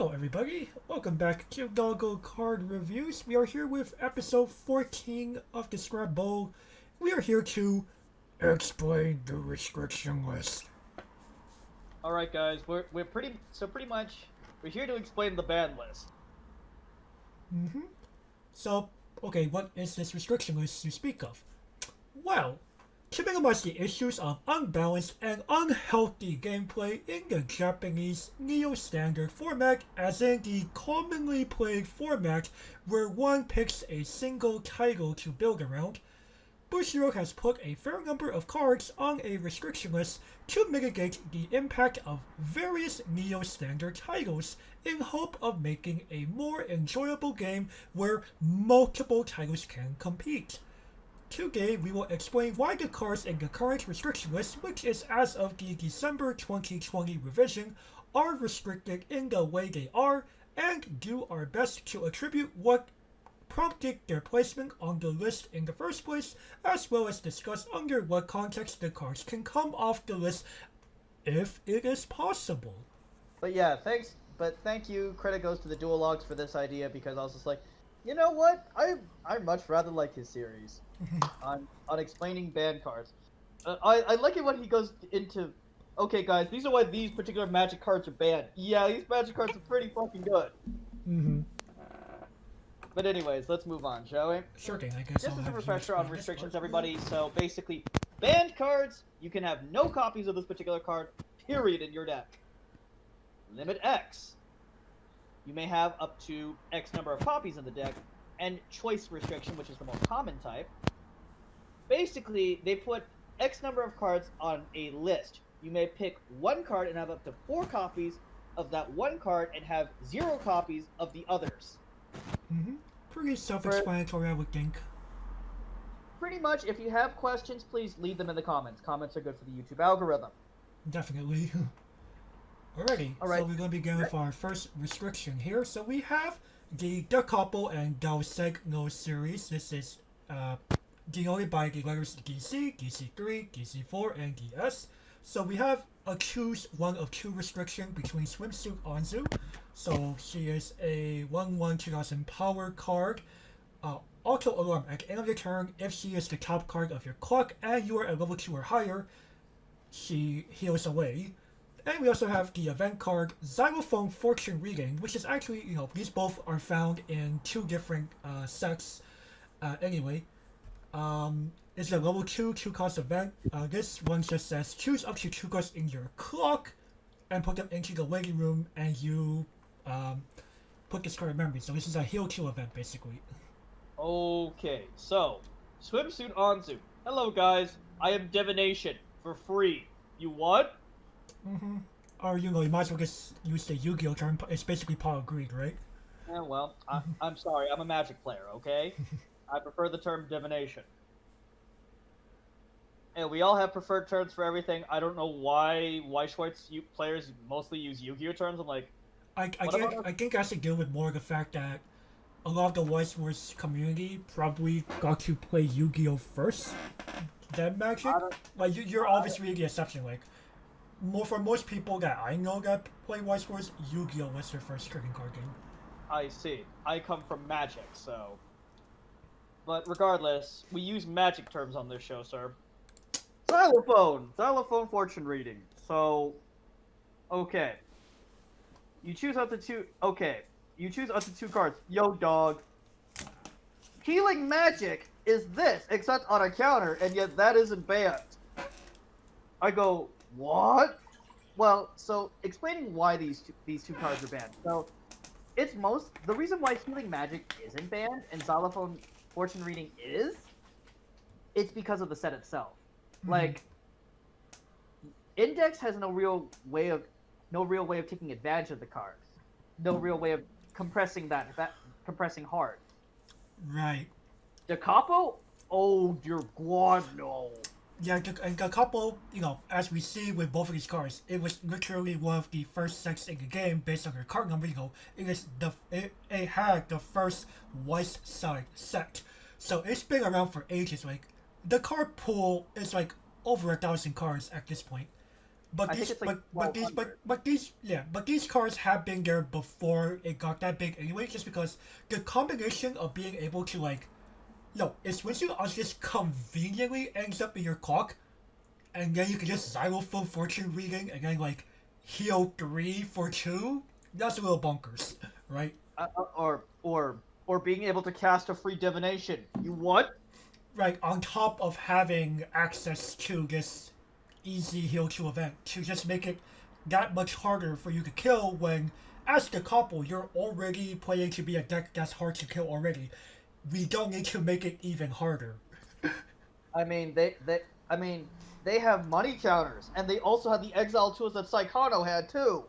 Hello everybody, welcome back to Doggo Card Reviews. We are here with episode 14 of the Scrabble. We are here to explain the restriction list. Alright guys, we're pretty much we're here to explain the ban list. So, okay, what is this restriction list you speak of? Well, to minimize the issues of unbalanced and unhealthy gameplay in the Japanese Neo-Standard format, as in the commonly played format where one picks a single title to build around, Bushiroad has put a fair number of cards on a restriction list to mitigate the impact of various Neo-Standard titles in hope of making a more enjoyable game where multiple titles can compete. Today, we will explain why the cards in the current restriction list, which is as of the December 2020 revision, are restricted in the way they are, and do our best to attribute what prompted their placement on the list in the first place, as well as discuss under what context the cards can come off the list if it is possible. But yeah, thank you. Credit goes to the Duologues for this idea because I was just like, you know what? I much rather like his series on explaining banned cards. I like it when he goes into, okay guys, these are why these particular Magic cards are banned. Yeah, these Magic cards are pretty fucking good. But anyways, let's move on, shall we? Sure thing, I guess. Just as a refresher on restrictions, everybody. So basically, banned cards, you can have no copies of this particular card, period, in your deck. Limit X. You may have up to X number of copies in the deck, and choice restriction, which is the most common type. Basically, they put X number of cards on a list. You may pick one card and have up to 4 copies of that one card and have 0 copies of the others. Pretty self-explanatory, I would think. Pretty much, if you have questions, please leave them in the comments. Comments are good for the YouTube algorithm. Definitely. Alrighty, Alright. So we're going to begin with our first restriction here. So we have the Capo and Dal Segno series. This is denoted by the letters DC, DC3, DC4, and DS. So we have a choose one of 2 restriction between Swimsuit Anzu. So she is a 1/1 2000 power card. Auto alarm at the end of your turn. If she is the top card of your clock and you are at level 2 or higher, she heals away. And we also have the event card Xylophone Fortune Reading, which is actually, these both are found in 2 different sets. Anyway, it's a level 2 cost event. This one just says choose up to 2 cards in your clock and put them into the waiting room, and you put this card in memory. So this is a heal 2 event, basically. Okay, so, Swimsuit Anzu. Hello guys, I am Divination, for free. You what? Or, you might as well just use the Yu-Gi-Oh term. It's basically Paul Greed, right? Yeah, well, I'm sorry, I'm a Magic player, okay? I prefer the term Divination. And we all have preferred terms for everything. I don't know why Weiss Schwarz players mostly use Yu-Gi-Oh terms. I'm like, I think it has to do with more the fact that a lot of the Weiss Schwarz community probably got to play Yu-Gi-Oh first, then Magic. Like, you're obviously the exception. Like, for most people that I know that play Weiss Schwarz, Yu-Gi-Oh was their first trading card game. I see. I come from Magic, so. But regardless, we use Magic terms on this show, sir. Xylophone fortune reading. So, okay. You choose up to 2. Okay, you choose up to 2 cards. Yo, dog. Healing magic is this, except on a counter, and yet that isn't banned. I go, what? Well, so explaining why these two cards are banned. So, the reason why healing magic isn't banned and Xylophone fortune reading is, it's because of the set itself. Like, Index has no real way of taking advantage of the cards. No real way of compressing compressing hard. Right. The Capo? Oh dear God, no. Yeah, and the Capo, as we see with both of these cards, it was literally one of the first sets in the game based on their card number. It had the first Weiss side set, so it's been around for ages. Like, the card pool is like over 1,000 cards at this point. But I think these, it's like but these cards have been there before it got that big anyway. Just because the combination of being able to like, no, it's when you just conveniently ends up in your clock, and then you can just xylophone fortune reading and then like heal 3 for 2. That's a little bonkers, right? Or being able to cast a free divination. You what? Right, on top of having access to this easy heal 2 event to just make it that much harder for you to kill when, as the Capo, you're already playing to be a deck that's hard to kill already. We don't need to make it even harder. I mean, they have money counters, and they also have the exile tools that Saikano had too.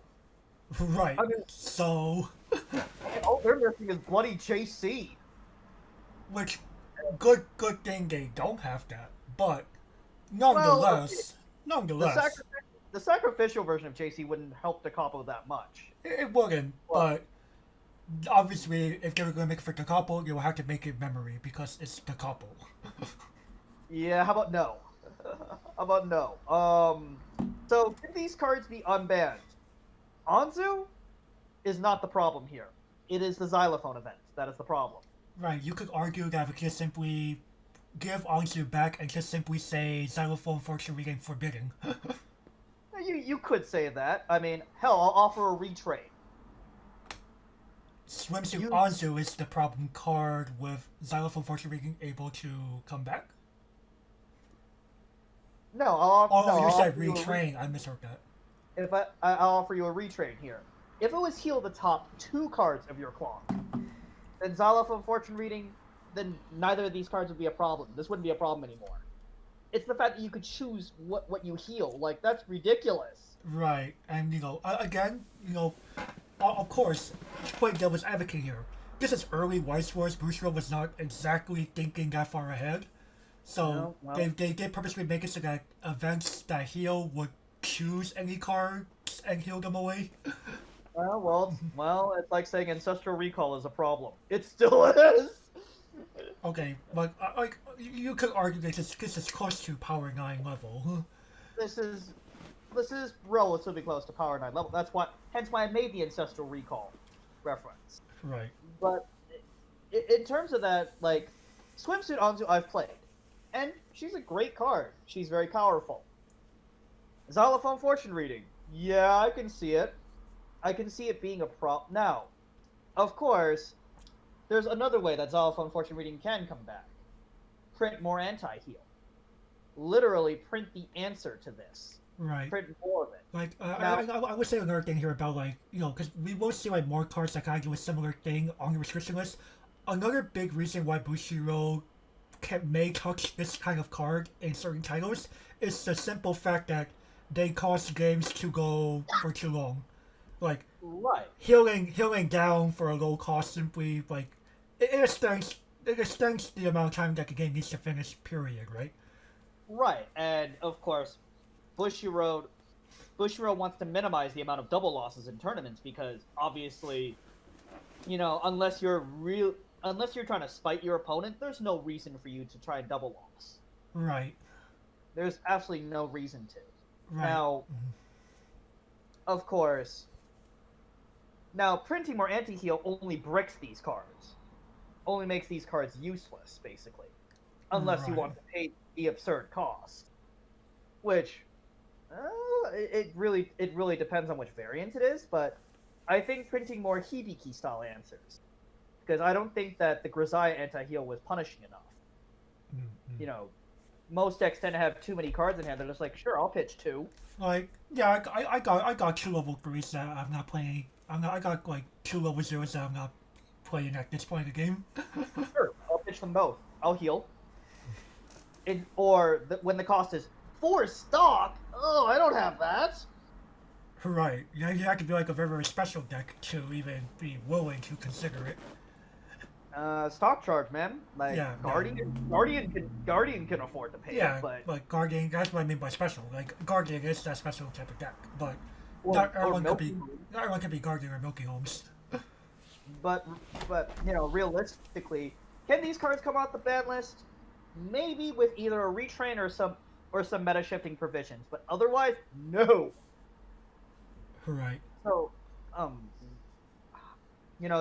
Right, I mean, so... all they're missing is bloody JC. Which, good thing they don't have that, but nonetheless, The sacrificial version of JC wouldn't help the Capo that much. it wouldn't, but obviously, if they were going to make it for the Capo, they would have to make it memory, because it's the Capo. Yeah, how about no? How about no? So can these cards be unbanned? Anzu is not the problem here. It is the xylophone event that is the problem. Right, you could argue that we could just simply give Anzu back and just simply say Xylophone Fortune Reading Forbidden. You could say that. I mean, hell, I'll offer a retrade. Swimsuit Anzu is the problem card with Xylophone Fortune Reading able to come back? No, I'll you said offer you retrain. I misheard that. If I'll offer you a retrade here. If it was heal the top 2 cards of your clock, then Xylophone Fortune Reading, then neither of these cards would be a problem. This wouldn't be a problem anymore. It's the fact that you could choose what you heal. Like, that's ridiculous. Right, and again, of course, playing devil's advocate here. This is early Weiss Schwarz. Bushiro was not exactly thinking that far ahead. So they did purposely make it so that events that heal would choose any cards and heal them away. Well, it's like saying Ancestral Recall is a problem. It still is. Okay, but like you could argue that this is close to Power 9 level. This is relatively close to Power 9 level. Hence why I made the Ancestral Recall reference. Right. But in terms of that, like, Swimsuit Anzu I've played, and she's a great card. She's very powerful. Xylophone Fortune Reading, yeah, I can see it. I can see it being a problem. Now, of course, there's another way that Xylophone Fortune Reading can come back. Print more anti-heal. Literally print the answer to this. Right. Print more of it. Like, I would say another thing here about, like, because we will see, like, more cards that kind of do a similar thing on the restriction list. Another big reason why Bushiro may touch this kind of card in certain titles is the simple fact that they cause games to go for too long. Like, right. Healing down for a low cost simply, like, it extends the amount of time that the game needs to finish, period, right? Right, and of course, Bushiro wants to minimize the amount of double losses in tournaments because obviously, unless you're trying to spite your opponent, there's no reason for you to try and double loss. Right. There's absolutely no reason to. Right. Now, of course, printing more anti-heal only bricks these cards. Only makes these cards useless, basically. Unless you want to pay the absurd cost. Which, it really depends on which variant it is, but I think printing more Hibiki style answers. Because I don't think that the Grisaia anti-heal was punishing enough. Mm-hmm. Most decks tend to have too many cards in hand. They're just like, sure, I'll pitch 2. Like, yeah, I got 2 level 3s that I'm not playing. I got like 2 level 0s that I'm not playing at this point in the game. Sure, I'll pitch them both. I'll heal. When the cost is 4 stock. Oh, I don't have that. Right. You have to be like a very, very special deck to even be willing to consider it. Stock charge, man. Like, yeah, Guardian can afford to pay it, but... like Guardian, that's what I mean by special. Like, Guardian is that special type of deck, but not everyone could be Guardian or Milky Holmes. But realistically, can these cards come out the ban list? Maybe with either a retrain or some or some meta shifting provisions, but otherwise, no. Right. So,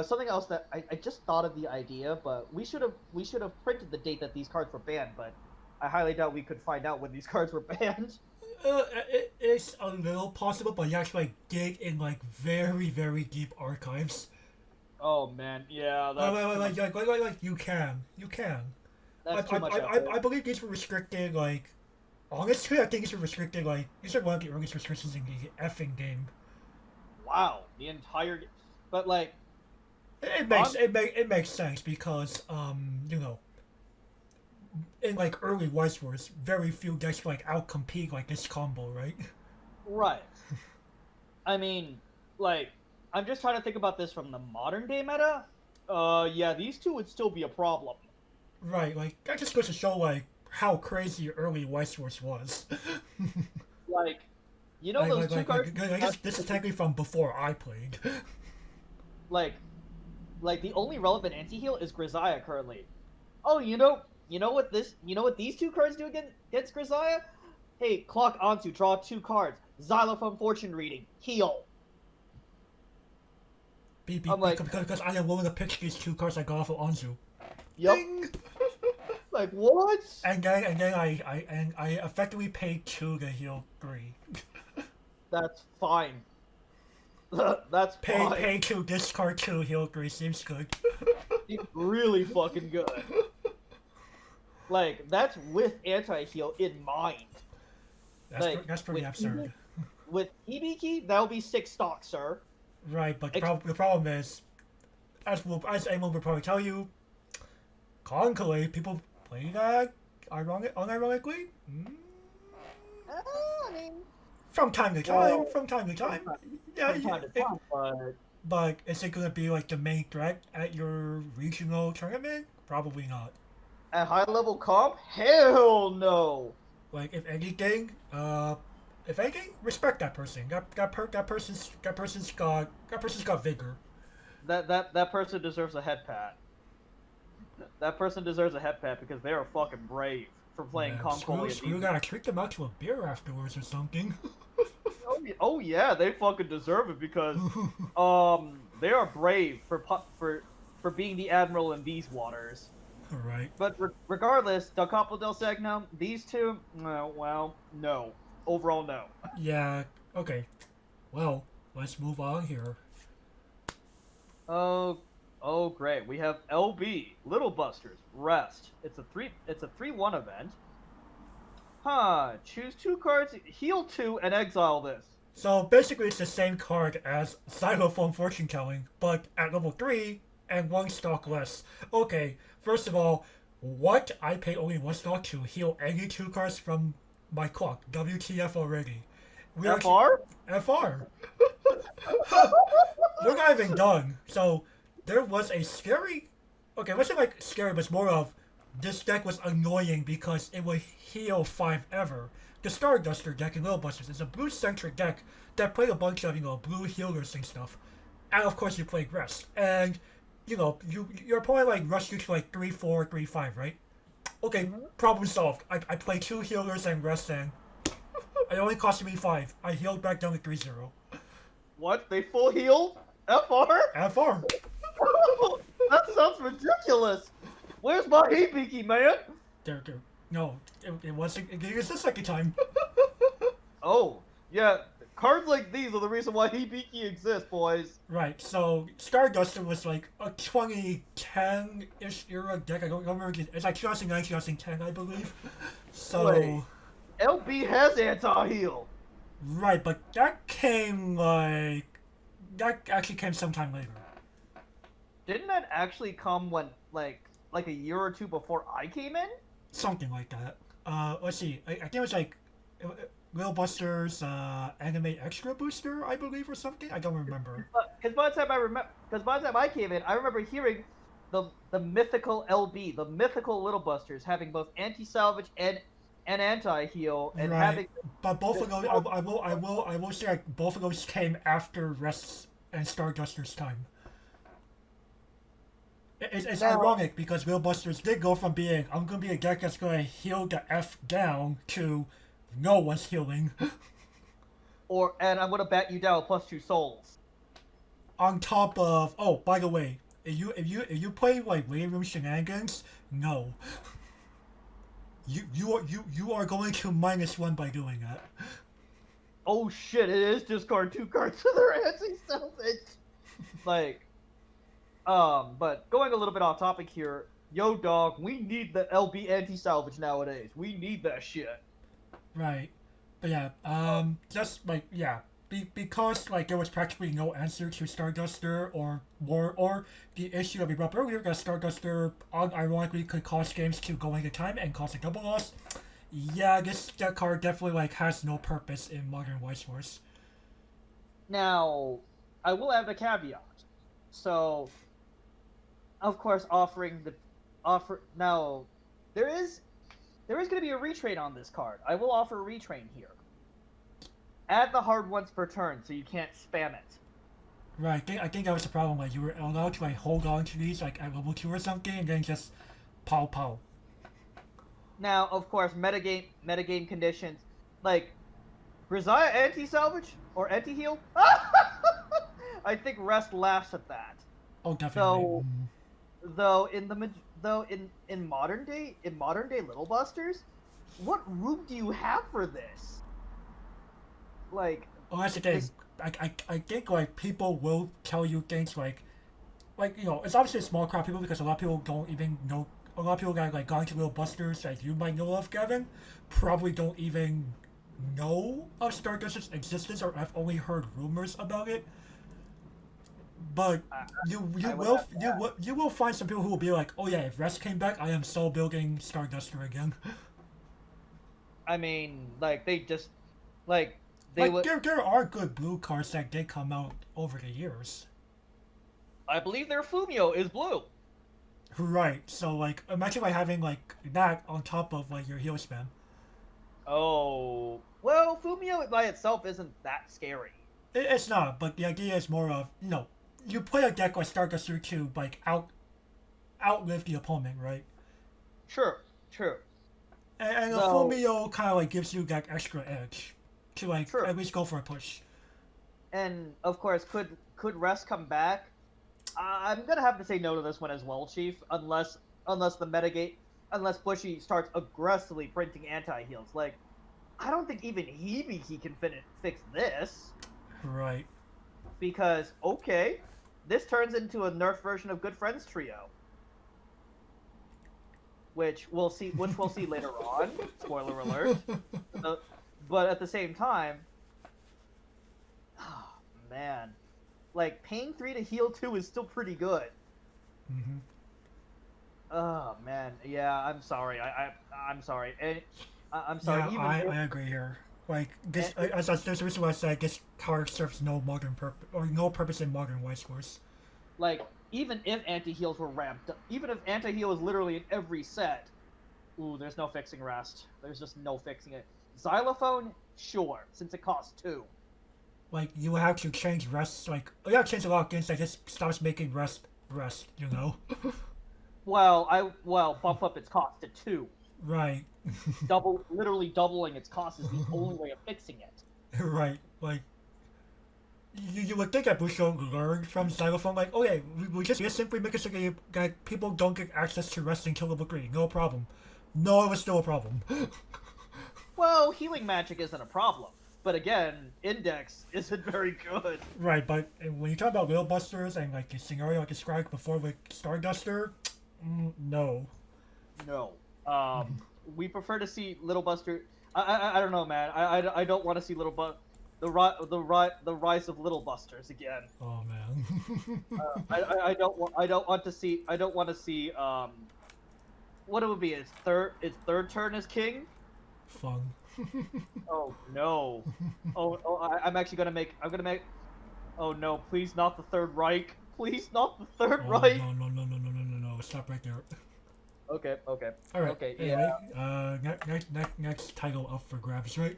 something else that I just thought of the idea, but we should have printed the date that these cards were banned, but I highly doubt we could find out when these cards were banned. It is a little possible, but you have to like dig in like very very deep archives. Oh man, yeah, that's Like you can. that's too much I believe these were restricted like. Honestly, I think these were restricted like these are one of the earliest restrictions in the effing game. Wow, the entire, but like It makes sense because in like early Weiss Schwarz, very few decks like outcompete like this combo, right? right. I mean, like, I'm just trying to think about this from the modern day meta. Yeah, these two would still be a problem. Right, like that just goes to show like how crazy early Weiss Schwarz was. Like, those two cards. This is technically from before I played. Like, the only relevant anti-heal is Grisaia currently. Oh, you know what these two cards do against Grisaia? Hey, clock onto, draw 2 cards. Xylophone Fortune Reading, heal. Because I am willing to pitch these 2 cards I got off of Anzu. Yep. Ding! Like what? And then I effectively paid 2 to heal 3. That's fine. That's fine. Pay 2, discard 2, heal 3 seems good. It's really fucking good. Like, that's with anti-heal in mind. That's pretty absurd. With Hibiki, that'll be 6 stocks, sir. Right, but the problem is, as anyone will probably tell you, concurrently, people play that unironically. I mean, from time to time. Yeah, from time to time, but is it gonna be like the main threat at your regional tournament? Probably not. At high level comp? Hell no. Like if anything, respect that person. That person's got vigor. That person deserves a head pat. That person deserves a head pat because they are fucking brave for playing Concolly. Screw that. I treat them out to a beer afterwards or something. Oh yeah, they fucking deserve it because they are brave for being the admiral in these waters. Right. But regardless, Dal Capo, Dal Segno, these two, well, no. Overall, no. Yeah. Okay. Well, let's move on here. Oh, great. We have LB, Little Busters, Rest. It's a 3/1 event. Choose 2 cards, heal 2, and exile this. So basically, it's the same card as Xylophone Fortune Telling, but at level 3 and 1 stock less. Okay, first of all, what? I pay only 1 stock to heal any 2 cards from my clock. WTF already. FR? FR. We're not even done. So there was a scary. Okay, it wasn't like scary, but it's more of this deck was annoying because it would heal 5 ever. The Starduster deck in Little Busters is a blue-centric deck that played a bunch of, blue healers and stuff. And of course you played Rest. And, your opponent like rushed you to like 3-4, 3-5, right? Okay, problem solved. I played 2 healers and Rest and it only cost me 5. I healed back down to 3-0. What? They full healed? FR? FR. That sounds ridiculous. Where's my Hibiki, man? No, it wasn't. It was the second time. Oh, yeah. Cards like these are the reason why Hibiki exists, boys. Right, so Starduster was like a 2010-ish era deck. I don't remember. It's like 2009, 2010, I believe. So. Wait. LB has anti-heal. Right, but that actually came sometime later. Didn't that actually come when, like a year or 2 before I came in? Something like that. Let's see. I think it was like Little Busters Anime Extra Booster, I believe, or something. I don't remember. Because by the time I came in, I remember hearing the mythical LB, the mythical Little Busters, having both anti-salvage and anti-heal, and having. But both of those, I will say, like, both of those came after Rest and Starduster's time. It's ironic because Little Busters did go from being I'm gonna be a deck that's gonna heal the F down to no one's healing. And I'm gonna bat you down +2 souls. On top of, oh, by the way, if you play like waiting room shenanigans, no. You are going to -1 by doing that. Oh shit! It is discard 2 cards to their anti-salvage. Like, but going a little bit off topic here. Yo, dog, we need the LB anti-salvage nowadays. We need that shit. Right, but yeah, just like because like there was practically no answer to Starduster or the issue that we brought up earlier that Starduster unironically could cause games to go into time and cause a double loss. Yeah, that card definitely like has no purpose in modern Weiss Schwarz. Now, I will add a caveat. So, of course, now, there is going to be a retrain on this card. I will offer a retrain here. Add the hard ones per turn, so you can't spam it. Right, I think that was the problem. Like you were allowed to like hold on to these like at level 2 or something, and then just pow. Now, of course, metagame conditions like Grisaia anti-salvage or anti-heal. I think Rest laughs at that. Oh, definitely. Though in modern day Little Busters, what room do you have for this? Like, oh, that's the thing. I think like people will tell you things like you know, it's obviously a small crowd of people because a lot of people don't even know. A lot of people that like gone to Little Busters that you might know of, Gavin, probably don't even know of Stardust's existence or have only heard rumors about it. But you will find some people who will be like, oh yeah, if Rest came back, I am so building Starduster again. I mean, like they just like there are good blue cards that did come out over the years. I believe their Fumio is blue. Right. So like, imagine like having like that on top of like your heal spam. Oh well, Fumio by itself isn't that scary. It's not, but the idea is more of you play a deck like Starduster to like outlive the opponent, right? True. And the Fumio kind of like gives you that extra edge to like True. At least go for a push. And of course, could Rest come back? I'm gonna have to say no to this one as well, Chief. Unless Bushy starts aggressively printing anti-heals. Like, I don't think even Hibiki can fix this. Right. Because okay, this turns into a nerf version of Good Friends Trio, which we'll see later on. Spoiler alert. But at the same time, oh, man, like paying 3 to heal 2 is still pretty good. Mm-hmm. Oh man, yeah, I'm sorry. I'm sorry. I'm sorry. Yeah, I agree here. Like this, there's a reason why I said this card serves no purpose in modern Weiss Schwarz. Like, even if anti-heals were ramped up, even if anti-heal is literally in every set, ooh, there's no fixing Rest. There's just no fixing it. Xylophone, sure, since it costs 2. Like, you have to change Rest, like, you have to change a lot of things that just stops making Rest, you know? Bump up its cost to 2. Right. Literally doubling its cost is the only way of fixing it. Right, like, you would think that Busho learned from Xylophone, like, okay, we just simply make it so that people don't get access to Rest until level 3, no problem. No, it was still a problem. Well, healing magic isn't a problem. But again, Index isn't very good. Right, but when you talk about Little Busters and like the scenario I described before with Starduster, no. No. We prefer to see Little Buster. I don't know, man. I don't want to see the rise of Little Busters again. Oh man. I don't want to see. What it would be? Its third turn as king. Fun. Oh no. I'm gonna make. Oh no! Please not the Third Reich. Please not the Third Reich. No! Stop right there. Okay. All right. Okay. Anyway, Yeah. next title up for grabs, right?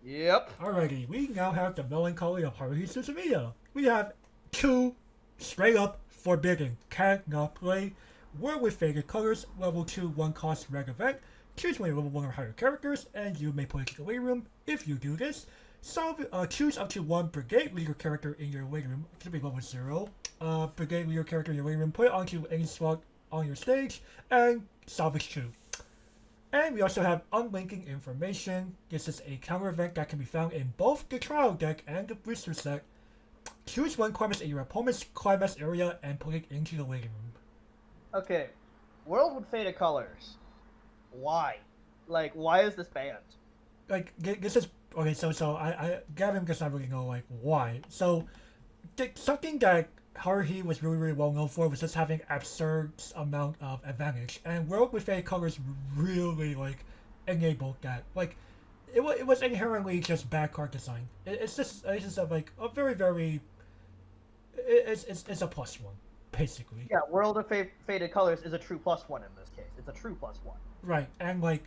Yep. Alrighty, we now have the Melancholy of Haruhi Suzumiya. We have 2 straight up forbidden, cannot play, War with Faded Colors, level 2 1 cost reg event, choose one of your level 1 or higher characters, and you may play the waiting room. If you do this, choose up to one Brigade Leader character in your waiting room. It could be level 0. Brigade Leader character in your waiting room, put it onto any slot on your stage, and salvage 2. And we also have unlinking information. This is a counter event that can be found in both the trial deck and the booster set. Choose one climax in your opponent's climax area and put it into the waiting room. Okay, World with Faded Colors. Why? Like, why is this banned? Like, this is okay. So I Gavin does not really know like why. So something that Haruhi was really well known for was just having absurd amount of advantage, and World with Faded Colors really like enabled that. Like, it was inherently just bad card design. It's just like a very it's a +1 basically. Yeah, World of Faded Colors is a true +1 in this case. It's a true +1. Right, and like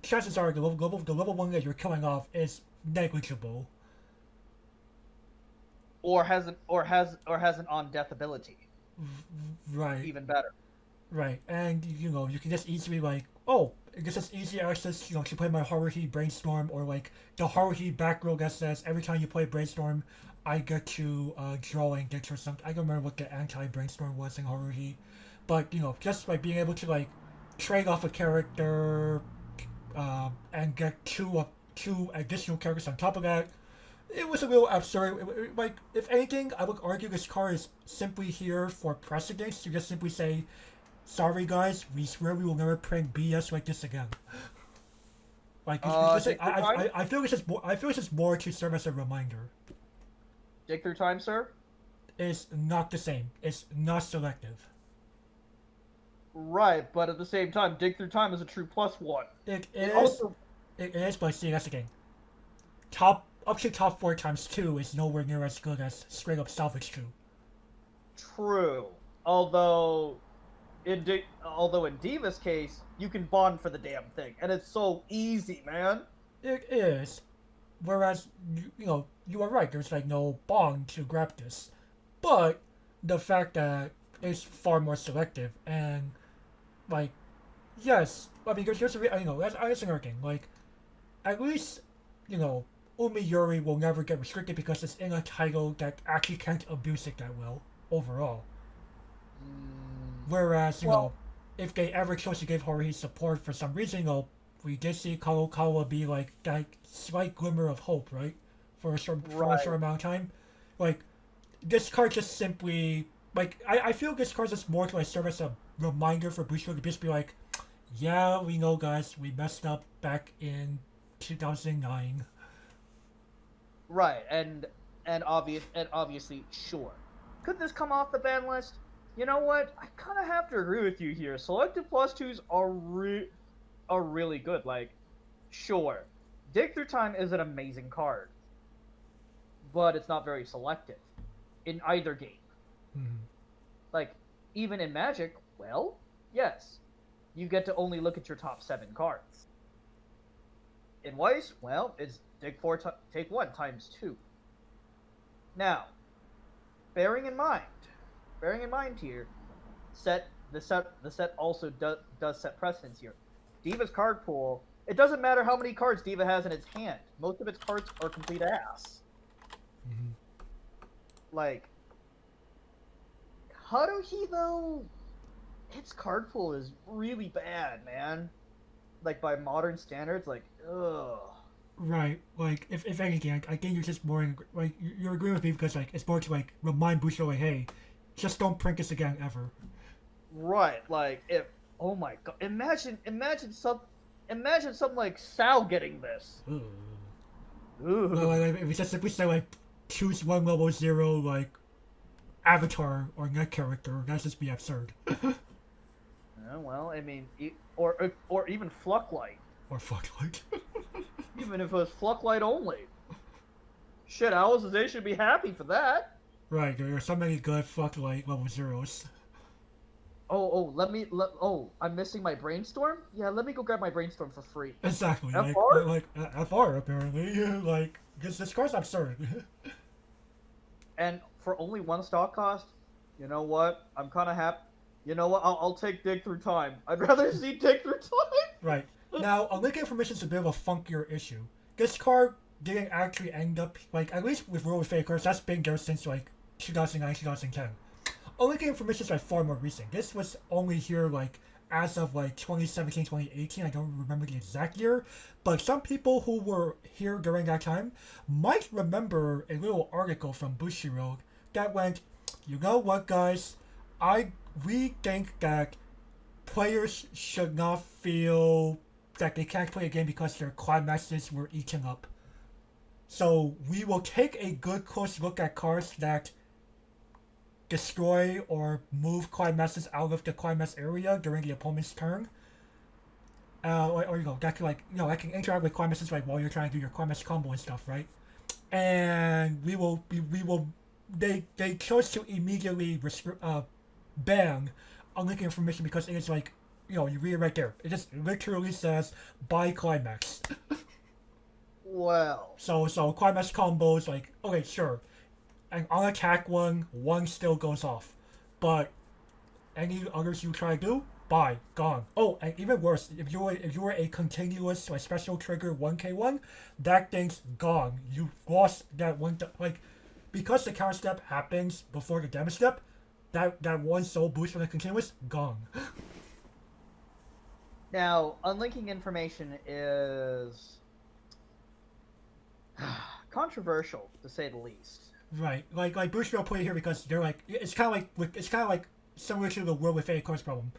chances are the level 1 that you're killing off is negligible. Or has an on death ability. Right. Even better. Right, and you know you can just easily like, oh, this is easy access. You know, to play my Haruhi Brainstorm, or like the Haruhi back row that says every time you play Brainstorm, I get to draw and get or something. I don't remember what the anti Brainstorm was in Haruhi, but you know, just like being able to like trade off a character, and get two additional characters on top of that. It was a little absurd. Like, if anything, I would argue this card is simply here for precedence to just simply say, sorry guys, we swear we will never print BS like this again. Like, I feel this is more to serve as a reminder. Dig Through Time, sir? It's not the same. It's not selective. Right, but at the same time, Dig Through Time is a true +1. It is, but see, that's the thing. Up to top 4 times 2 is nowhere near as good as straight up salvage 2. True. Although in Diva's case, you can bond for the damn thing, and it's so easy, man. It is. Whereas, you know, you are right, there's like no bond to grab this. But the fact that it's far more selective, and like, yes, I mean, there's you know, that's another thing. Like, at least, you know, Umiyuri will never get restricted because it's in a title that actually can't abuse it that well overall. Whereas, you know, if they ever chose to give Haruhi support for some reason, you know, we did see Kawa be like that slight glimmer of hope, right? For a short amount of time. Like, this card just simply, like, I feel this card is more to like serve as a reminder for Bushido to just be like, yeah, we know guys, we messed up back in 2009. Right, and obviously, sure. Could this come off the ban list? You know what? I kind of have to agree with you here. Selective +2s are really good. Like, sure, Dig Through Time is an amazing card, but it's not very selective in either game. Mm-hmm. Like, even in Magic, well, yes, you get to only look at your top 7 cards. In Weiss, well, it's dig 4, take 1 times 2. Now, bearing in mind here, the set also does set precedence here. Diva's card pool, it doesn't matter how many cards Diva has in its hand. Most of its cards are complete ass. Mm-hmm. Like, Haruhi though, its card pool is really bad, man. Like, by modern standards, like, ugh. Right, like, if anything, I think you're just more, like, you're agreeing with me because, like, it's more to, like, remind Bushido, like, hey, just don't print this again, ever. Right, like, oh my god, imagine something like Sao getting this. Ooh. Ooh. Like, if we just simply say, like, choose one level 0, like, avatar or net character, that'd just be absurd. Well, I mean, or even Flucklight. Or Fucklight. Even if it was Flucklight only. Shit, Alizazay should be happy for that. Right, there are so many good Fucklight level 0s. I'm missing my Brainstorm? Yeah, let me go grab my Brainstorm for free. Exactly, FR? like FR apparently. Like, this card's absurd. And for only 1 stock cost, you know what? I'm kind of happy. You know what? I'll take Dig Through Time. I'd rather see Dig Through Time. Right. Now, unlinking information is a bit of a funkier issue. This card didn't actually end up, like, at least with World of Fate cards, that's been there since, like, 2009, 2010. Unlinking information is, like, far more recent. This was only here, like, as of, like, 2017, 2018. I don't remember the exact year. But some people who were here during that time might remember a little article from Bushiroad that went, you know what, guys? We think that players should not feel that they can't play a game because their climaxes were eaten up. So we will take a good close look at cards that destroy or move climaxes out of the climax area during the opponent's turn. Or you know, that can that can interact with climaxes like while you're trying to do your climax combo and stuff, right? And we will they chose to immediately ban unlinking information because it is like, you read it right there. It just literally says by climax. Well. So climax combos, like, okay, sure. And on attack one still goes off. But any others you try to do, bye, gone. Oh, and even worse, if you were a continuous like special trigger 1k1, that thing's gone. You lost that one because the counter step happens before the damage step, that one soul boost from the continuous, gone. Now, unlinking information is controversial, to say the least. Right, like Bushiroad put it here because they're like, it's kind of like similar to the World with Fate cards problem.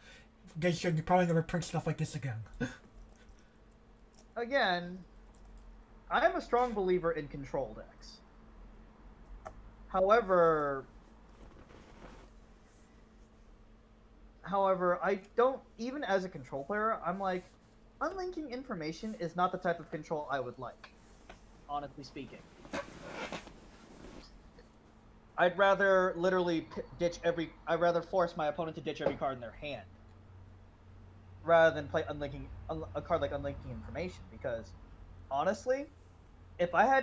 They should probably never print stuff like this again. Again, I am a strong believer in control decks. However, I don't, even as a control player, I'm like, unlinking information is not the type of control I would like, honestly speaking. I'd rather literally I'd rather force my opponent to ditch every card in their hand, rather than play a card like unlinking information, because, honestly, if I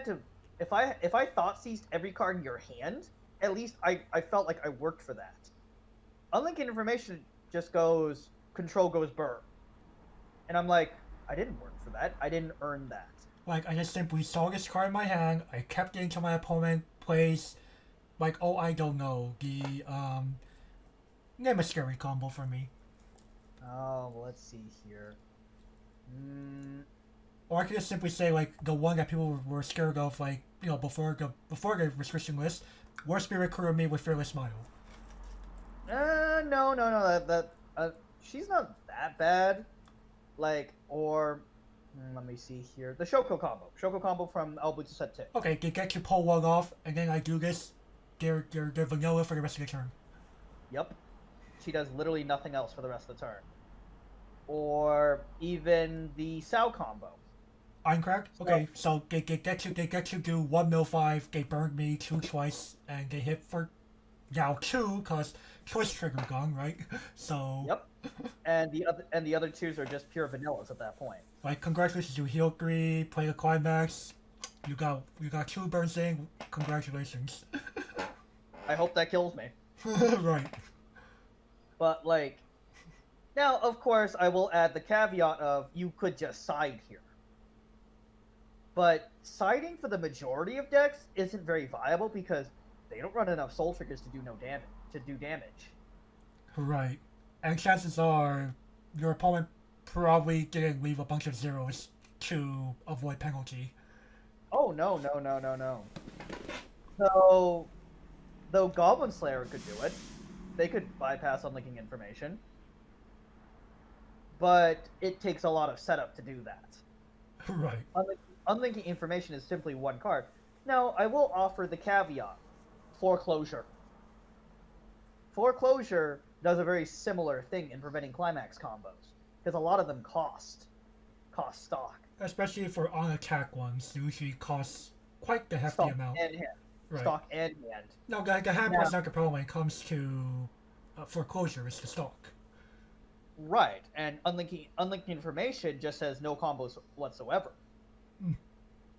thought seized every card in your hand, at least I felt like I worked for that. Unlinking information just goes, control goes burr. And I'm like, I didn't work for that. I didn't earn that. Like, I just simply saw this card in my hand, I kept it until my opponent plays, like, oh, I don't know, the, name a scary combo for me. Oh, well, let's see here. Or I could just simply say, like, the one that people were scared of, like, before the restriction list, War Spirit Kurumi with Fearless Smile. No, she's not that bad. Like, or, let me see here. The Shoko combo from Albutsu Set 2. Okay, they get to pull one off, and then I do this, they're vanilla for the rest of the turn. Yep. She does literally nothing else for the rest of the turn. Or even the Sao combo. Einkrack? Okay, so they get to do 1 mil 5, they burned me 2 twice, and they hit for now 2, because choice trigger gone, right? So... Yep. And the other 2s are just pure vanillas at that point. Like, congratulations, you heal 3, play the climax, you got 2 burns in, congratulations. I hope that kills me. Right. But, like, now, of course, I will add the caveat of you could just side here. But siding for the majority of decks isn't very viable because they don't run enough soul triggers to do damage. Right. And chances are your opponent probably didn't leave a bunch of zeros to avoid penalty. Oh, no. So, though Goblin Slayer could do it, they could bypass unlinking information. But it takes a lot of setup to do that. Right. Unlinking information is simply one card. Now, I will offer the caveat. Foreclosure. Foreclosure does a very similar thing in preventing climax combos, because a lot of them cost stock. Especially for on-attack ones, they usually cost quite the hefty Stock amount. and hand. Right. Stock and hand. No, the hand part's not the problem when it comes to foreclosure, it's the stock. Right, and unlinking information just says no combos whatsoever.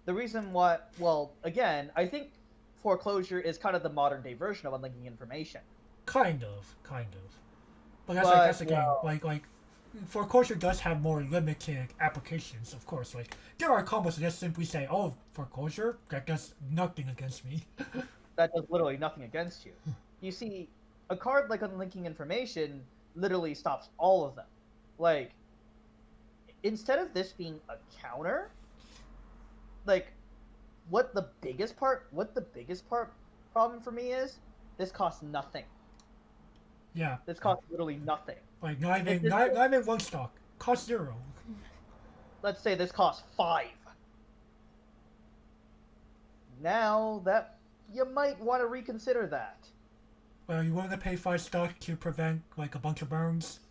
The reason why, well, again, I think foreclosure is kind of the modern day version of unlinking information. Kind of. But that's the game. Like foreclosure does have more limited applications, of course. Like, there are combos that just simply say, oh, foreclosure? That does nothing against me. That does literally nothing against you. You see, a card like Unlinking Information literally stops all of them. Like, instead of this being a counter, like, what the biggest part problem for me is, this costs nothing. Yeah. This costs literally nothing. Like, not even one stock. Cost 0. Let's say this costs 5. Now that you might want to reconsider that. Well, you want to pay 5 stock to prevent, like, a bunch of burns?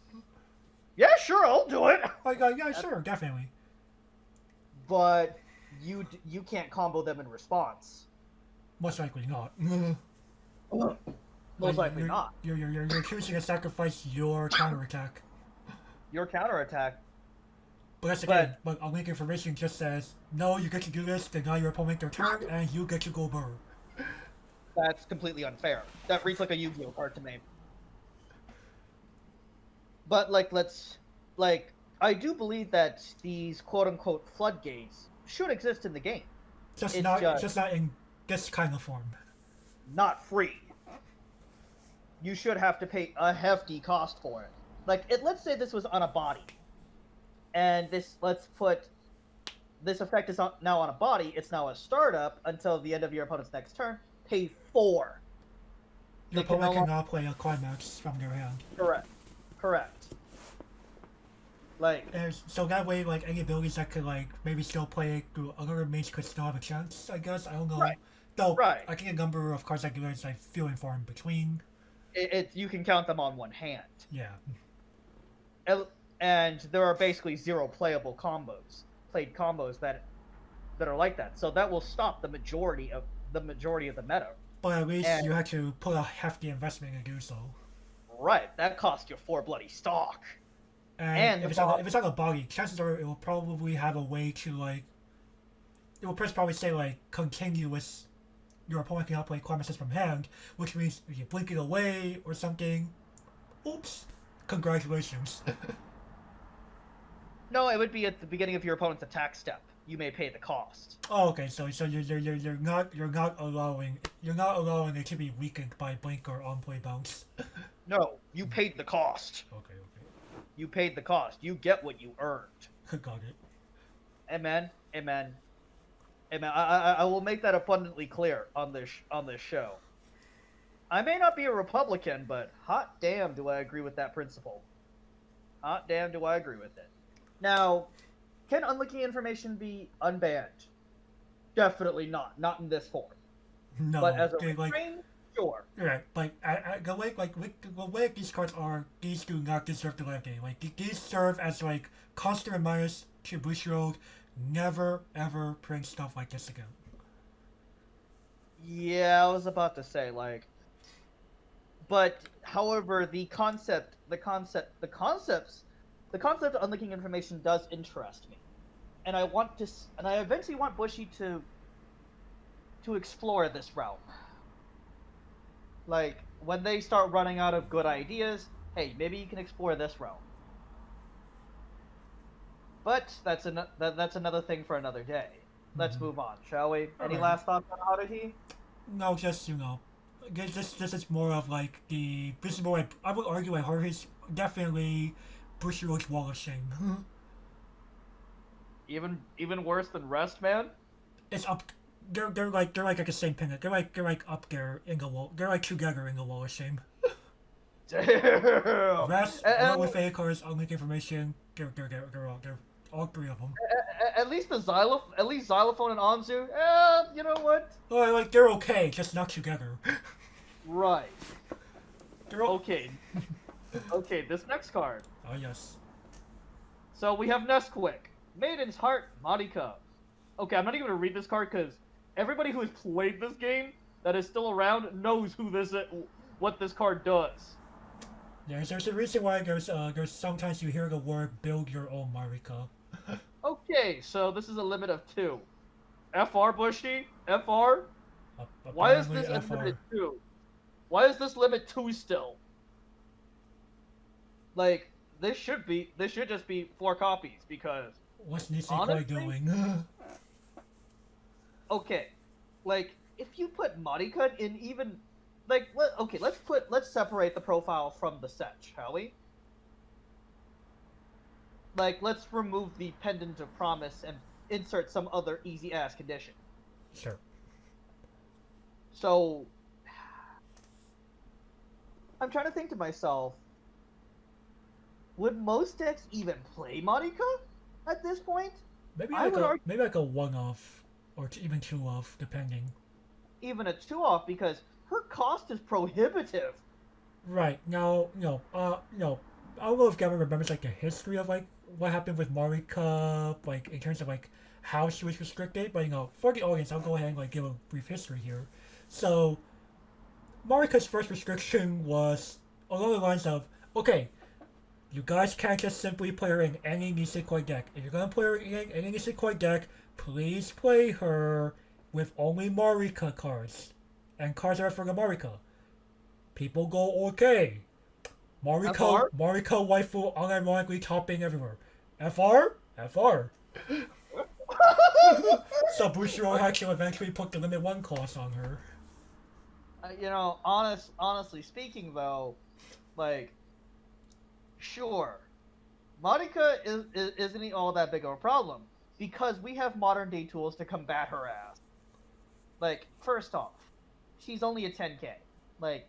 Yeah, sure, I'll do it. Like, yeah, sure, definitely. But you can't combo them in response. Most likely not. Most likely not. You're choosing to sacrifice your counterattack. Your counterattack. But that's again, but Unlink Information just says, no, you get to do this, deny your opponent their turn, and you get to go burn. That's completely unfair. That reads like a Yu-Gi-Oh card to me. But I do believe that these quote-unquote floodgates should exist in the game. Just not in this kind of form. Not free. You should have to pay a hefty cost for it. Like, let's say this was on a body, and this effect is now on a body. It's now a startup until the end of your opponent's next turn. Pay 4. Your opponent cannot play a climax from their hand. Correct. Like, so that way, like, any abilities that could, like, maybe still play it through other mates could still have a chance, I guess. I don't know. Right. Though, right. I think a number of cards like this, I feel in far in between. You can count them on one hand. Yeah. And there are basically 0 played combos that are like that. So that will stop the majority of the meta. But at least you had to put a hefty investment to do so. Right, that cost you 4 bloody stock. And if it's on a body, chances are it will probably have a way to, like, it will probably say, like, continuous. Your opponent cannot play climaxes from hand, which means if you blink it away or something, oops, congratulations. No, it would be at the beginning of your opponent's attack step. You may pay the cost. Oh, okay. So you're not allowing it to be weakened by blink or on play bounce. No, you paid the cost. Okay. You paid the cost. You get what you earned. Got it. Amen. I will make that abundantly clear on this show. I may not be a Republican, but hot damn do I agree with that principle. Hot damn do I agree with it. Now, can Unlinking Information be unbanned? Definitely not. Not in this form. No. But as a refrain, sure. Right. Like, the way these cards are, these do not deserve the late game. Like, these serve as, like, constant reminders to Bushiroad, never, ever print stuff like this again. Yeah, I was about to say, like... But, however, the concept of Unlinking Information does interest me. And I eventually want Bushy to explore this realm. Like, when they start running out of good ideas, hey, maybe you can explore this realm. But that's another thing for another day. Let's move on, shall we? Any last thoughts on Haruhi? No, just, this is more of like this is more. I would argue like Haruhi's definitely Bushiroad's wall of shame. Even worse than Rest Man? It's up. They're like the same pinnacle. They're like up there in the wall. They're like together in the wall of shame. Damn. Rest, along with Acres, Unlink Information. They're all 3 of them. At least Xylophone and Anzu. You know what? Oh, like they're okay, just not together. Right. They're okay. Okay, this next card. Oh yes. So we have Nesquik, Maiden's Heart, Monica. Okay, I'm not even gonna read this card because everybody who has played this game that is still around knows what this card does. Yeah, there's a reason why there's sometimes you hear the word "build your own Marika." Okay, so this is a limit of 2. FR Bushy? FR? Why is this a limit 2? Why is this limit 2 still? Like, this should just be 4 copies because What's Nisekoi honestly, doing? okay, like if you put Marika in even like let's separate the profile from the set, shall we? Like let's remove the pendant of promise and insert some other easy ass condition. Sure. So I'm trying to think to myself, would most decks even play Marika at this point? Maybe I like would a argue maybe like a 1-off or even 2-off, depending. even a 2-off because her cost is prohibitive. Right now, no. I don't know if Gavin remembers like the history of like what happened with Marika, like in terms of like how she was restricted. But for the audience, I'll go ahead and like give a brief history here. So Marika's first restriction was along the lines of, okay, you guys can't just simply play her in any Nisekoi deck. If you're gonna play her in any Nisekoi deck, please play her with only Marika cards and cards that are for the Marika. People go okay. Marika, FR? Marika waifu unironically topping everywhere. FR? FR. So Bushiro had to eventually put the limit 1 cost on her. Honestly speaking though, like, sure, Marika isn't all that big of a problem because we have modern day tools to combat her ass. Like, first off, she's only a 10k. Like,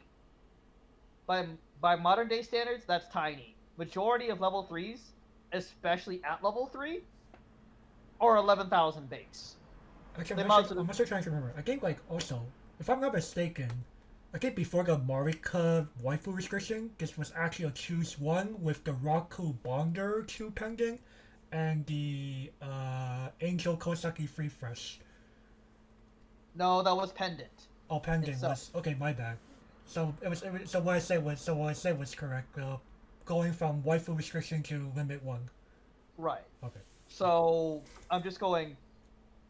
by modern day standards, that's tiny. Majority of level 3s, especially at level 3, are 11,000 base. Actually, I'm also trying to remember. I think, like, also, if I'm not mistaken, I think before the Marika waifu restriction, this was actually a choose one with the Raku Bonder 2 pendant and the Angel Kosaki Free Fresh. No, that was pendant. Oh, pendant was okay. My bad. So so what I said was correct. Going from waifu restriction to limit 1. Right. Okay. So I'm just going.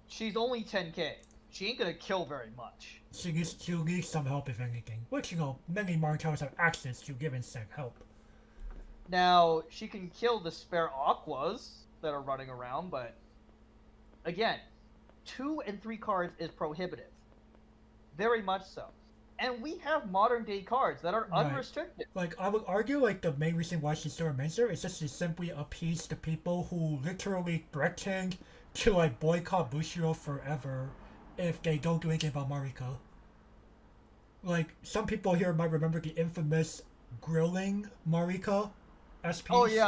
She's only 10k. She ain't gonna kill very much. She needs some help if anything. Which many Martels have access to given said help. Now she can kill the spare aquas that are running around, but again, 2 and 3 cards is prohibitive. Very much so. And we have modern day cards that are unrestricted. Like, I would argue, like, the main reason why she's still a Mentor is just to simply appease the people who literally threatened to, like, boycott Bushiro forever if they don't do anything about Marika. Like, some people here might remember the infamous grilling Marika SPs. Oh yeah,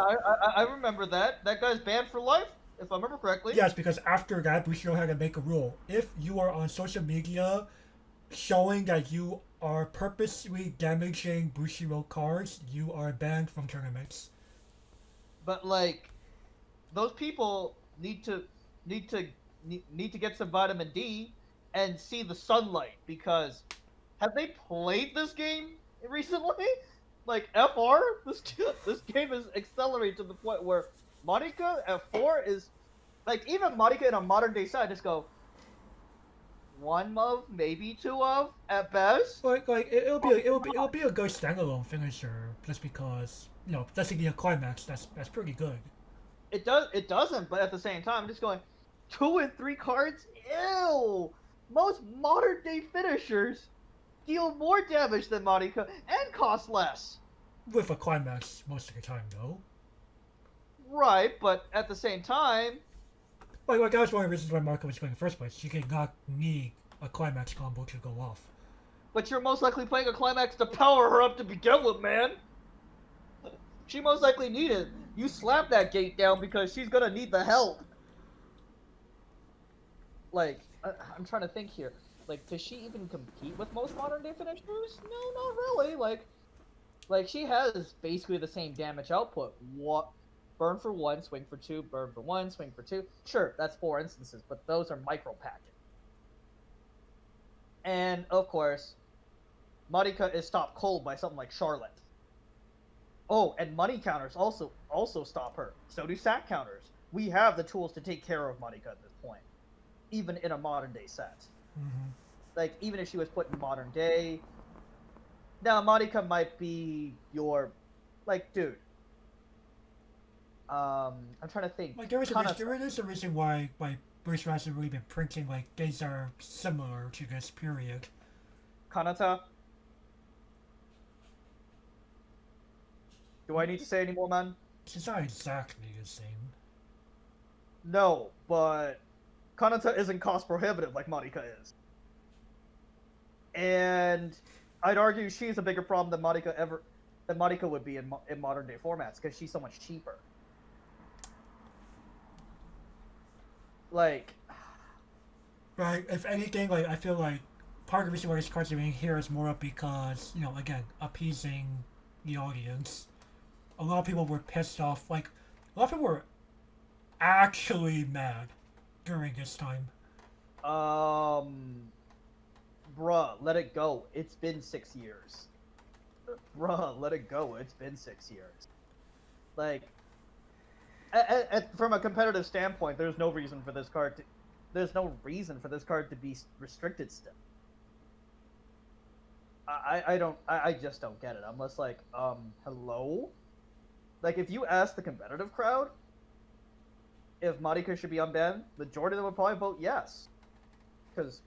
I remember that. That guy's banned for life, if I remember correctly. Yes, because after that, Bushiro had to make a rule. If you are on social media showing that you are purposely damaging Bushiro cards, you are banned from tournaments. But like, those people need to get some vitamin D and see the sunlight because have they played this game recently? Like FR, this game is accelerated to the point where Monica at 4 is like even Monica in a modern day set just go 1 of, maybe 2 of at best. Like it'll be a good standalone finisher just because doesn't need a climax. That's pretty good. It doesn't, but at the same time, I'm just going 2 and 3 cards. Ew. Most modern day finishers deal more damage than Monica and cost less. With a climax most of the time, though. Right, but at the same time, like that was one of the reasons why Marco was playing in the first place. She did not need a climax combo to go off. But you're most likely playing a climax to power her up to begin with, man. She most likely needed. You slap that gate down because she's gonna need the help. Like, I'm trying to think here. Like, does she even compete with most modern day finishers? No, not really. Like she has basically the same damage output. What? Burn for 1, swing for 2, burn for 1, swing for 2. Sure, that's 4 instances, but those are micro packing. And of course, Marika is stopped cold by something like Charlotte. Oh, and money counters also stop her. So do sack counters. We have the tools to take care of Marika at this point, even in a modern day set. Mm-hmm. Like even if she was put in modern day, now Marika might be your, like, dude. I'm trying to think. Like there is a reason why like Bruce hasn't really been printing like things that are similar to this period. Kanata. Do I need to say any more, man? It's not exactly the same. No, but Kanata isn't cost prohibitive like Marika is. And I'd argue she's a bigger problem than Marika would be in modern day formats because she's so much cheaper. Like, right. If anything, like I feel like part of the reason why this card's being here is more up because again appeasing the audience. A lot of people were pissed off. Like a lot of people were actually mad during this time. Bruh, let it go. It's been 6 years. Bruh, let it go. It's been 6 years. Like, from a competitive standpoint, there's no reason for this card to be restricted still. I just don't get it. I'm just like, hello? Like, if you ask the competitive crowd if Marika should be unbanned, the majority of them would probably vote yes. Because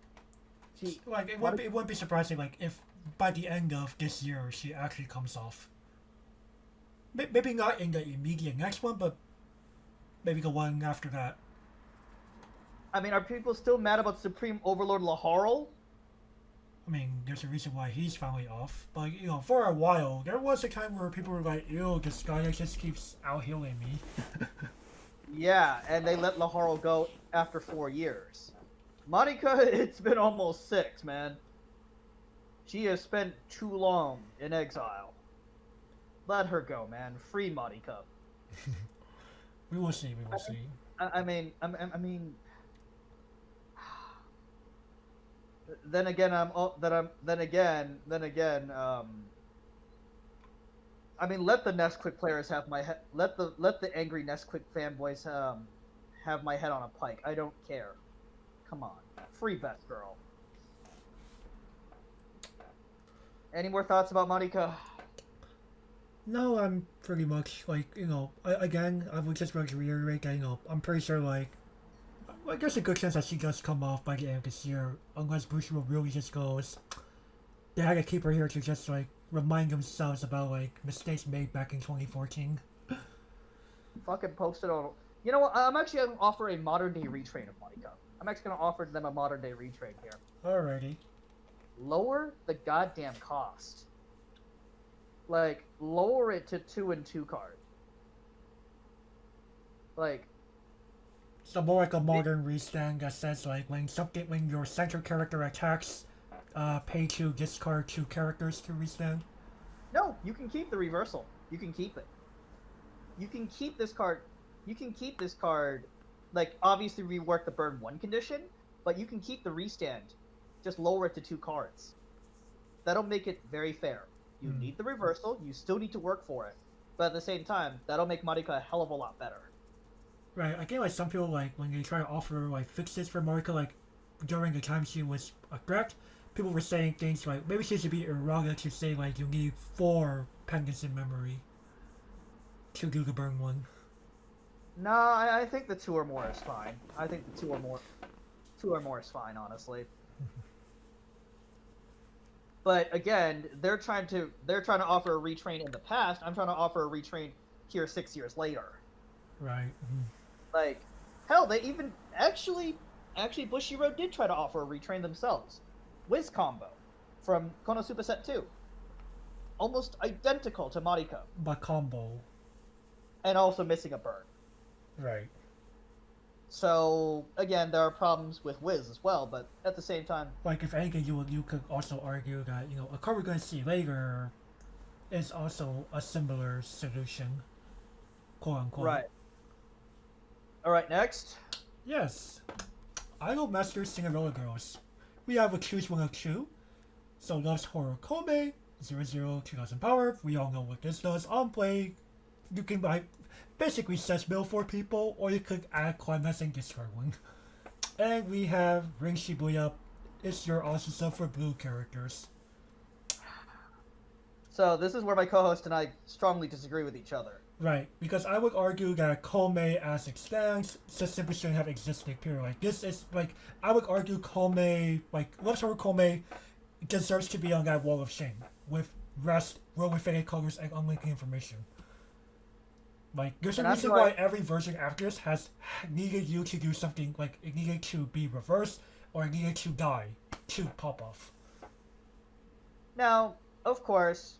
it wouldn't be surprising like if by the end of this year she actually comes off. Maybe not in the immediate next one, but maybe the one after that. I mean, are people still mad about Supreme Overlord Laharl? I mean, there's a reason why he's finally off. But for a while, there was a time where people were like, "Ew, this guy just keeps out healing me." Yeah, and they let Laharl go after 4 years. Marika, it's been almost 6, man. She has spent too long in exile. Let her go, man. Free Marika. We will see. We will see. I mean. Then again, I mean, let the Nesquik players have my head. Let the angry Nesquik fanboys have my head on a pike. I don't care. Come on, free best girl. Any more thoughts about Monica? No, I'm pretty much like I would just like to reiterate that I'm pretty sure like there's a good chance that she does come off by the end of this year, unless Bushiroad really just goes. They had to keep her here to just like remind themselves about like mistakes made back in 2014. Fucking post it on. You know what? I'm actually gonna offer a modern day retrain of Monica. I'm actually gonna offer them a modern day retrain here. Alrighty. Lower the goddamn cost. Like, lower it to 2 and 2 card. Like. So more like a modern restand that says like when your center character attacks, pay to discard 2 characters to restand. No, you can keep the reversal. You can keep it. You can keep this card. You can keep this card. Like, obviously rework the burn 1 condition, but you can keep the restand. Just lower it to 2 cards. That'll make it very fair. You need the reversal. You still need to work for it, but at the same time, that'll make Marika a hell of a lot better. Right. I think like some people like when they try to offer like fixes for Marika, like during the time she was a threat, people were saying things like maybe she should be errata to say like you need 4 pendants in memory to do the burn 1. No, I think the 2 or more is fine. I think the 2 or more is fine, honestly. But again, they're trying to offer a retrain in the past. I'm trying to offer a retrain here 6 years later. Right. Like, hell, they even actually Bushiroad did try to offer a retrain themselves. Wiz combo from Konosuba Set 2. Almost identical to Marika. But combo. And also missing a burn. Right. So again, there are problems with Wiz as well, but at the same time, like if anything, you could also argue that a card we're going to see later is also a similar solution, quote unquote. Right. All right, next. Yes, Idol Master Cinderella Girls. We have a choose one of 2. So loves horror Kobe 0/0 power. We all know what this does. On play, you can basically says mill for people, or you could add climax and discard 1. And we have Ring Shibuya. It's your awesome stuff for blue characters. So this is where my co-host and I strongly disagree with each other. Right, because I would argue that Kome as it stands just simply shouldn't have existed, period. Like, this is, like, I would argue Kome, like, Love Story Kome deserves to be on that wall of shame with rest, with faded colors, and unlinking information. Like, there's a And I'm reason why like, every version after this has needed you to do something, like, it needed to be reversed, or it needed to die to pop off. now, of course,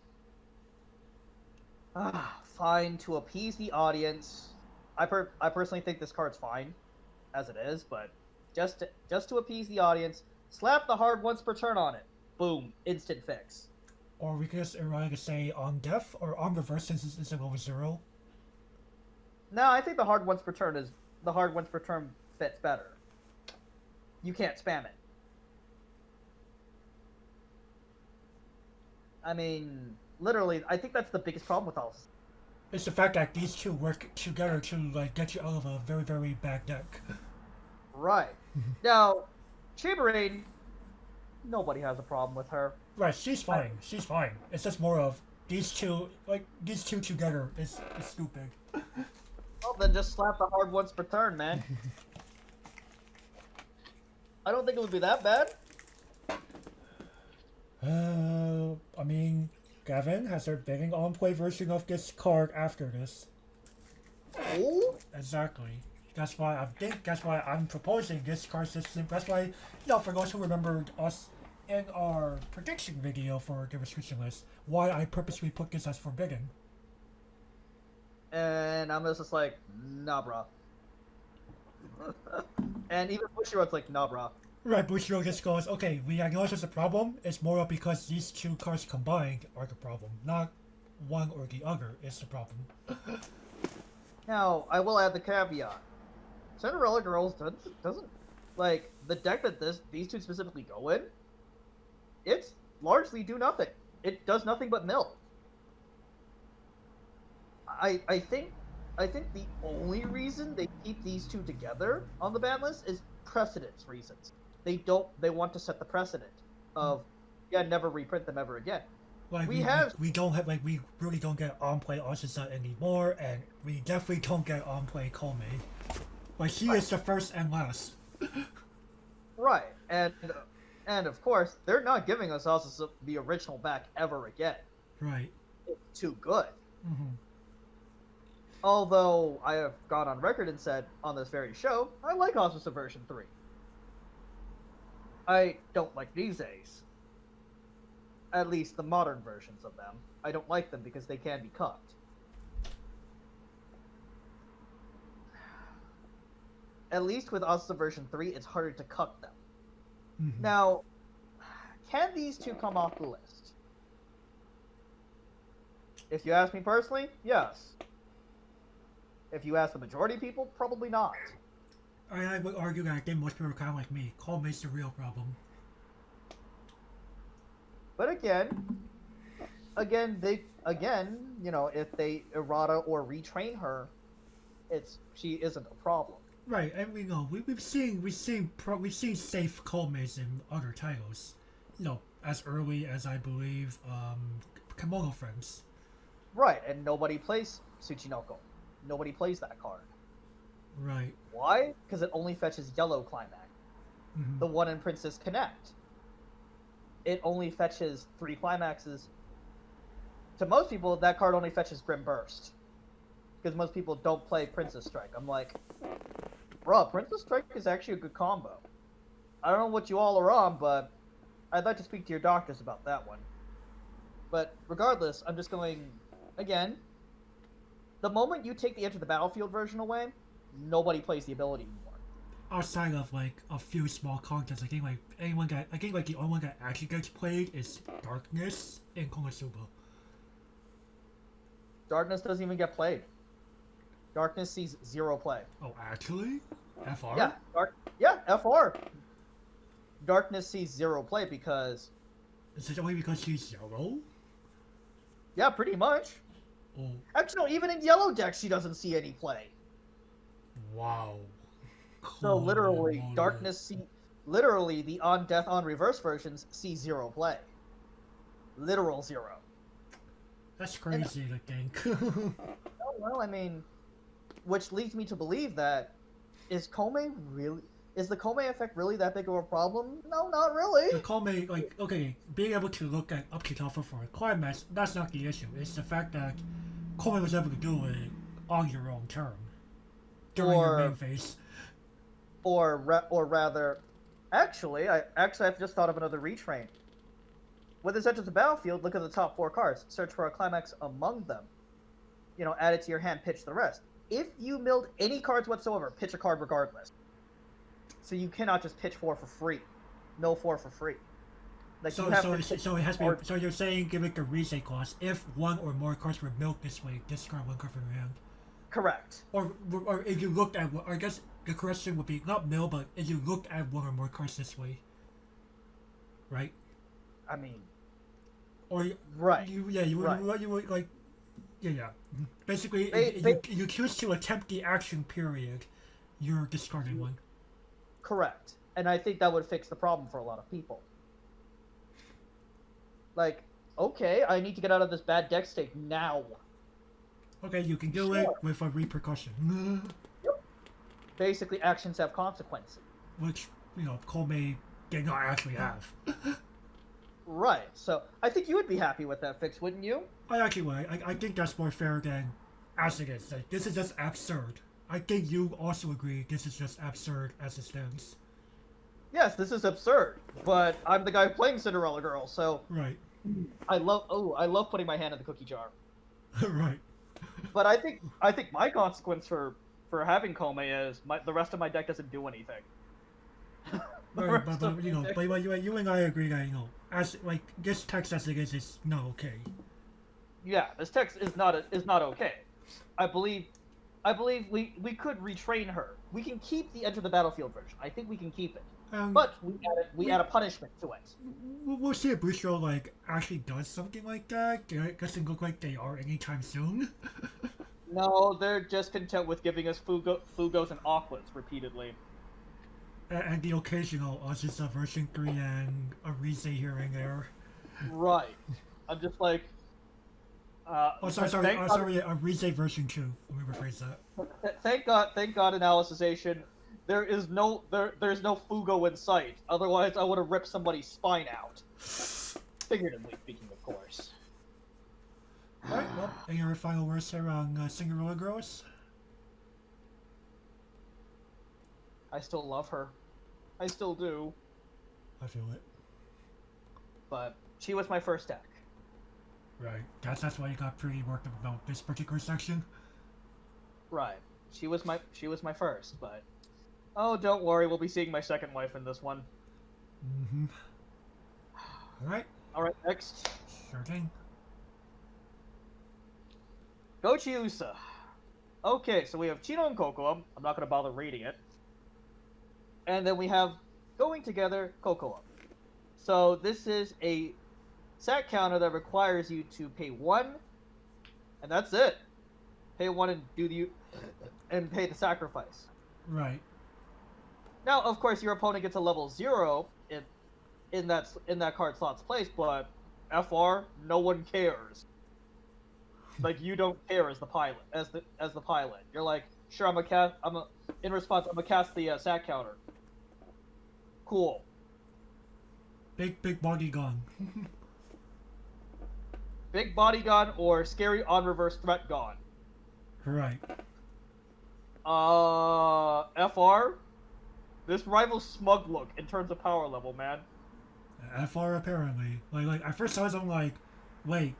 fine to appease the audience. I personally think this card's fine, as it is, but just to appease the audience, slap the hard once per turn on it. Boom, instant fix. Or we could just ironically say on death, or on reverse since it's a level 0. No, I think the hard once per turn fits better. You can't spam it. I mean, literally, I think that's the biggest problem with all this. It's the fact that these two work together to, like, get you out of a very, very bad deck. Right. Now, Chibarine, nobody has a problem with her. Right, she's fine. She's fine. It's just more of these two, like, these two together is stupid. Well, then just slap the hard once per turn, man. I don't think it would be that bad. I mean, Gavin has her bidding on play version of this card after this. Oh? Exactly. That's why I'm proposing this card system. That's why, for those who remembered us in our prediction video for the restriction list, why I purposely put this as forbidden. And I'm just like, nah, brah. And even Bushiroad's like, nah, brah. Right, Bushiro just goes, okay, we acknowledge there's a problem. It's more of because these two cards combined are the problem, not one or the other is the problem. Now, I will add the caveat. Cinderella Girls doesn't like the deck that these two specifically go in. It's largely do nothing. It does nothing but mill. I think the only reason they keep these two together on the ban list is precedence reasons. They want to set the precedent of never reprint them ever again. Like we really don't get on play Ashisa anymore, and we definitely don't get on play Kome. Like she is the first and last. Right, and of course they're not giving us Ashisa the original back ever again. Right. It's too good. Mm-hmm. Although I have gone on record and said on this very show, I like Ashisa version 3. I don't like these days. At least the modern versions of them. I don't like them because they can be cucked. At least with Ashisa version 3, it's harder to cuck them. Mm-hmm. Now, can these two come off the list? If you ask me personally, yes. If you ask the majority of people, probably not. I would argue that again, most people are kind of like me. Kome's the real problem. But again, if they errata or retrain her, she isn't a problem. Right, and we know we've seen safe Kome's in other titles. As early as I believe Kemono Friends. Right, and nobody plays Tsuchinoko. Nobody plays that card. Right. Why? Because it only fetches yellow climax. Mm-hmm. The one in Princess Connect. It only fetches 3 climaxes. To most people, that card only fetches Grim Burst. Because most people don't play Princess Strike. I'm like, bruh, Princess Strike is actually a good combo. I don't know what you all are on, but I'd like to speak to your doctors about that one. But regardless, I'm just going, again, the moment you take the Enter the Battlefield version away, nobody plays the ability anymore. Outside of like a few small contests, I think the only one that actually gets played is Darkness in Konosuba. Darkness doesn't even get played. Darkness sees 0 play. Oh, actually? FR? Yeah, FR. Darkness sees 0 play because... Is it only because she's yellow? Yeah, pretty much. Oh. Actually, no, even in yellow decks, she doesn't see any play. Wow. So literally, literally the on death on reverse versions see 0 play. Literal 0. That's crazy to think. well, I mean, which leads me to believe that is the Kome effect really that big of a problem? No, not really. The Kome, like, okay, being able to look at up to top for a climax, that's not the issue. It's the fact that Kome was able to do it on your own term during your main phase. Or rather, actually, I've just thought of another retrain. When this enters the battlefield, look at the top 4 cards. Search for a climax among them. You know, add it to your hand, pitch the rest. If you milled any cards whatsoever, pitch a card regardless. So you cannot just pitch 4 for free. Mill 4 for free. Like So it has to be. So you're saying give it the reset cost. If one or more cards were milled this way, discard 1 card from your hand. Correct. Or if you looked at, I guess the question would be not mill, but if you looked at 1 or more cards this way, right? I mean, or right. You would like, yeah. Basically, if you choose to attempt the action period, you're discarding 1. Correct. And I think that would fix the problem for a lot of people. Like, okay, I need to get out of this bad deck state now. Okay, you can do it with a repercussion. Yep. Basically, actions have consequences. Which, Kome did not actually have. Right, so I think you would be happy with that fix, wouldn't you? I actually would. I think that's more fair than as it is. Like, this is just absurd. I think you also agree this is just absurd as it stands. Yes, this is absurd, but I'm the guy playing Cinderella Girl, so... Right. I love putting my hand in the cookie jar. Right. But I think my consequence for having Kome is the rest of my deck doesn't do anything. Right, but you and I agree that as like this text as it is not okay. Yeah, this text is not okay. I believe we could retrain her. We can keep the Enter the Battlefield version. I think we can keep it. But we add a punishment to it. We'll see if Bistro actually does something like that. It doesn't look like they are anytime soon. No, they're just content with giving us Fugos and Aquas repeatedly. And the occasional Azusa version 3 and a Rise here and there. Right. I'm just like... sorry, a Rise version 2. Let me rephrase that. Thank God in Alicization, there's no Fugo in sight. Otherwise, I would have ripped somebody's spine out. Figuratively speaking, of course. Alright, well, any other final words here on Cinderella Girls? I still love her. I still do. I feel it. But she was my first deck. Right. That's why you got pretty worked up about this particular section. Right. She was my first, but oh, don't worry, we'll be seeing my second wife in this one. Mm-hmm. Alright, next. Sure thing. Gochiusa. Okay, so we have Chino and Kokoa. I'm not gonna bother reading it. And then we have Going Together, Kokoa. So this is a stat counter that requires you to pay 1, and that's it. Pay 1 and pay the sacrifice. Right. Now, of course, your opponent gets a level 0 in that card slot's place, but FR, no one cares. Like, you don't care as the pilot. You're like, sure, in response, I'm gonna cast the stat counter. Cool. Big body gun. Big body gun or scary on reverse threat gun. Right. FR? This rivals Smug Look in terms of power level, man. FR apparently. Like at first I was like, wait,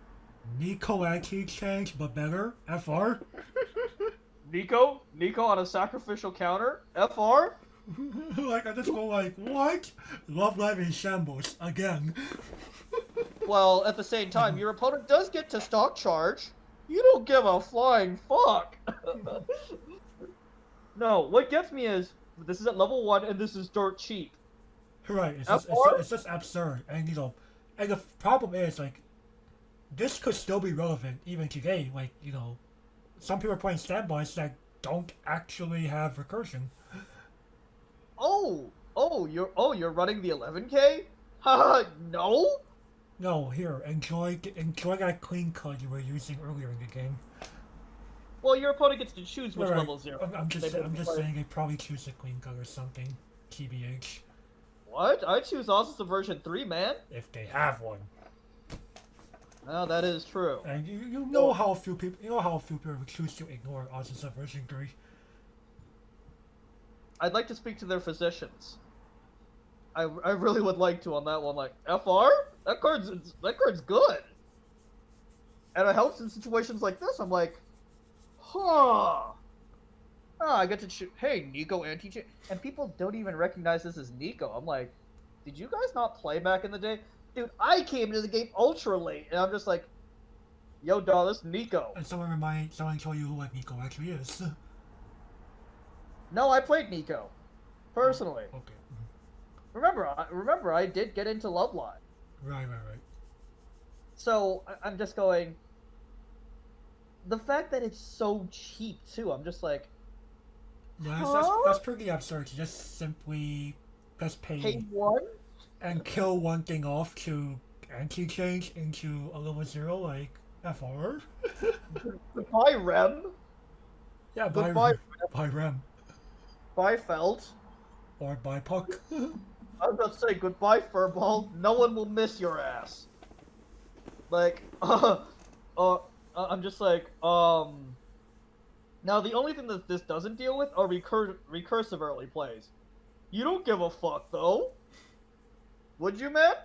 Nico anti change but better? FR? Nico on a sacrificial counter? FR? Like I just go like, what? Love Live in shambles again. Well, at the same time, your opponent does get to stock charge. You don't give a flying fuck. No, what gets me is this is at level 1 and this is dirt cheap. Right, it's just absurd, and and the problem is like, this could still be relevant even today. Like some people are playing standbys that don't actually have recursion. You're running the 11K? Haha, no? No, here, enjoy that clean cut you were using earlier in the game. Well, your opponent gets to choose which Right. level 0. I'm just They both play- saying they probably choose a Queen Card or something. TBH. What? I choose Ossus of version 3, man. If they have one. No, that is true. And you know how few people would choose to ignore Ossus of version 3. I'd like to speak to their physicians. I really would like to on that one. Like, FR? That card's good. And it helps in situations like this. I'm like, huh. I get to choose. Hey, Nico anti-chain. And people don't even recognize this as Nico. I'm like, did you guys not play back in the day? Dude, I came into the game ultra late. And I'm just like, yo, dog, this is Nico. And someone told you who like Nico actually is. No, I played Nico. Personally. Okay. Remember, I did get into Loveline. Right. So, I'm just going... The fact that it's so cheap, too, I'm just like... Yeah, Huh? that's pretty absurd. You just simply pay Pay one? and kill one thing off to anti-change into a level 0 like FR. Goodbye, Rem. Yeah, Goodbye, by Rem. Bye, Felt. Or by Puck. I was about to say goodbye, Furball. No one will miss your ass. Like, I'm just like, Now, the only thing that this doesn't deal with are recursive early plays. You don't give a fuck, though. Would you, man?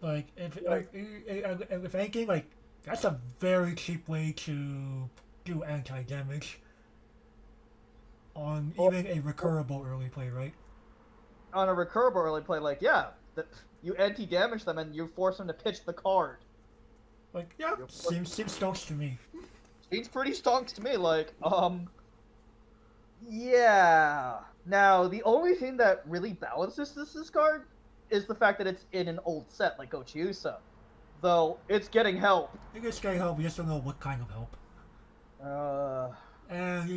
Like, if anything, like, that's a very cheap way to do anti-damage on even a recurable early play, right? On a recurable early play, like, yeah, you anti-damage them and you force them to pitch the card. Like, yeah, seems stonks to me. Seems pretty stonks to me, like, yeah. Now, the only thing that really balances this card is the fact that it's in an old set, like Gochiusa. Though, it's getting help. It's getting help, we just don't know what kind of help. And,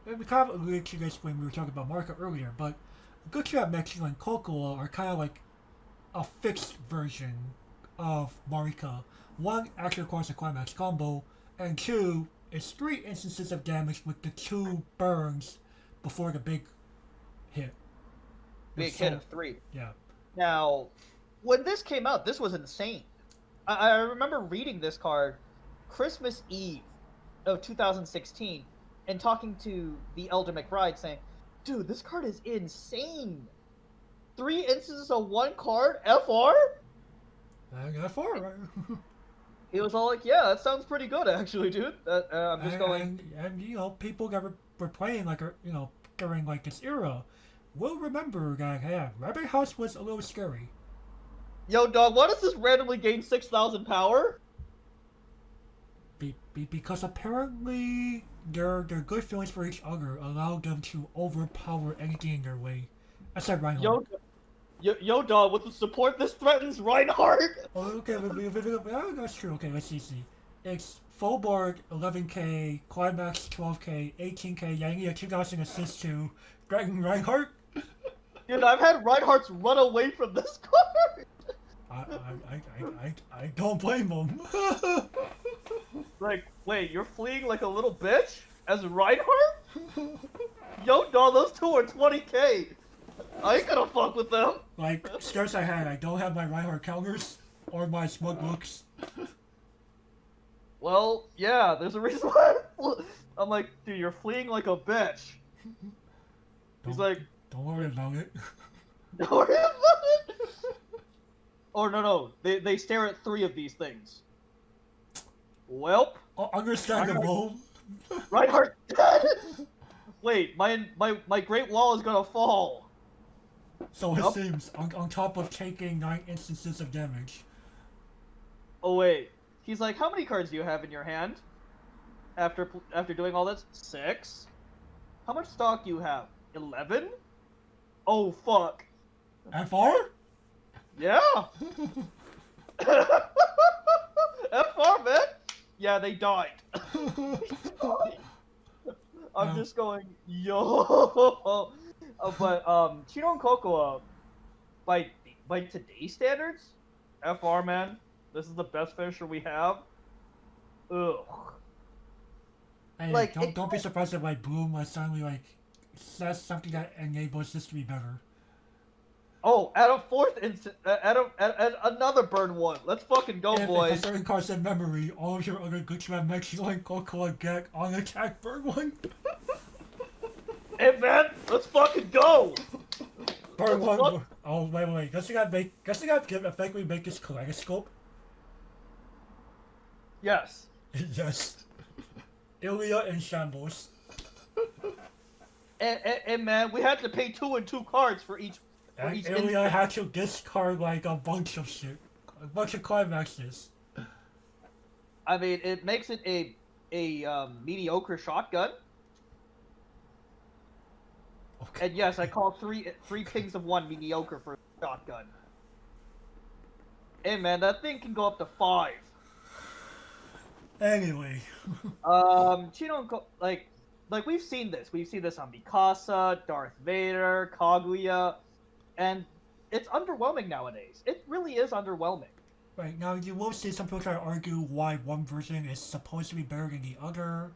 we kind of alluded to this when we were talking about Marco earlier, but Gochu and Mexico and Kokoa are kind of like a fixed version of Marika. One actually requires a climax combo, and two is 3 instances of damage with the 2 burns before the big hit. Big hit of 3. Yeah. Now, when this came out, this was insane. I remember reading this card Christmas Eve of 2016 and talking to the Elder McBride saying, dude, this card is insane. 3 instances of 1 card? FR? I got 4, right? He was all like, yeah, that sounds pretty good, actually, dude. I'm just going... And people that were playing, like, during, like, this era will remember that, yeah, Rabbit House was a little scary. Yo, dog, why does this randomly gain 6,000 power? Because apparently their good feelings for each other allowed them to overpower anything in their way. Except Reinhardt. Yo, dog, with the support this threatens Reinhardt? Oh, okay, that's true. Okay, let's see. It's full board 11k, climax 12k, 18k, Yangi 2,000 assists to Dragon Reinhardt. Dude, I've had Reinhardt's run away from this card. I don't blame them. Like, wait, you're fleeing like a little bitch as Reinhardt? Yo, dog, those 2 are 20k. I ain't gonna fuck with them. Like, scarce I don't have my Reinhardt counters or my smug looks. Well, yeah, there's a reason why I'm like, dude, you're fleeing like a bitch. He's like, don't worry about it. Don't worry about it. Or no, they stare at 3 of these things. Welp. Understandable. Reinhardt dead. Wait, my Great Wall is gonna fall. So it seems, on top of taking 9 instances of damage. Oh wait, he's like, how many cards do you have in your hand? After doing all this, 6. How much stock do you have? 11. Oh fuck. FR? Yeah. FR, man. Yeah, they died. I'm just going, yo. But Chino and Kokoa, by today's standards, FR, man. This is the best finisher we have. Ugh. Hey, Like, don't be surprised if like Bloom suddenly like says something that enables this to be better. Oh, add a fourth instant. Add another burn one. Let's fucking go, If boys. a certain card's in memory, all of your other good trap makes you like Cocoa Gek on attack burn one. Hey man, let's fucking go. Burn one. Oh wait. Guess you gotta effectively make this kaleidoscope. Yes. Yes. Ilya in shambles. And man, we had to pay 2 and 2 cards for each. And Ilya had to discard like a bunch of shit, a bunch of climaxes. I mean, it makes it a mediocre shotgun. Okay. And yes, I call three pings of 1 mediocre for a shotgun. Hey man, that thing can go up to 5. Anyway. Like we've seen this. We've seen this on Mikasa, Darth Vader, Kaguya, and it's underwhelming nowadays. It really is underwhelming. Right, now you will see some people try to argue why one version is supposed to be better than the other.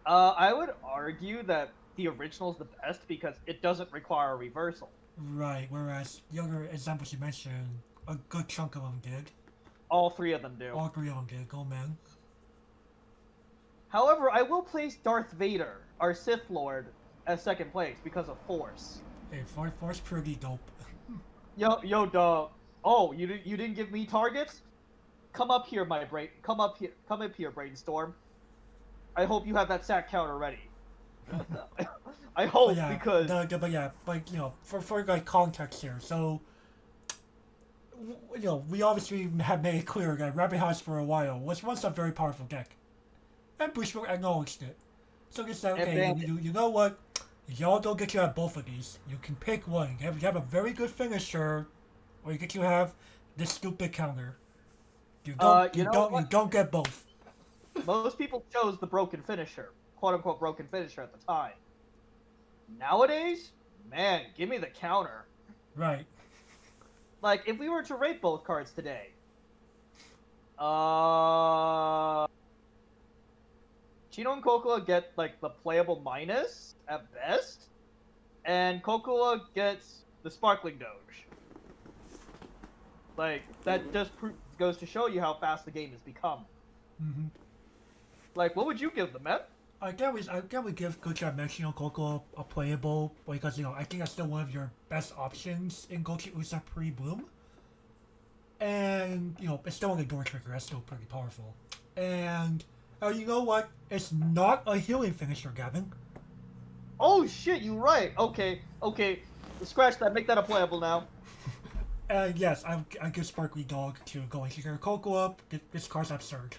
I would argue that the original is the best because it doesn't require a reversal. Right, whereas the other examples you mentioned, a good chunk of them did. All 3 of them do. All 3 of them did, go man. However, I will place Darth Vader, our Sith Lord, as 2nd place because of Force. Hey, Force pretty dope. Yo, dog. Oh, you didn't give me targets? Come up here, my brain. Come up here, Brainstorm. I hope you have that sack counter ready. I hope because. But you know, for like context here, so. You know, we obviously have made it clear that Rabbit House for a while was once a very powerful deck. And Bushwick acknowledged it. So they said, okay, you know what? Y'all don't get to have both of these. You can pick one. You have a very good finisher, or you get to have this stupid counter. You don't get both. Most people chose the broken finisher, quote unquote broken finisher at the time. Nowadays, man, give me the counter. Right. Like if we were to rate both cards today, Chino and Kokoa get like the playable minus at best, and Kokoa gets the sparkling doge. Like that just goes to show you how fast the game has become. Mm-hmm. Like, what would you give them, man? I can't we give Good Job Mexico Coco a playable because you know I think that's still one of your best options in Gochi Usa pre-bloom. And you know it's still on the door trigger, that's still pretty powerful. And you know what? It's not a healing finisher, Gavin. Oh shit, you right. Okay. Scratch that. Make that a playable now. And yes, I give Sparkly Dog to go and here Coco up. This card's absurd.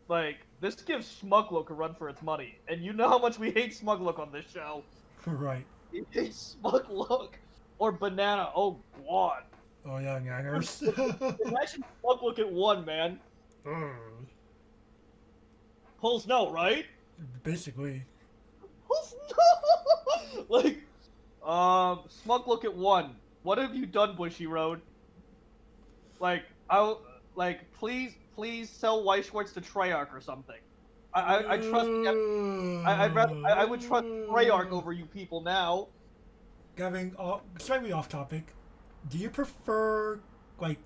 Like, this gives Smuglook a run for its money. And you know how much we hate Smuglook on this show. Right. We hate Smuglook. Or Banana. Oh, God. Oh, yeah, Nangers. Imagine Smuglook at 1, man. Pulls no, right? Basically. Pulls no! Like, Smuglook at 1. What have you done, Bushy Road? Like, please sell Weiss Schwarz to Treyarch or something. I trust. I would trust Treyarch over you people now. Gavin, slightly off topic. Do you prefer like,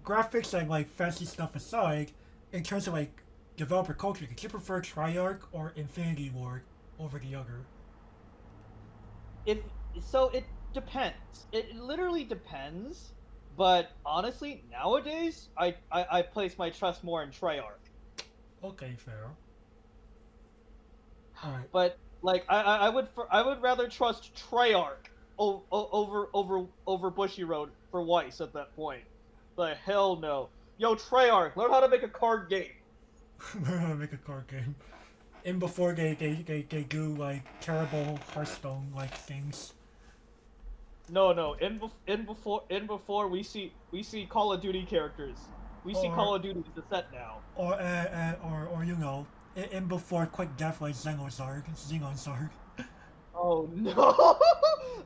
graphics and like fancy stuff aside, in terms of like developer culture? Did you prefer Treyarch or Infinity Ward over the other? It depends. It literally depends. But honestly, nowadays, I place my trust more in Treyarch. Okay, fair. Alright. But like, I would rather trust Treyarch over Bushy Road for Weiss at that point. Like hell no. Yo, Treyarch, learn how to make a card game. Learn how to make a card game. And before they do like terrible Hearthstone like things. No. In before we see Call of Duty characters. We see Call of Duty as a set now. Or you know, in before quick death like Xenozarg. Oh no!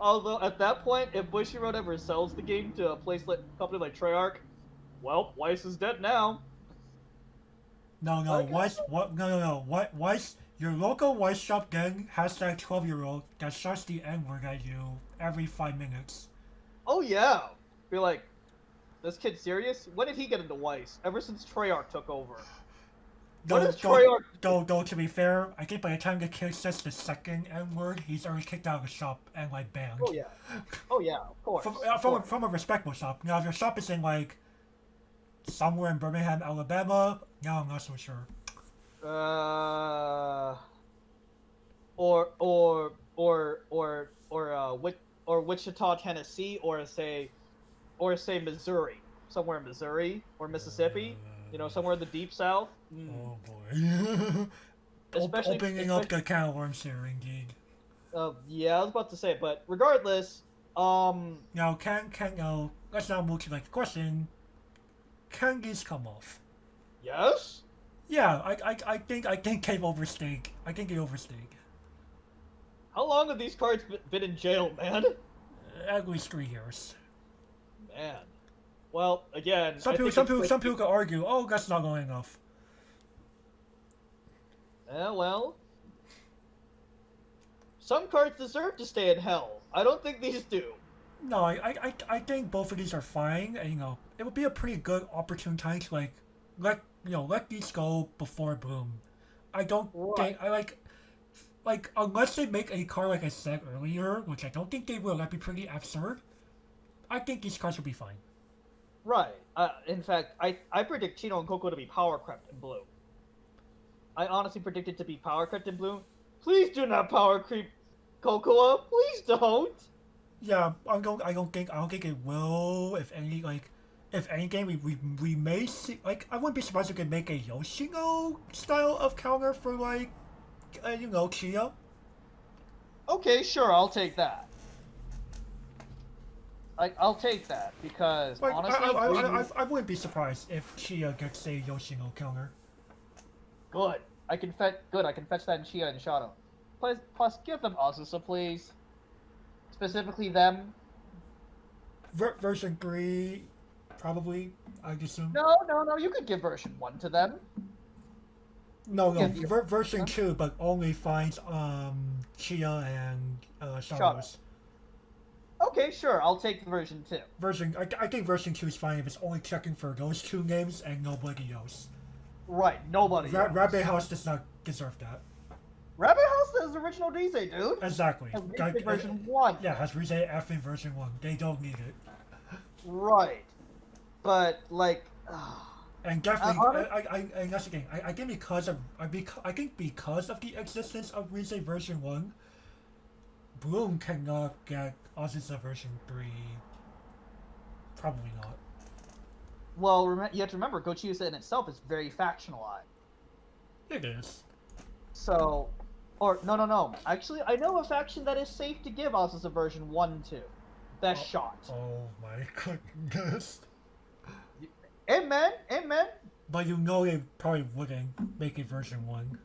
Although at that point, if Bushiroad ever sells the game to a company like Treyarch, well, Weiss is dead now. No, Weiss, what? No. Weiss, your local Weiss shop gang has that 12-year-old that shouts the N-word at you every 5 minutes. Oh yeah, be like, this kid serious? When did he get into Weiss? Ever since Treyarch took over. When is Treyarch? Though, to be fair, I think by the time the kid says the second N-word, he's already kicked out of the shop and like banned. Oh yeah, of course. From a respectable shop. Now, if your shop is in like somewhere in Birmingham, Alabama, now I'm not so sure. Or Wichita, Tennessee, or say Missouri, somewhere in Missouri or Mississippi. You know, somewhere in the deep south. Oh boy. Opening up the can of worms here, indeed. Yeah, I was about to say, but regardless, Now, let's now move to like the question. Can these come off? Yes. Yeah, I think they overstayed. I think they overstayed. How long have these cards been in jail, man? At least 3 years. Man. Well, again, some people could argue, oh, that's not going enough. Well, some cards deserve to stay in hell. I don't think these do. No, I think both of these are fine, and it would be a pretty good opportune time to let these go before Bloom. I don't think unless they make a card like I said earlier, which I don't think they will. That'd be pretty absurd. I think these cards will be fine. Right. In fact, I predict Chino and Coco to be power crept in Blue. I honestly predict it to be power crept in Blue. Please do not power creep Cocoa. Please don't. Yeah, I don't think it will. If any game we may see, like, I wouldn't be surprised if we could make a Yoshino style of counter for Chia. Okay, sure, I'll take that. I'll take that because honestly, I wouldn't be surprised if Chia gets a Yoshino counter. Good. I can fetch that in Chia and Shadow. Plus, give them Azusa, please. Specifically them. Version 3, probably, I'd assume. No, you could give version 1 to them. No, version 2, but only finds Chia and Shadows. Okay, sure, I'll take version 2. I think version 2 is fine if it's only checking for those 2 names and nobody else. Right, nobody else. Rabbit House does not deserve that. Rabbit House is original Rise, dude. Exactly. Version 1. Yeah, has Rise F in version 1. They don't need it. Right. But, like... and definitely, and that's the thing. I think because of the existence of Rise version 1, Bloom cannot get Azusa version 3. Probably not. Well, you have to remember, Gochiusa in itself is very factionalized. It is. So, no. Actually, I know a faction that is safe to give Azusa version 1 to. Best shot. Oh my goodness. Amen. But they probably wouldn't make it version 1.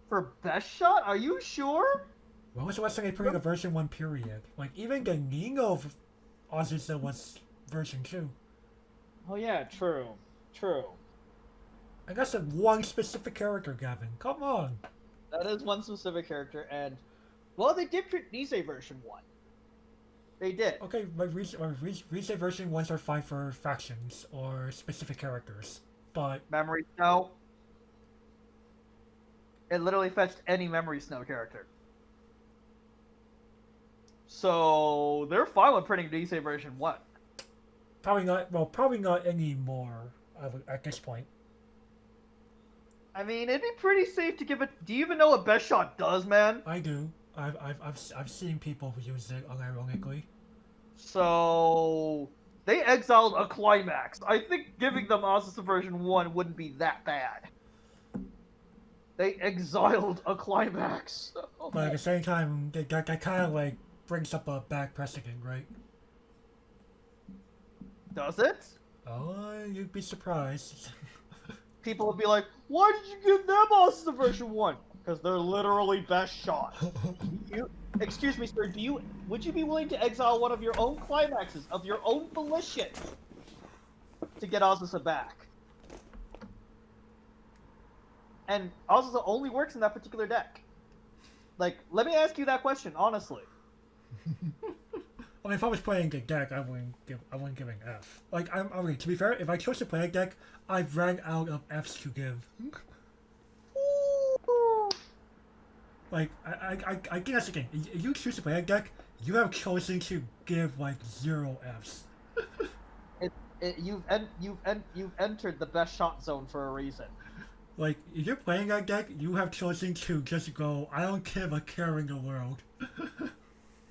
For best shot? Are you sure? When was the last time they put in a version 1 period? Like, even the Nino Azusa was version 2. Oh yeah, true. And that's one specific character, Gavin. Come on. That is one specific character, and... Well, they did print Nisei version 1. They did. Okay, but Rise version 1s are fine for factions or specific characters, but... Memory Snow. It literally fetched any Memory Snow character. So, they're fine with printing Nisei version 1. Probably not anymore at this point. I mean, it'd be pretty safe to give it... Do you even know what Best Shot does, man? I do. I've seen people who use it unironically. So... They exiled a Climax. I think giving them Azusa version 1 wouldn't be that bad. They exiled a Climax. But at the same time, that kind of like brings up a bad precedent, right? Does it? Oh, you'd be surprised. People would be like, why did you give them Azusa version 1? Because they're literally Best Shot. Excuse me, sir. Would you be willing to exile one of your own climaxes of your own volition to get Azusa back? And Azusa only works in that particular deck. Like, let me ask you that question honestly. I mean, if I was playing a deck, I wouldn't give an F. Like, I mean, to be fair, if I chose to play a deck, I've ran out of Fs to give. Like, I think that's the thing. If you choose to play a deck, you have chosen to give like 0 Fs. You've entered the best shot zone for a reason. Like, if you're playing that deck, you have chosen to just go, I don't give a care in the world.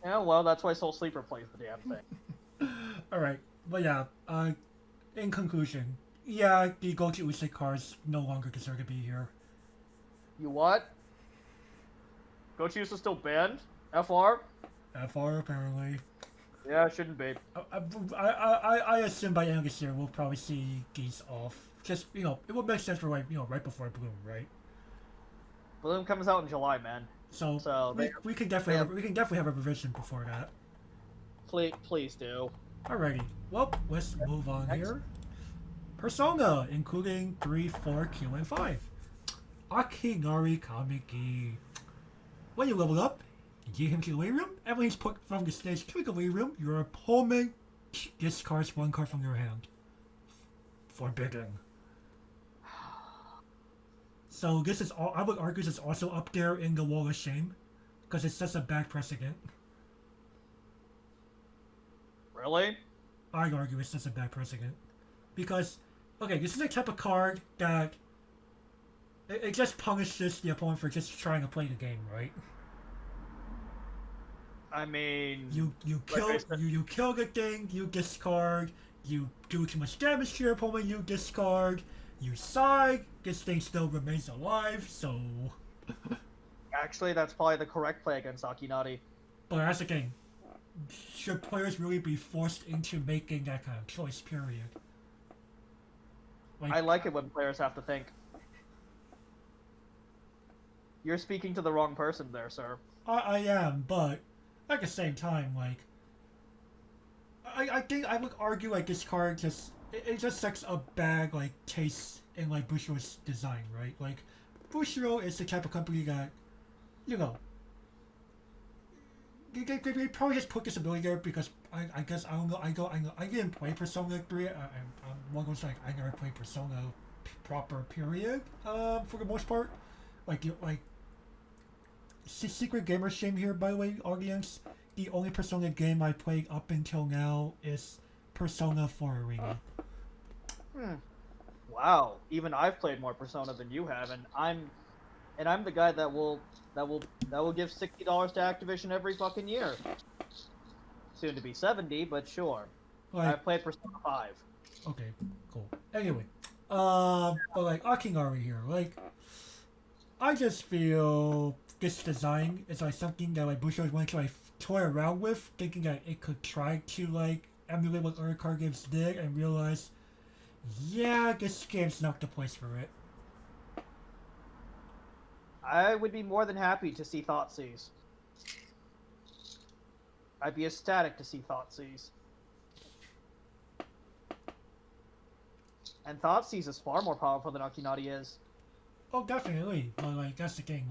Yeah, well, that's why Soul Sleeper plays the damn thing. Alright, but yeah, in conclusion, yeah, the go-to Usai cards no longer deserve to be here. You what? Gochius is still banned? FR? FR, apparently. Yeah, it shouldn't be. I assume by the end of this year we'll probably see these off. Just, it would make sense for, like, right before Bloom, right? Bloom comes out in July, man. So we can definitely have a revision before that. Please do. Alrighty, well, let's move on here. Persona, including 3, 4, Q, and 5. Akinari Kamiki. When you level up, you get him to the delirium, and when he's put from the stage to the delirium, your opponent discards 1 card from your hand. Forbidden. So this is all. I would argue this is also up there in the wall of shame, because it sets a bad precedent. Really? I'd argue it sets a bad precedent, because okay, this is a type of card that it just punishes the opponent for just trying to play the game, right? I mean, you kill the thing, you discard. You do too much damage to your opponent, you discard. You sigh, this thing still remains alive, so... Actually, that's probably the correct play against Akinari. But that's the thing. Should players really be forced into making that kind of choice, period? I like it when players have to think. You're speaking to the wrong person there, sir. I am, but at the same time, like... I think I would argue, like, this card just... It just sets a bad, like, taste in, like, Bushiroad's design, right? Like, Bushiroad is the type of company that, they probably just put this ability there because I guess, I don't know, I didn't play Persona 3, I'm one of those, like, I never played Persona proper, period, for the most part. Secret Gamer shame here, by the way, audience. The only Persona game I played up until now is Persona 4 Arena. Wow, even I've played more Persona than you have, and I'm the guy that will give $60 to Activision every fucking year. Soon to be 70, but sure. I've played Persona 5. Okay, cool. Anyway, but like Akinari here, like I just feel this design is like something that like Bushiroad wanted to like toy around with, thinking that it could try to like emulate what other card games did, and realize, yeah, this game's not the place for it. I would be more than happy to see Thoughtseize. I'd be ecstatic to see Thoughtseize. And Thoughtseize is far more powerful than Akinari is. Oh, definitely. But like that's the thing.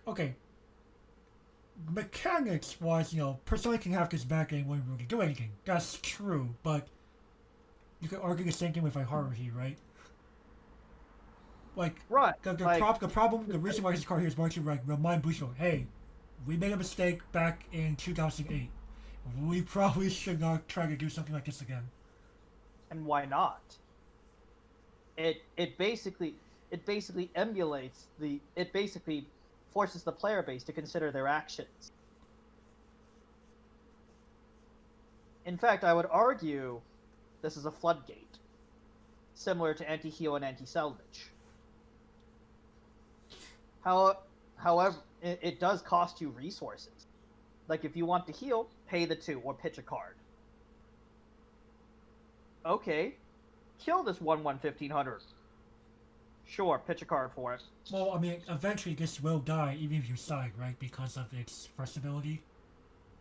Okay. Mechanics-wise, Persona can have this bad game when really do anything. That's true, but you could argue the same thing with like Haruhi, right? Right. The reason why this card here is more to like remind Bushiroad, hey, we made a mistake back in 2008. We probably should not try to do something like this again. And why not? It basically emulates it basically forces the player base to consider their actions. In fact, I would argue this is a floodgate, similar to anti-heal and anti-salvage. However, it does cost you resources. Like if you want to heal, pay the 2 or pitch a card. Okay, kill this 1/1500. Sure, pitch a card for it. Well, I mean, eventually this will die even if you side, right? Because of its versatility.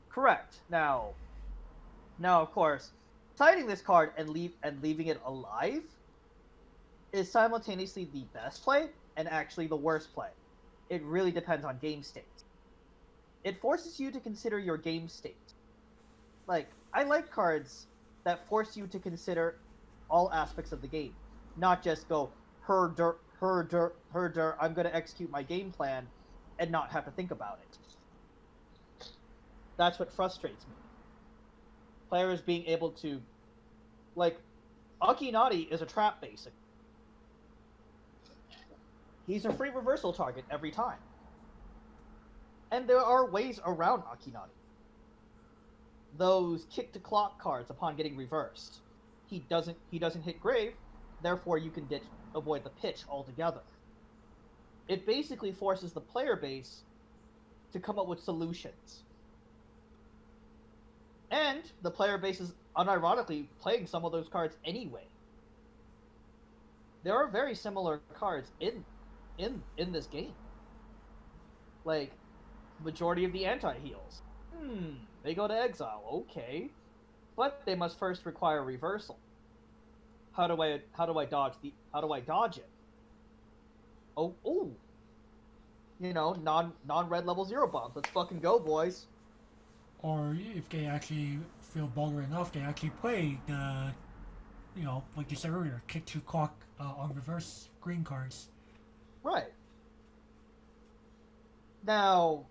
Correct. Now, of course, siding this card and leaving it alive is simultaneously the best play and actually the worst play. It really depends on game state. It forces you to consider your game state. Like, I like cards that force you to consider all aspects of the game, not just go herder, I'm going to execute my game plan and not have to think about it. That's what frustrates me. Players being able to, like, Akinati is a trap, basically. He's a free reversal target every time. And there are ways around Akinati. Those kick to clock cards upon getting reversed. He doesn't hit grave, therefore you can avoid the pitch altogether. It basically forces the player base to come up with solutions. And the player base is unironically playing some of those cards anyway. There are very similar cards in this game. Like, majority of the anti-heals. They go to exile, okay. But they must first require reversal. How do I dodge it? Oh. You know, non-red level 0 bombs. Let's fucking go, boys. Or if they actually feel bold enough, they actually play the, you know, like you said earlier, kick to clock on reverse green cards. Right. Now,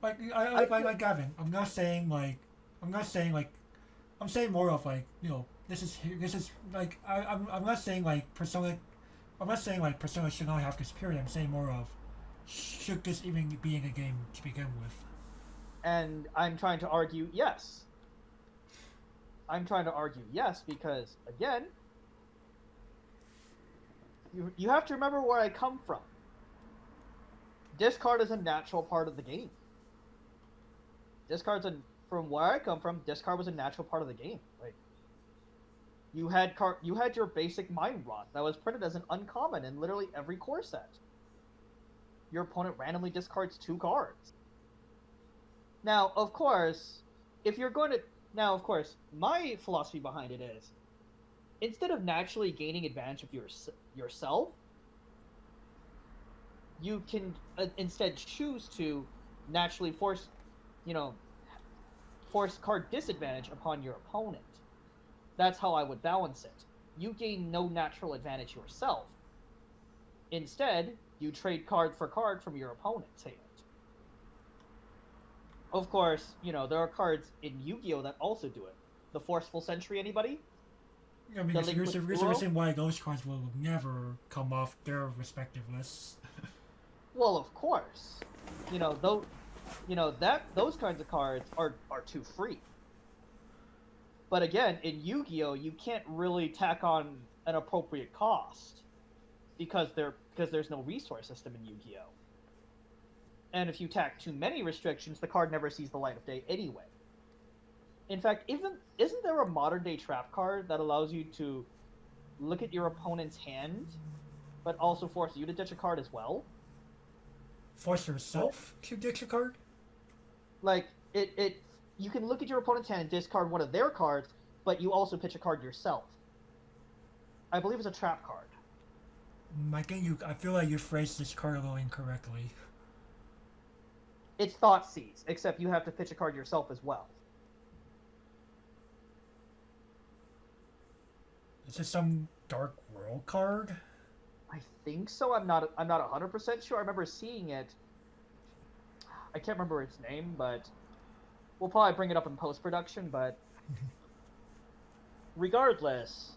like Gavin, I'm saying more of like, you know, this is like I'm not saying like Persona should not have this period. I'm saying more of, should this even be in a game to begin with? And I'm trying to argue yes. Because again, you have to remember where I come from. Discard is a natural part of the game. From where I come from, discard was a natural part of the game. Like, you had your basic mind rot that was printed as an uncommon in literally every core set. Your opponent randomly discards 2 cards. Now, of course, my philosophy behind it is, instead of naturally gaining advantage of yourself, you can instead choose to naturally force card disadvantage upon your opponent. That's how I would balance it. You gain no natural advantage yourself. Instead, you trade card for card from your opponent's hand. Of course, you know, there are cards in Yu-Gi-Oh! That also do it. The Forceful Sentry, anybody? I mean, here's the reason why those cards will never come off their respective lists. Well, of course. Those kinds of cards are too free. But again, in Yu-Gi-Oh, you can't really tack on an appropriate cost because there's no resource system in Yu-Gi-Oh. And if you tack too many restrictions, the card never sees the light of day anyway. In fact, isn't there a modern day trap card that allows you to look at your opponent's hand, but also force you to ditch a card as well? Force yourself to ditch a card? Like, you can look at your opponent's hand and discard one of their cards, but you also pitch a card yourself. I believe it's a trap card. I feel like you phrased this card a little incorrectly. It's Thoughtseize, except you have to pitch a card yourself as well. Is this some Dark World card? I think so. I'm not 100% sure. I remember seeing it. I can't remember its name, but we'll probably bring it up in post-production, but regardless,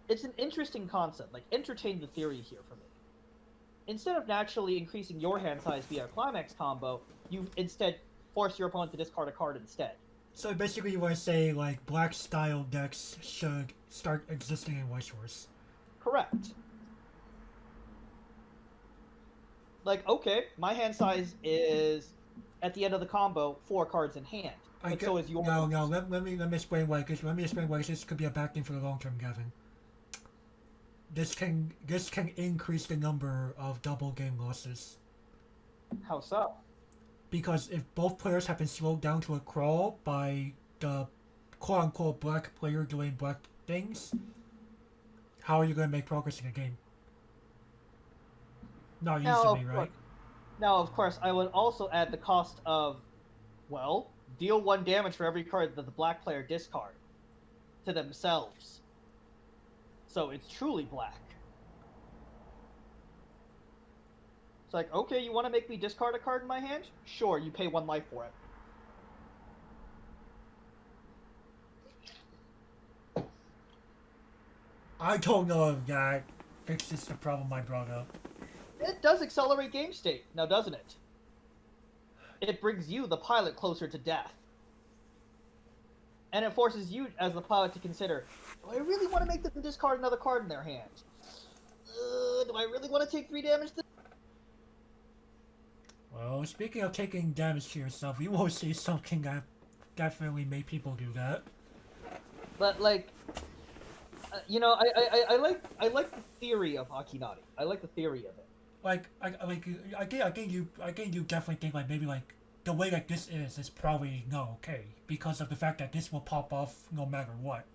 it's an interesting concept. Like, entertain the theory here for me. Instead of naturally increasing your hand size via a climax combo, you instead force your opponent to discard a card instead. So basically you want to say, like, black-style decks should start existing in Weiss Schwarz. Correct. Like, okay, my hand size is, at the end of the combo, 4 cards in hand. But so is yours. No, let me explain why, because this could be a bad thing for the long term, Gavin. this can increase the number of double game losses. How so? Because if both players have been slowed down to a crawl by the quote-unquote black player doing black things, how are you going to make progress in the game? Not easily, right? Now, of course, I would also add the cost of, well, deal 1 damage for every card that the black player discard to themselves. So it's truly black. It's like, okay, you want to make me discard a card in my hand? Sure, you pay 1 life for it. I don't know if that fixes the problem I brought up. It does accelerate game state, now doesn't it? It brings you, the pilot, closer to death. And it forces you, as the pilot, to consider, do I really want to make them discard another card in their hand? Do I really want to take 3 damage? Well, speaking of taking damage to yourself, you will see something that definitely made people do that. But, like, I like the theory of Akinari. I like the theory of it. I think you definitely think like maybe like the way that this is probably not okay because of the fact that this will pop off no matter what.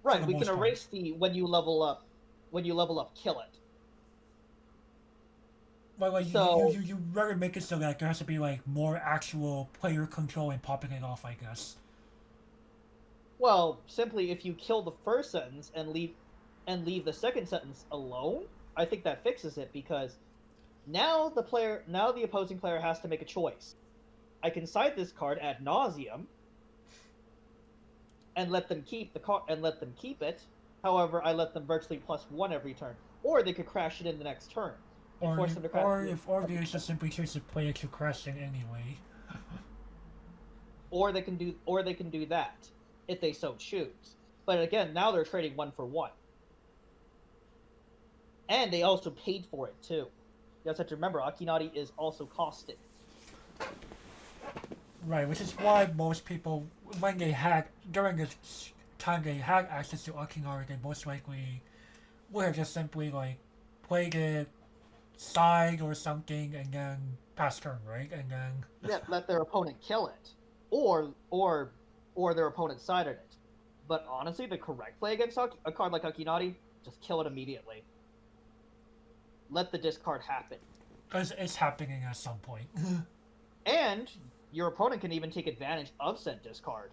Right, we can erase the when you level up, kill it. But like so, you rather make it so that there has to be like more actual player control and popping it off, I guess. Well, simply if you kill the first sentence and leave the second sentence alone, I think that fixes it because now the opposing player has to make a choice. I can side this card ad nauseum and let them keep it. However, I let them virtually +1 every turn, or they could crash it in the next turn. Or they just simply choose to play it to crashing anyway. or they can do that if they so choose. But again, now they're trading 1 for 1. And they also paid for it too. You also have to remember, Akinari is also costed. Right, which is why most people, when they had, during this time they had access to Akinari, they most likely would have just simply like played it side or something and then pass turn, right? And then let their opponent kill it, or their opponent sided it. But honestly, the correct play against a card like Akinari, just kill it immediately. Let the discard happen. Because it's happening at some point. And your opponent can even take advantage of said discard.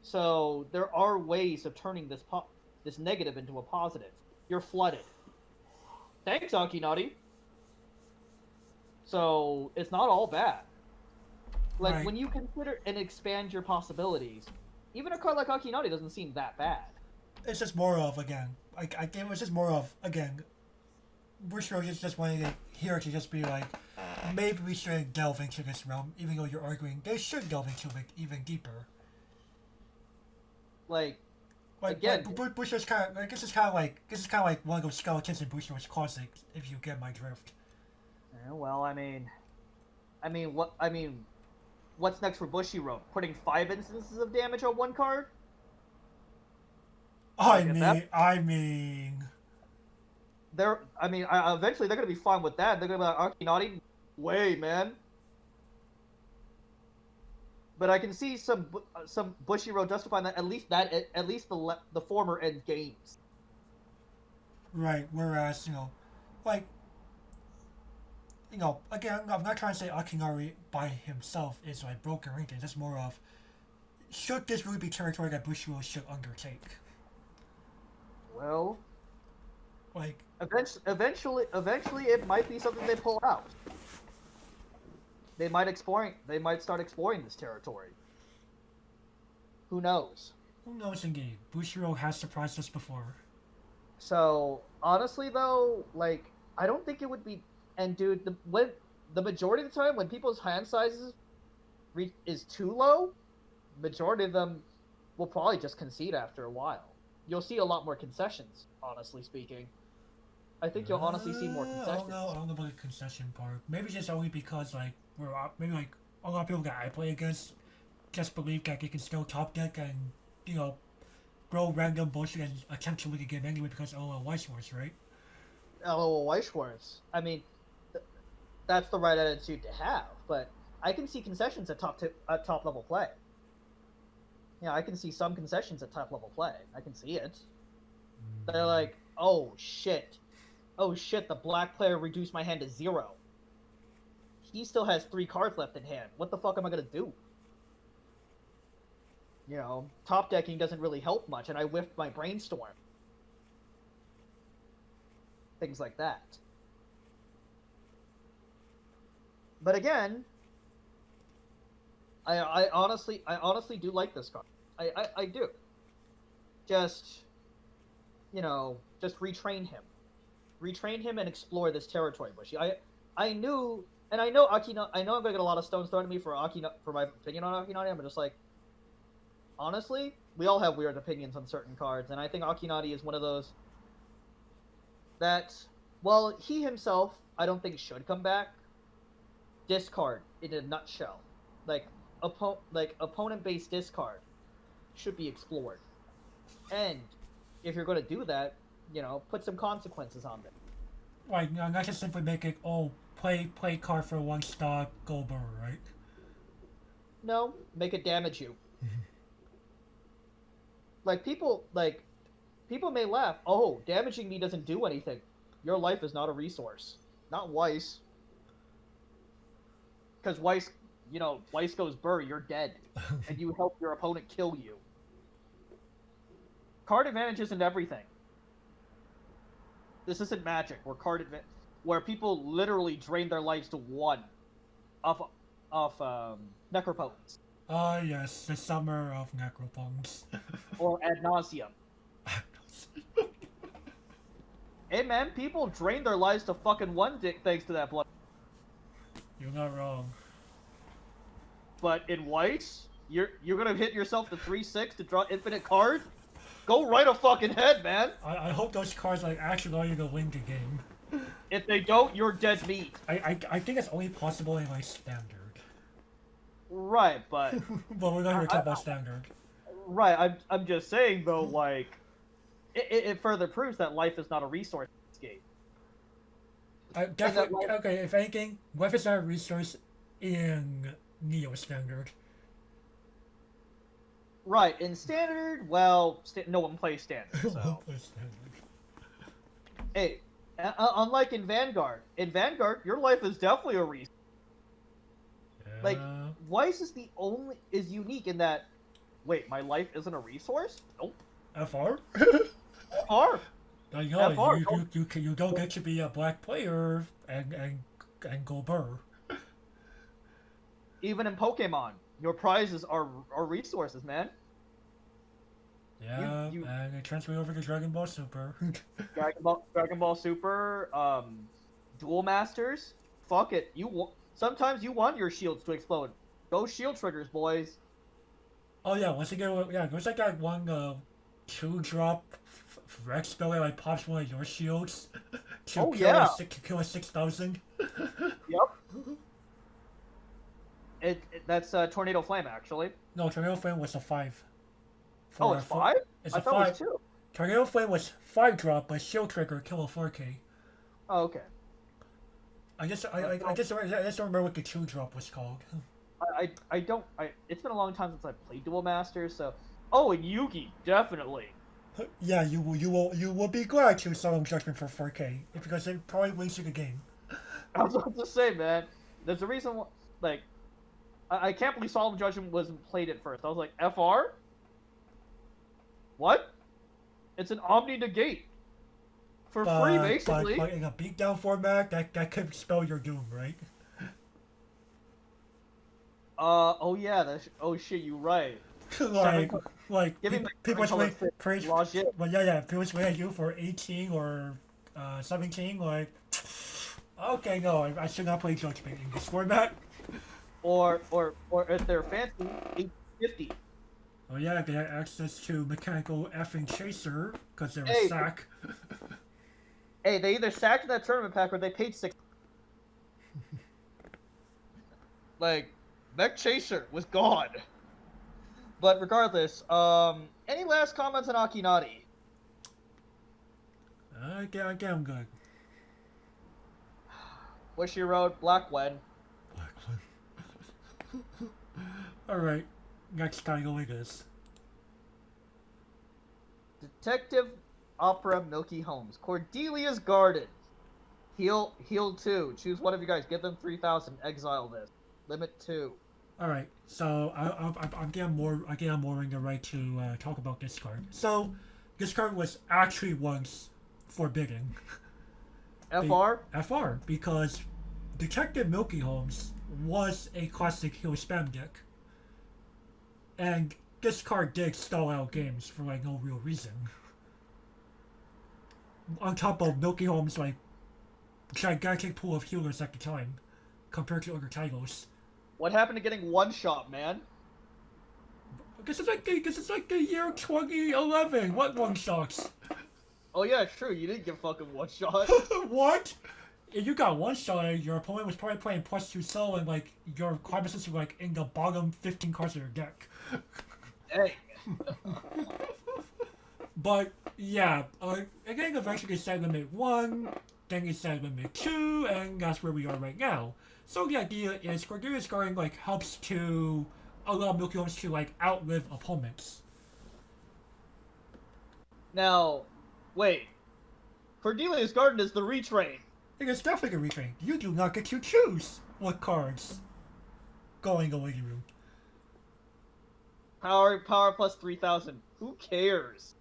So there are ways of turning this negative into a positive. You're flooded. Thanks, Akinari. So it's not all bad. Like, right. When you consider and expand your possibilities, even a card like Akinari doesn't seem that bad. It's just more of, again, I think it's just more of, again, Bushro just wanting it here to just be like, maybe we shouldn't delve into this realm, even though you're arguing they should delve into it even deeper. Again, Bushiro's kind of like this is kind of like one of those skeletons in Bushiro's closet, if you get my drift. Yeah, well, what's next for Bushiro? Putting 5 instances of damage on 1 card? I mean. Eventually they're gonna be fine with that. They're gonna be like, Akinari, way, man. But I can see some Bushiro justifying that at least the former end games. Right. Whereas again, I'm not trying to say Akinari by himself is like broken or anything. It's more of, should this really be territory that Bushiro should undertake? Well, like eventually, it might be something they pull out. They might start exploring this territory. Who knows? Who knows indeed. Bushiro has surprised us before. So, honestly though, like, I don't think it would be... And dude, the majority of the time when people's hand sizes is too low, majority of them will probably just concede after a while. You'll see a lot more concessions, honestly speaking. I think you'll honestly see more concessions. I don't know about the concession part. Maybe just only because like maybe like a lot of people that I play against just believe that they can still top deck and throw random bullshit and attempt to win the game anyway because Weiss Schwarz, right? LOL Weiss Schwarz. I mean, that's the right attitude to have, but I can see concessions at top level play. Yeah, I can see some concessions at top level play. I can see it. They're like, oh shit, the black player reduced my hand to 0. He still has 3 cards left in hand. What the fuck am I gonna do? You know, top decking doesn't really help much, and I whiffed my brainstorm. Things like that. But again, I honestly do like this card. I do. Just, you know, just retrain him. Retrain him and explore this territory, Bushy. I knew, and I know I'm gonna get a lot of stones thrown at me for my opinion on Akinati. I'm just like, honestly, we all have weird opinions on certain cards, and I think Akinati is one of those that, well, he himself, I don't think should come back. Discard in a nutshell, like opponent-based discard should be explored, and if you're going to do that, you know, put some consequences on them. Right, not just simply make it play card for 1 star, go burr, right? No, make it damage you. Like people may laugh. Oh, damaging me doesn't do anything. Your life is not a resource. Not Weiss. Because Weiss goes burr, you're dead. And you help your opponent kill you. Card advantage isn't everything. This isn't Magic, where people literally drain their lives to 1 off Necropotence. Yes, the summer of Necropotence. Or ad nauseum. Hey man, people drain their lives to fucking 1 dick thanks to that blood. You're not wrong. But in Weiss, you're gonna hit yourself to 3/6 to draw infinite cards? Go right a fucking head, man! I hope those cards actually allow you to win the game. If they don't, you're dead meat. I think it's only possible in standard. Right, but But we're not here to talk about standard. Right, I'm just saying though, like it further proves that life is not a resource in this game. Definitely. Okay, if anything, life is not a resource in Neo standard. Right, in standard, well, no one plays standard, so. Hey, unlike in Vanguard, your life is definitely a resource. Yeah. Like, Weiss is unique in that, wait, my life isn't a resource? Nope. FR? FR. You don't get to be a black player and go burr. Even in Pokemon, your prizes are resources, man. Yeah, and it transferred over to Dragon Ball Super. Dragon Ball Super, Duel Masters. Fuck it, sometimes you want your shields to explode. Go shield triggers, boys. Oh yeah, once again, there's like that one 2-drop Rex spell that pops one of your shields to kill a 6,000. Yep. That's Tornado Flame, actually. No, Tornado Flame was a 5. Oh, it's 5? It's I thought 5. it was 2. Tornado Flame was 5-drop, but shield trigger kill a 4K. Oh, okay. I just don't remember what the 2-drop was called. It's been a long time since I played Duel Masters, so. Oh, and Yugi, definitely. Yeah, you will be glad to Solemn Judgment for 4K because it probably wins you the game. I was about to say, man, there's a reason why, like, I can't believe Solemn Judgment wasn't played at first. I was like, FR? What? It's an Omni Negate. For free, basically. But in a beatdown format, that could spell your doom, right? Oh yeah, oh shit, you're right. People praise, well, yeah, people swear at you for 18 or 17, like, okay, no, I should not play Judgment in this format. Or if they're fancy, 850. Oh yeah, they had access to mechanical effing chaser because they're a sack. Hey, they either sacked in that tournament pack or they paid 6. Like, Mech Chaser was gone. But regardless, any last comments on Akinari? Okay, I'm good. What she wrote, Black When. Alright, next title it is. Detective Opera Milky Holmes. Cordelia's Garden. Heal 2. Choose one of you guys. Give them 3,000. Exile this. Limit 2. Alright, so I'm getting more in the right to talk about this card. So, this card was actually once forbidden. FR? FR, because Detective Milky Holmes was a classic heal spam deck. And this card did stall out games for like no real reason. On top of Milky Holmes' like gigantic pool of healers at the time, compared to other titles. What happened to getting one shot, man? This is like the year 2011. What one shots? Oh yeah, true. You didn't get fucking one shot. What? If you got one shot, your opponent was probably playing +2 soul, and like your requirements were like in the bottom 15 cards of your deck. Hey. But yeah, again, eventually set limit 1, then it set limit 2, and that's where we are right now. So the idea is Cordelia's Garden like helps to allow Milky Holmes to like outlive opponents. Now, wait. Cordelia's Garden is the retrain. It is definitely a retrain. You do not get to choose what cards going away you. Power plus 3,000. Who cares?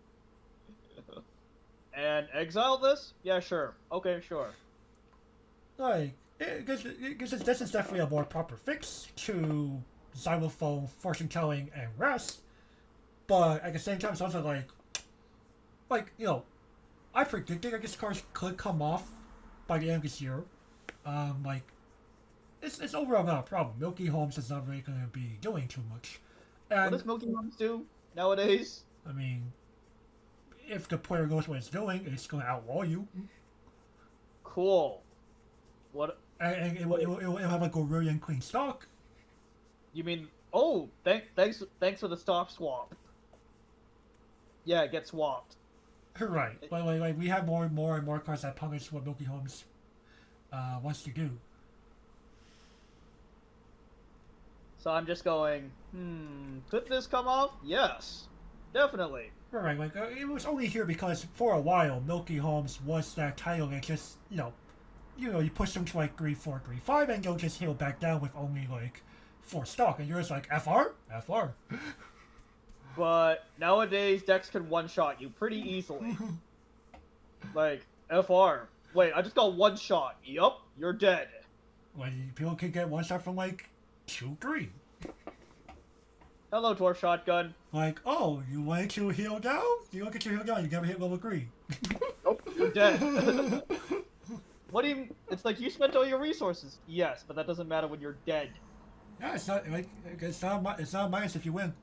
And exile this? Yeah, sure. Okay, sure. Like, this is definitely a more proper fix to xylophone, fortune telling, and rest. But at the same time, it's also like you know, I predicted that this card could come off by the end of this year. Like, it's overall not a problem. Milky Holmes is not really going to be doing too much. And, What does Milky Holmes do nowadays? I mean, if the player knows what it's doing, it's going to outlaw you. Cool. What? And it will have a Gorillion Queen stock. You mean? Oh, thanks for the stop swap. Yeah, get swapped. Right. Like we have more and more cards that punish what Milky Holmes wants to do. So I'm just going, could this come off? Yes, definitely. Right. Like it was only here because for a while Milky Holmes was that title that just you push them to like 3-4, 3-5, and you'll just heal back down with only like 4 stock, and you're just like FR. But nowadays decks can one-shot you pretty easily. Like FR. Wait, I just got one shot. Yup, you're dead. Like people can get one shot from like 2-3. Hello, Dwarf Shotgun. Like, oh, you want to heal down? You don't get to heal down. You never hit level 3. Nope, you're dead. What do you? It's like you spent all your resources. Yes, but that doesn't matter when you're dead. Yeah, it's not like it's not minus if you win.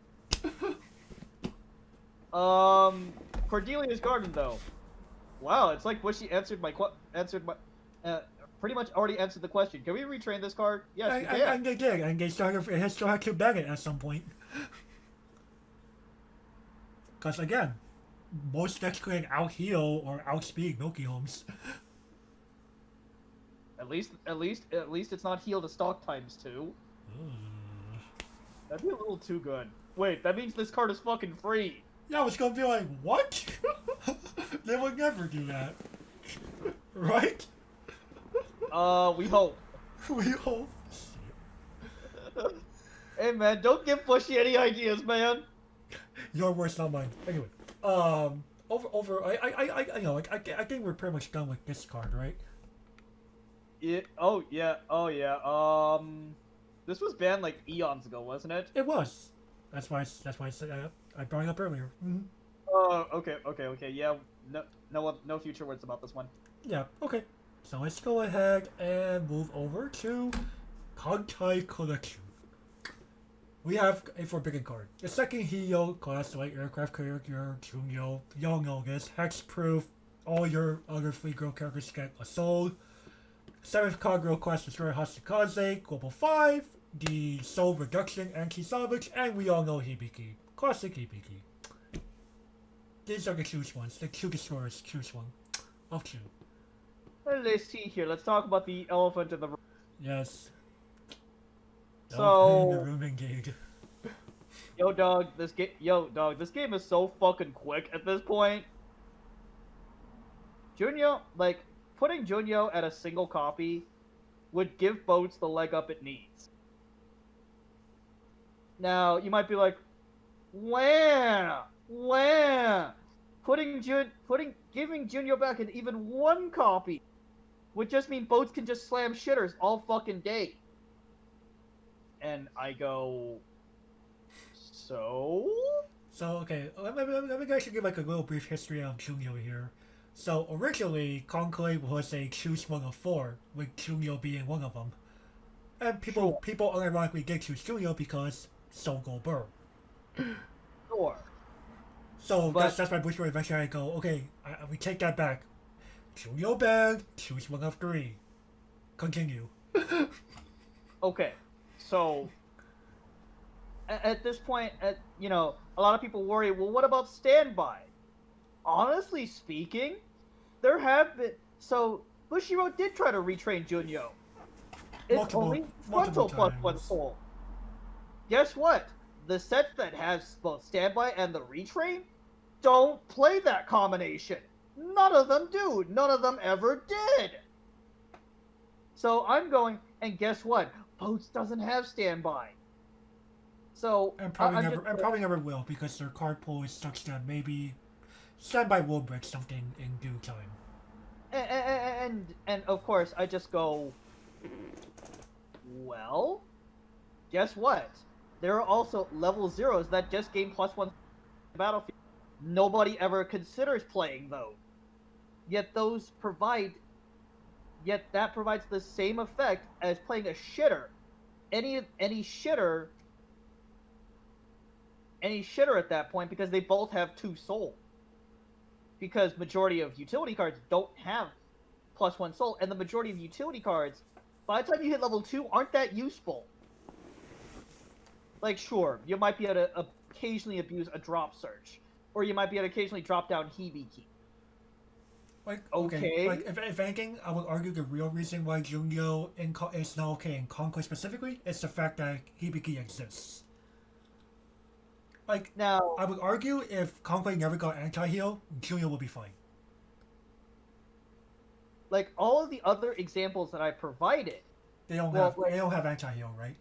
Cordelia's Garden though. Wow, it's like Bushy answered my pretty much already answered the question. Can we retrain this card? Yes, we can. And they did, and they still had to bang it at some point. Because again, most decks can out heal or outspeed Milky Holmes. At least it's not heal to stock ×2. That'd be a little too good. Wait, that means this card is fucking free. Yeah, I was gonna be like, what? They would never do that, right? We hope. We hope. Hey man, don't give Bushy any ideas, man. Your words, not mine. Anyway, I think we're pretty much done with this card, right? Yeah. Oh yeah. This was banned like eons ago, wasn't it? It was. That's why I said I brought it up earlier. Mm-hmm. Okay. Yeah. No future words about this one. Yeah. Okay. So let's go ahead and move over to Kantai Collection. We have a forbidden card. The second Hyo class light aircraft character, Junyo, y'all know this, hexproof, all your other free girl characters get a soul. 7th card girl class destroyer Hasekaze, global 5, the soul reduction anti-salvage, and we all know Hibiki. Classic Hibiki. These are the cute ones. The cutest stories, cute one. Of two. Let's see here. Let's talk about the elephant in the room. Yes. The So, room indeed. yo, dog, this game is so fucking quick at this point. Junyo, like, putting Junyo at a single copy would give Boats the leg up it needs. Now, you might be like, wah, giving Junyo back an even one copy would just mean Boats can just slam shitters all fucking day. And I go, so? So, okay, let me actually give like a little brief history of Junyo here. So, originally, Conclave was a choose one of four, with Junyo being one of them. And people unironically did choose Junyo because so go Burr. Sure. So, that's my Bushword eventually I go, okay, we take that back. Junyo banned, choose one of three. Continue. Okay, so at this point, a lot of people worry, well, what about Standby? Honestly speaking, there have been... So, Bushiro did try to retrain Junyo. It's only frontal plus one soul. Guess what? The sets that has both Standby and the retrain don't play that combination. None of them do. None of them ever did. So I'm going, and guess what? Boats doesn't have Standby. So And probably never will, because their card pool is such that maybe Standby will break something in due time. And of course I just go, well, guess what? There are also level zeros that just gain +1 battlefield. Nobody ever considers playing those. Yet that provides the same effect as playing a shitter. Any shitter at that point, because they both have 2 soul. Because majority of utility cards don't have +1 soul, and the majority of utility cards, by the time you hit level 2, aren't that useful. Like, sure, you might be able to occasionally abuse a drop search, or you might be able to occasionally drop down Hibiki. Like, okay. Like, if anything, I would argue the real reason why Junyo is not okay in Conquest specifically is the fact that Hibiki exists. Like, now, I would argue if Conquest never got anti-heal, Junyo would be fine. Like, all of the other examples that I provided, they don't have anti-heal, right?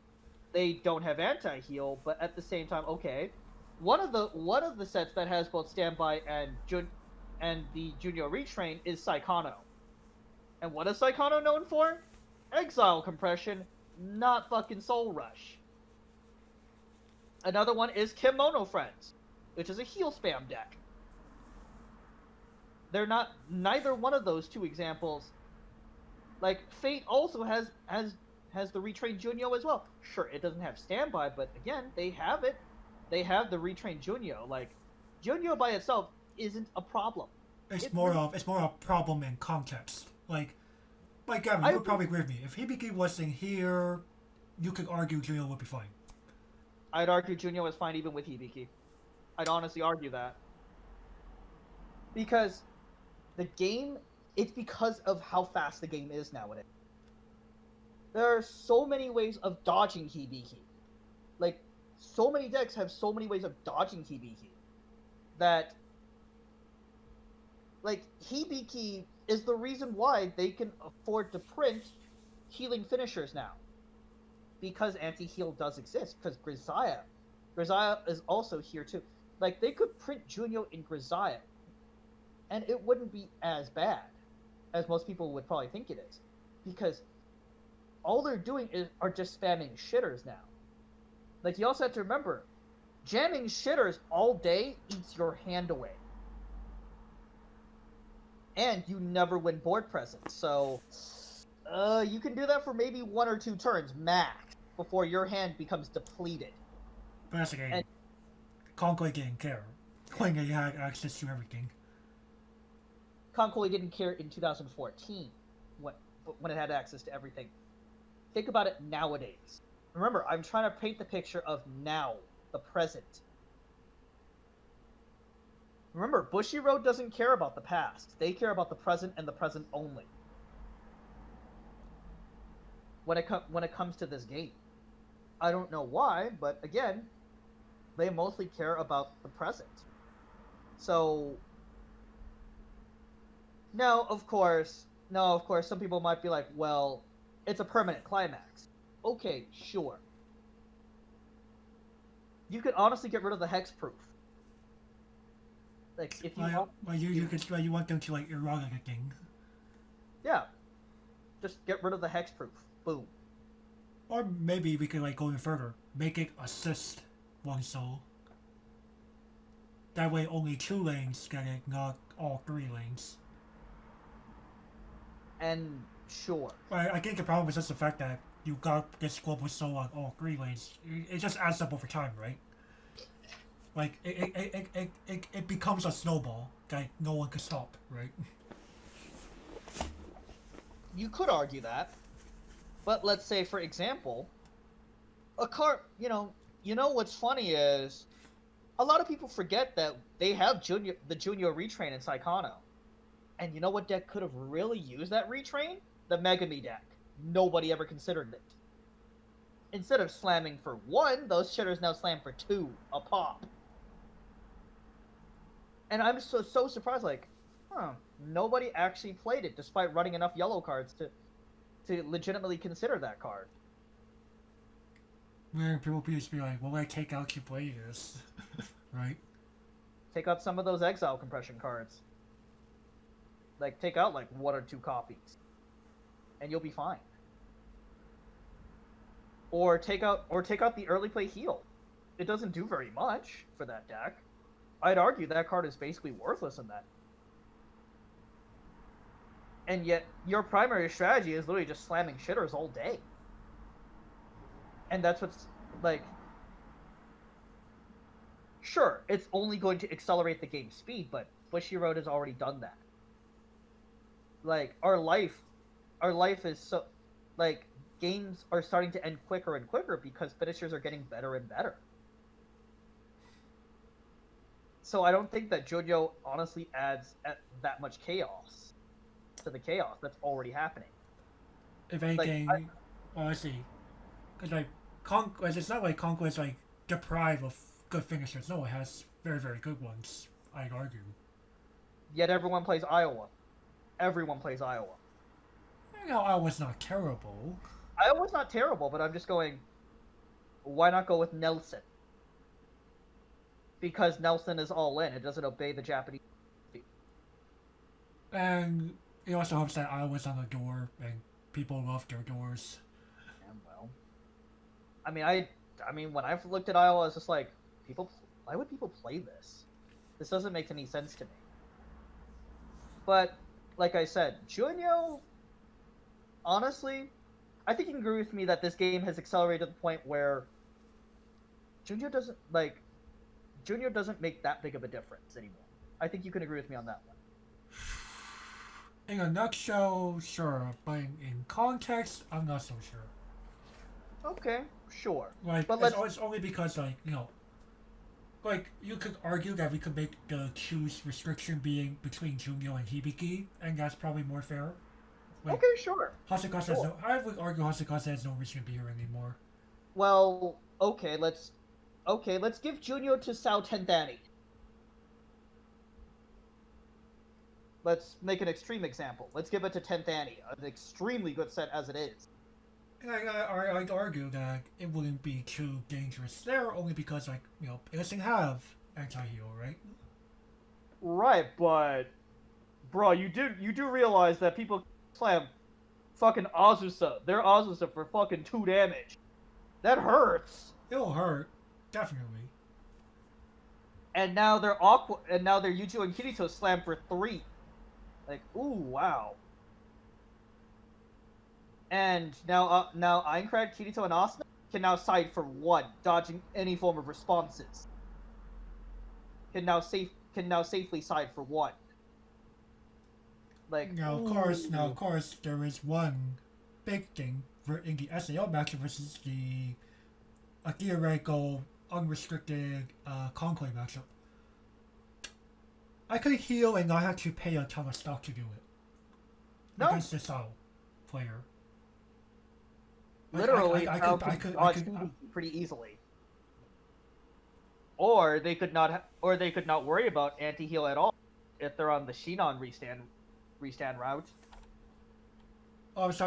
They don't have anti-heal, but at the same time, okay, one of the sets that has both Standby and the Junyo Retrain is Saikano. And what is Saikano known for? Exile compression, not fucking Soul Rush. Another one is Kemono Friends, which is a heal spam deck. Neither one of those two examples. Like, Fate also has the retrained Junyo as well. Sure, it doesn't have Standby, but again, they have it. They have the retrained Junyo. Like, Junyo by itself isn't a problem. It's more of a problem in context. Like Gavin, you would probably agree with me. If Hibiki wasn't here, you could argue Junyo would be fine. I'd argue Junyo is fine even with Hibiki. I'd honestly argue that. Because the game, it's because of how fast the game is nowadays. There are so many ways of dodging Hibiki. Like, so many decks have so many ways of dodging Hibiki that, like, Hibiki is the reason why they can afford to print healing finishers now. Because anti-heal does exist. Because Grisaia is also here too. Like, they could print Junyo in Grisaia, and it wouldn't be as bad as most people would probably think it is. Because all they're doing are just spamming shitters now. Like, you also have to remember, jamming shitters all day eats your hand away. And you never win board presence, so you can do that for maybe 1 or 2 turns max before your hand becomes depleted. But that's okay. Conquest didn't care. When they had access to everything. Conquest didn't care in 2014 when it had access to everything. Think about it nowadays. Remember, I'm trying to paint the picture of now, the present. Remember, Bushiroad doesn't care about the past. They care about the present and the present only. When it comes to this game, I don't know why, but again, they mostly care about the present. So now, of course, some people might be like, well, it's a permanent climax. Okay, sure. You could honestly get rid of the hexproof. Like, if you you want them to like errata the thing. Yeah. Just get rid of the hexproof. Boom. Or maybe we could like go even further. Make it assist one soul. That way only 2 lanes get it, not all 3 lanes. And sure. But I think the problem is just the fact that you got this global soul on all 3 lanes. It just adds up over time, right? Like, it becomes a snowball that no one can stop, right? You could argue that. But let's say, for example, a car, you know what's funny is a lot of people forget that they have the Junior retrain in Saikano. And you know what deck could have really used that retrain? The Megami deck. Nobody ever considered it. Instead of slamming for 1, those shitters now slam for 2 a pop. And I'm so surprised, like, nobody actually played it despite running enough yellow cards to legitimately consider that card. Man, people used to be like, what would I take out to play this? Right? Take out some of those exile compression cards. Like, take out like 1 or 2 copies. And you'll be fine. Or take out the early play heal. It doesn't do very much for that deck. I'd argue that card is basically worthless in that. And yet, your primary strategy is literally just slamming shitters all day. And that's what's, like... Sure, it's only going to accelerate the game speed, but Bushiroad has already done that. Like, our life is so... Like, games are starting to end quicker and quicker because finishers are getting better and better. So I don't think that JoJo honestly adds that much chaos to the chaos that's already happening. If anything, honestly, because like it's not like Conquest like deprived of good finishers. No, it has very very good ones. I'd argue. Yet everyone plays Iowa. Everyone plays Iowa. You know, Iowa's not terrible. Iowa's not terrible, but I'm just going. Why not go with Nelson? Because Nelson is all in. It doesn't obey the Japanese. And it also helps that Iowa's on the door, and people love their doors. And well, I mean, when I've looked at Iowa, it's just like, why would people play this? This doesn't make any sense to me. But, like I said, Junyo, honestly, I think you can agree with me that this game has accelerated to the point where Junyo doesn't make that big of a difference anymore. I think you can agree with me on that one. In a nutshell, sure, but in context, I'm not so sure. Okay, sure. Like, but it's only because, like, you know, like, you could argue that we could make the choose restriction being between Junyo and Hibiki, and that's probably more fair. Like, okay, sure. Hasakasa has I would argue Hasakasa has no reason to be here anymore. Well, let's give Junyo to Sao 10th Annie. Let's make an extreme example. Let's give it to 10th Annie, an extremely good set as it is. I'd argue that it wouldn't be too dangerous there, only because, like, you know, it doesn't have anti-heal, right? Right, but... Bro, you do realize that people slam fucking Azusa, their Azusa for fucking 2 damage. That hurts. It'll hurt, definitely. And now they're Yuju and Kirito slam for 3. Like, ooh, wow. And now Aincrad, Kirito, and Asuna can now side for 1, dodging any form of responses. Can now safely side for 1. Like, now of course, there is one big thing in the SAO matchup versus a theoretical unrestricted Conclave matchup. I could heal and not have to pay a ton of stock to do it. No. Against the Sao player. Literally, I Sao could, I could could, I dodge could, Hinalogi pretty easily. Or they could not worry about anti-heal at all if they're on the Shinon restand route. I was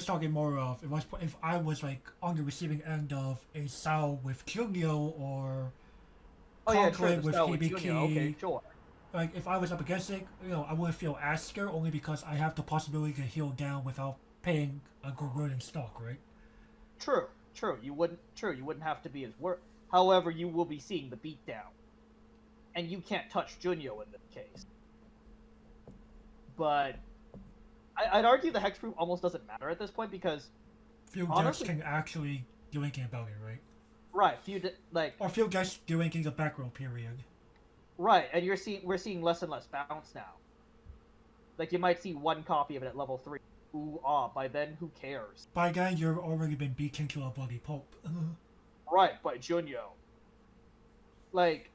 talking more of if I was like on the receiving end of a Sao with Junyo or Oh yeah, Conclave true. with With Hibiki. Junior, okay, sure. Like if I was up against it, I wouldn't feel as scared only because I have the possibility to heal down without paying a good word in stock, right? True. You wouldn't have to be as worried. However, you will be seeing the beatdown, and you can't touch Junyo in this case. But I'd argue the hexproof almost doesn't matter at this point because Field honestly, decks can actually do anything about it, right? right, Or field decks do anything the back row period. right, and we're seeing less and less bounce now. Like you might see one copy of it at level 3. Ooh, by then who cares? By then you've already been beaten to a bloody pulp. Right, by Junyo. Like,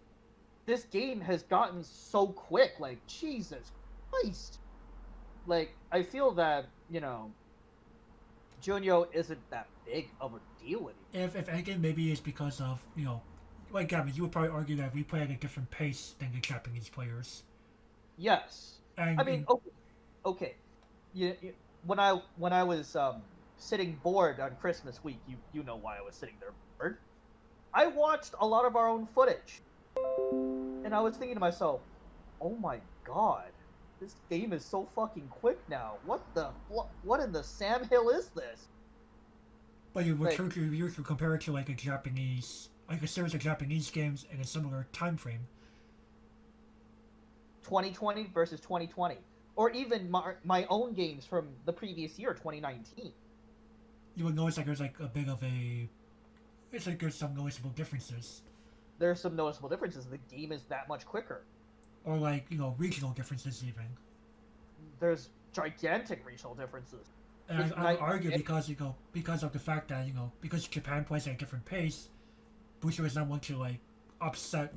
this game has gotten so quick, like, Jesus Christ. Like, I feel that, Junyo isn't that big of a deal anymore. If anything, maybe it's because of, like Gavin, you would probably argue that we play at a different pace than the Japanese players. Yes. And I mean, okay. When I was sitting bored on Christmas week, you know why I was sitting there bored. I watched a lot of our own footage, and I was thinking to myself, "Oh my god, this game is so fucking quick now. What in the Sam Hill is this?" But you would compare it to like a series of Japanese games in a similar time frame. 2020 versus 2020, or even my own games from the previous year, 2019. You would notice like there's like a bit of a, it's like there's some noticeable differences. There's some noticeable differences. The game is that much quicker. Or like regional differences even. There's gigantic regional differences. And I would argue because of the fact that because Japan plays at a different pace, Bushu is not one to like upset.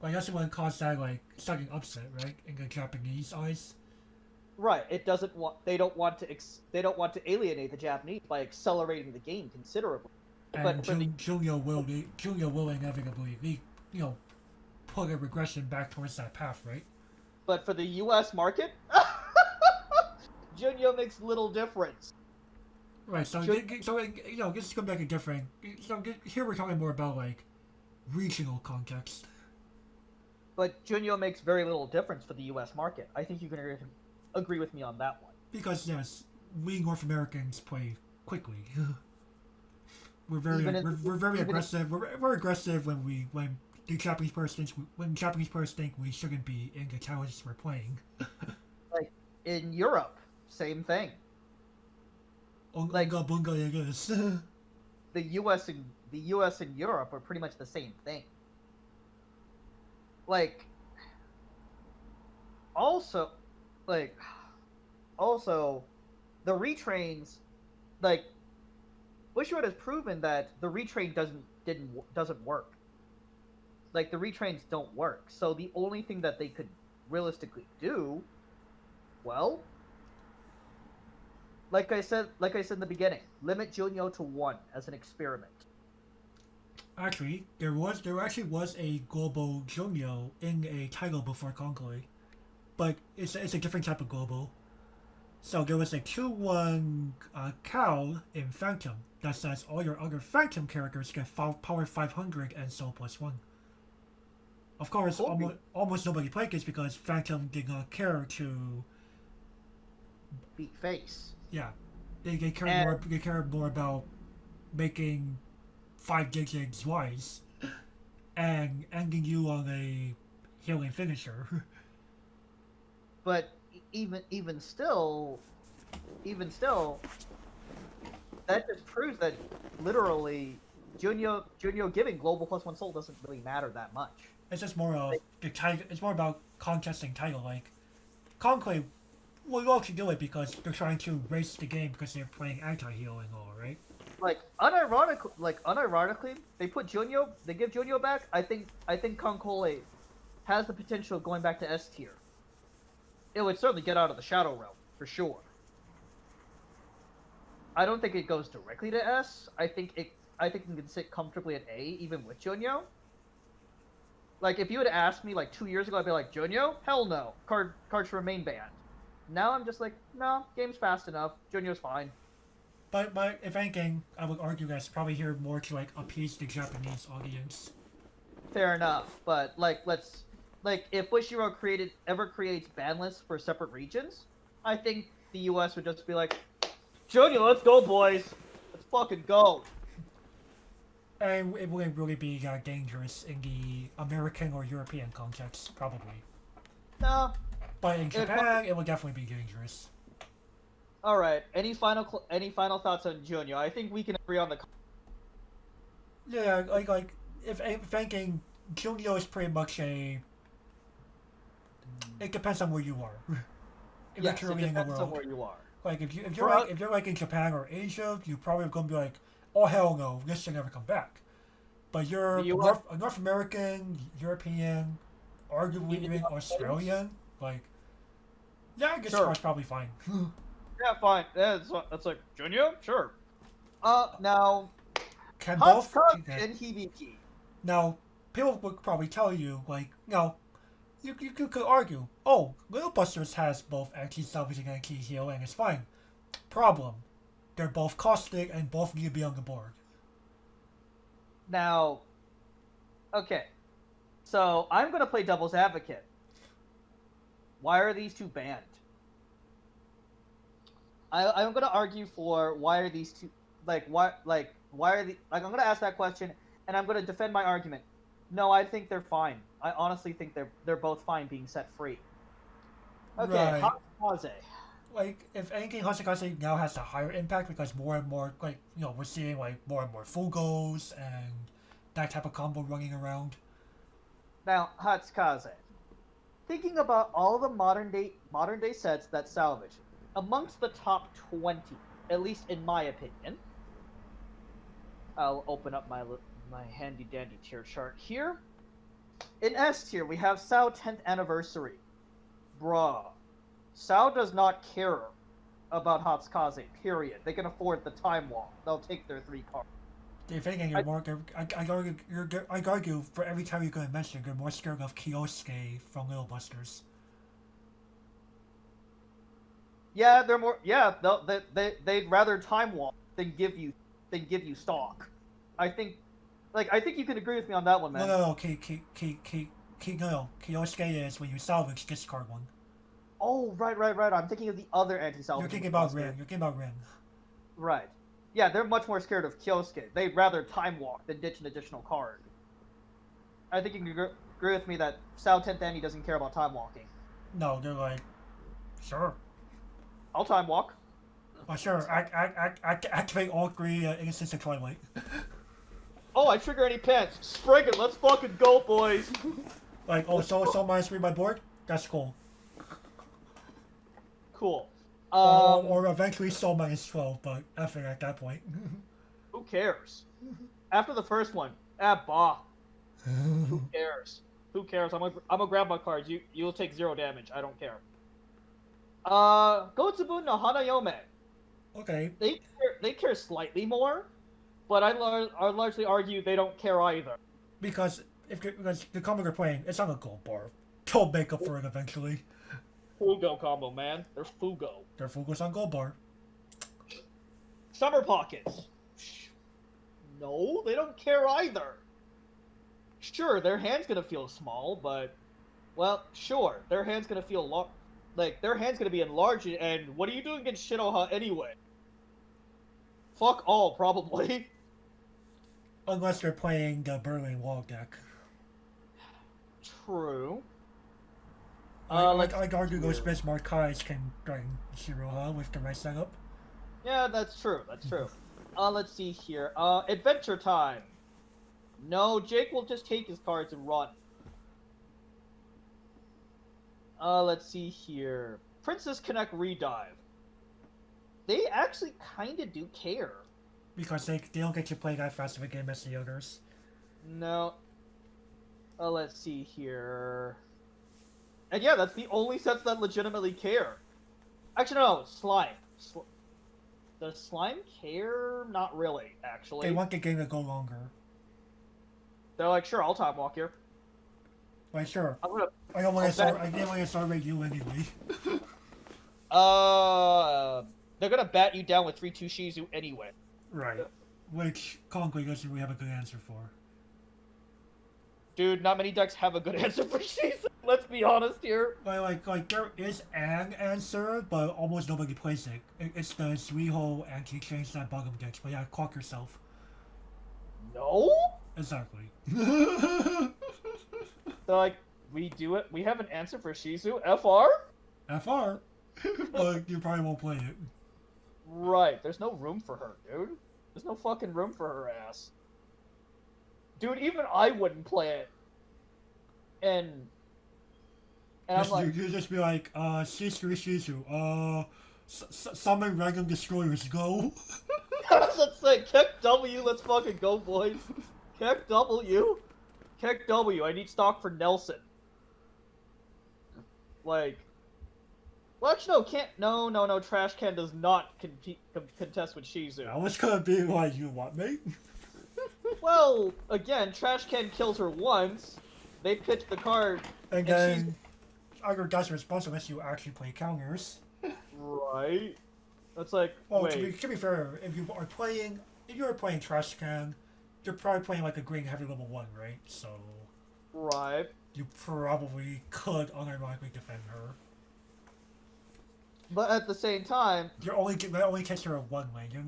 Like that's the one cause that like sudden upset, right, in the Japanese eyes. Right. They don't want to alienate the Japanese by accelerating the game considerably. And Junyo will inevitably put a regression back towards that path, right? But for the U.S. market, Junyo makes little difference. Right. So this is going back a different. So here we're talking more about like regional context. But Junyo makes very little difference for the U.S. market. I think you can agree with me on that one. Because yes, we North Americans play quickly. We're very aggressive. We're aggressive when the Japanese players think we shouldn't be in the challenges we're playing. Like in Europe, same thing. Like bunga yes. The U.S. and Europe are pretty much the same thing. Like also the retrains, like Wishwood has proven that the retrain doesn't work. Like the retrains don't work. So the only thing that they could realistically do, well, like I said in the beginning, limit Junyo to 1 as an experiment. Actually, there actually was a global Junyo in a title before Conclave, but it's a different type of global. So there was a 2-1 cow in Phantom that says all your other Phantom characters get power 500 and so +1. Of course, almost nobody played this because Phantom did not care to beat face. Yeah, they care more about making 5 digits wise and ending you on a healing finisher. But even still, that just proves that literally Junyo giving global +1 soul doesn't really matter that much. It's just more of the title. It's more about contesting title. Like Conclave will also do it because they're trying to race the game because they're playing anti-heal and all, right? Like unironically, they give Junyo back. I think Conclave has the potential of going back to S tier. it would certainly get out of the Shadow Realm for sure. I don't think it goes directly to S. I think it can sit comfortably at A, even with Junyo. Like, if you had asked me, like, 2 years ago, I'd be like, Junyo? Hell no. Card should remain banned. Now I'm just like, no, game's fast enough. Junyo's fine. But if anything, I would argue that's probably here more to, like, appease the Japanese audience. Fair enough. But, like, if Bushiroad ever creates ban lists for separate regions, I think the US would just be like, Junyo, let's go, boys. Let's fucking go. And it wouldn't really be dangerous in the American or European context, probably. No. But in Japan, it would definitely be dangerous. All right. Any final thoughts on Junyo? I think we can agree on the. Yeah, like if anything, Junyo is pretty much a. It depends on where you are. Yes, it depends in the world. on where you are. Like if you're like in Japan or Asia, you're probably gonna be like, oh hell no, this should never come back. But you're North American, European, arguably even Australian, like, yeah, I guess it's probably fine. Yeah, fine. Yeah, that's like Junyo, sure. Now, Can both and Hibiki. Now, people would probably tell you, like, you could argue, oh, Little Busters has both anti-salvage and anti-heal, and it's fine. Problem, they're both caustic and both need to be on the board. Now, okay, so I'm gonna play devil's advocate. Why are these two banned? I'm gonna argue for why are these two why are the I'm gonna ask that question and I'm gonna defend my argument. No, I think they're fine. I honestly think they're both fine being set free. Okay, right. Hatsukaze. Like, if anything, Hatsukaze now has a higher impact because more and more, like, we're seeing, like, more and more Fugos and that type of combo running around. Now, Hatsukaze. Thinking about all the modern day sets that salvage, amongst the top 20, at least in my opinion, I'll open up my handy dandy tier chart here. In S tier, we have Sao 10th Anniversary. Bruh. Sao does not care about Hatsukaze, period. They can afford the time walk. They'll take their 3 cards. If anything, I argue for every time you're going to mention, you're more scared of Kyosuke from Little Busters. Yeah, they're more. Yeah, they'd rather time walk than give you stock. I think you can agree with me on that one, man. No. Kyosuke is when you salvage discard one. Oh, right. I'm thinking of the other anti-salvage. You're thinking about Ren. Right. Yeah, they're much more scared of Kyosuke. They'd rather time walk than ditch an additional card. I think you can agree with me that Sao 10th Annie doesn't care about time walking. No, they're like, sure. I'll time walk. Oh, sure. Activate all 3 Innocence of Twilight. Oh, I trigger any pants. Sprig it. Let's fucking go, boys. Like, oh, so -3 my board? That's cool. Cool. Or eventually Soul -12, but F it at that point. Who cares? After the first one, bah. Who cares? Who cares? I'm gonna grab my cards. You'll take 0 damage. I don't care. Gotsubun no Hanayome. Okay. They care slightly more, but I largely argue they don't care either. Because the combo you're playing, it's on a gold bar. They'll make up for it eventually. Fugo combo, man. They're Fugo. They're Fugos on gold bar. Summer Pockets. No, they don't care either. Sure, their hand's gonna feel small, but, well, sure, their hand's gonna feel their hand's gonna be enlarged, and what are you doing against Shinoha anyway? Fuck all, probably. Unless they're playing the Berlin Wall deck. True. I'd argue those Bismarck cards can bring Shiroha with the right setup. Yeah, that's true. Let's see here. Adventure Time. No, Jake will just take his cards and run. Let's see here. Princess Connect Redive. They actually kind of do care. Because they don't get to play that fast of a game as the others. No. Let's see here. And yeah, that's the only sets that legitimately care. Actually, no, slime. Does slime care? Not really, actually. They want the game to go longer. They're like, sure, I'll time walk here. Like, sure. I'm gonna. I didn't want to start with you anyway. They're gonna bat you down with 3-2 Shizu anyway. Right. Which, concretely, doesn't we have a good answer for. Dude, not many decks have a good answer for Shizu. Let's be honest here. Like there is an answer, but almost nobody plays it. It's the Suiho anti-change that bottom decks. But yeah, clock yourself. No? Exactly. So, like, we do it. We have an answer for Shizu. FR? FR. But you probably won't play it. Right. There's no room for her, dude. There's no fucking room for her ass. Dude, even I wouldn't play it. And I'm like... You just be like, Shizu, summon random destroyers, go. Let's say, Keck W, let's fucking go, boys. Keck W. Keck W, I need stock for Nelson. Like... Well, actually, no, Trash Can does not contest with Shizu. I was gonna be like, you what, mate? Well, again, Trash Can kills her once, they pitch the card, and then other guys are responsible unless you actually play counters. Right. That's like, well, wait. To be fair, if you are playing Trash Can, you're probably playing like a green heavy level 1, right? So... Right. You probably could unironically defend her. But at the same time... You're only catch her at 1 lane. You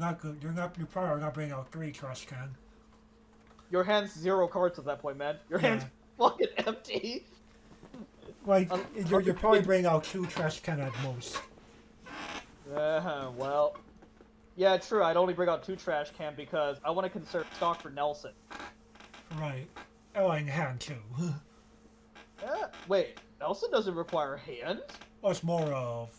probably are not bringing out 3 Trash Can. Your hand's 0 cards at that point, man. Your hand's fucking empty. Like, you're probably bringing out 2 Trash Can at most. Well... Yeah, true, I'd only bring out 2 Trash Can because I want to conserve stock for Nelson. Right. Oh, in hand, too. Wait, Nelson doesn't require hand? Well, it's more of...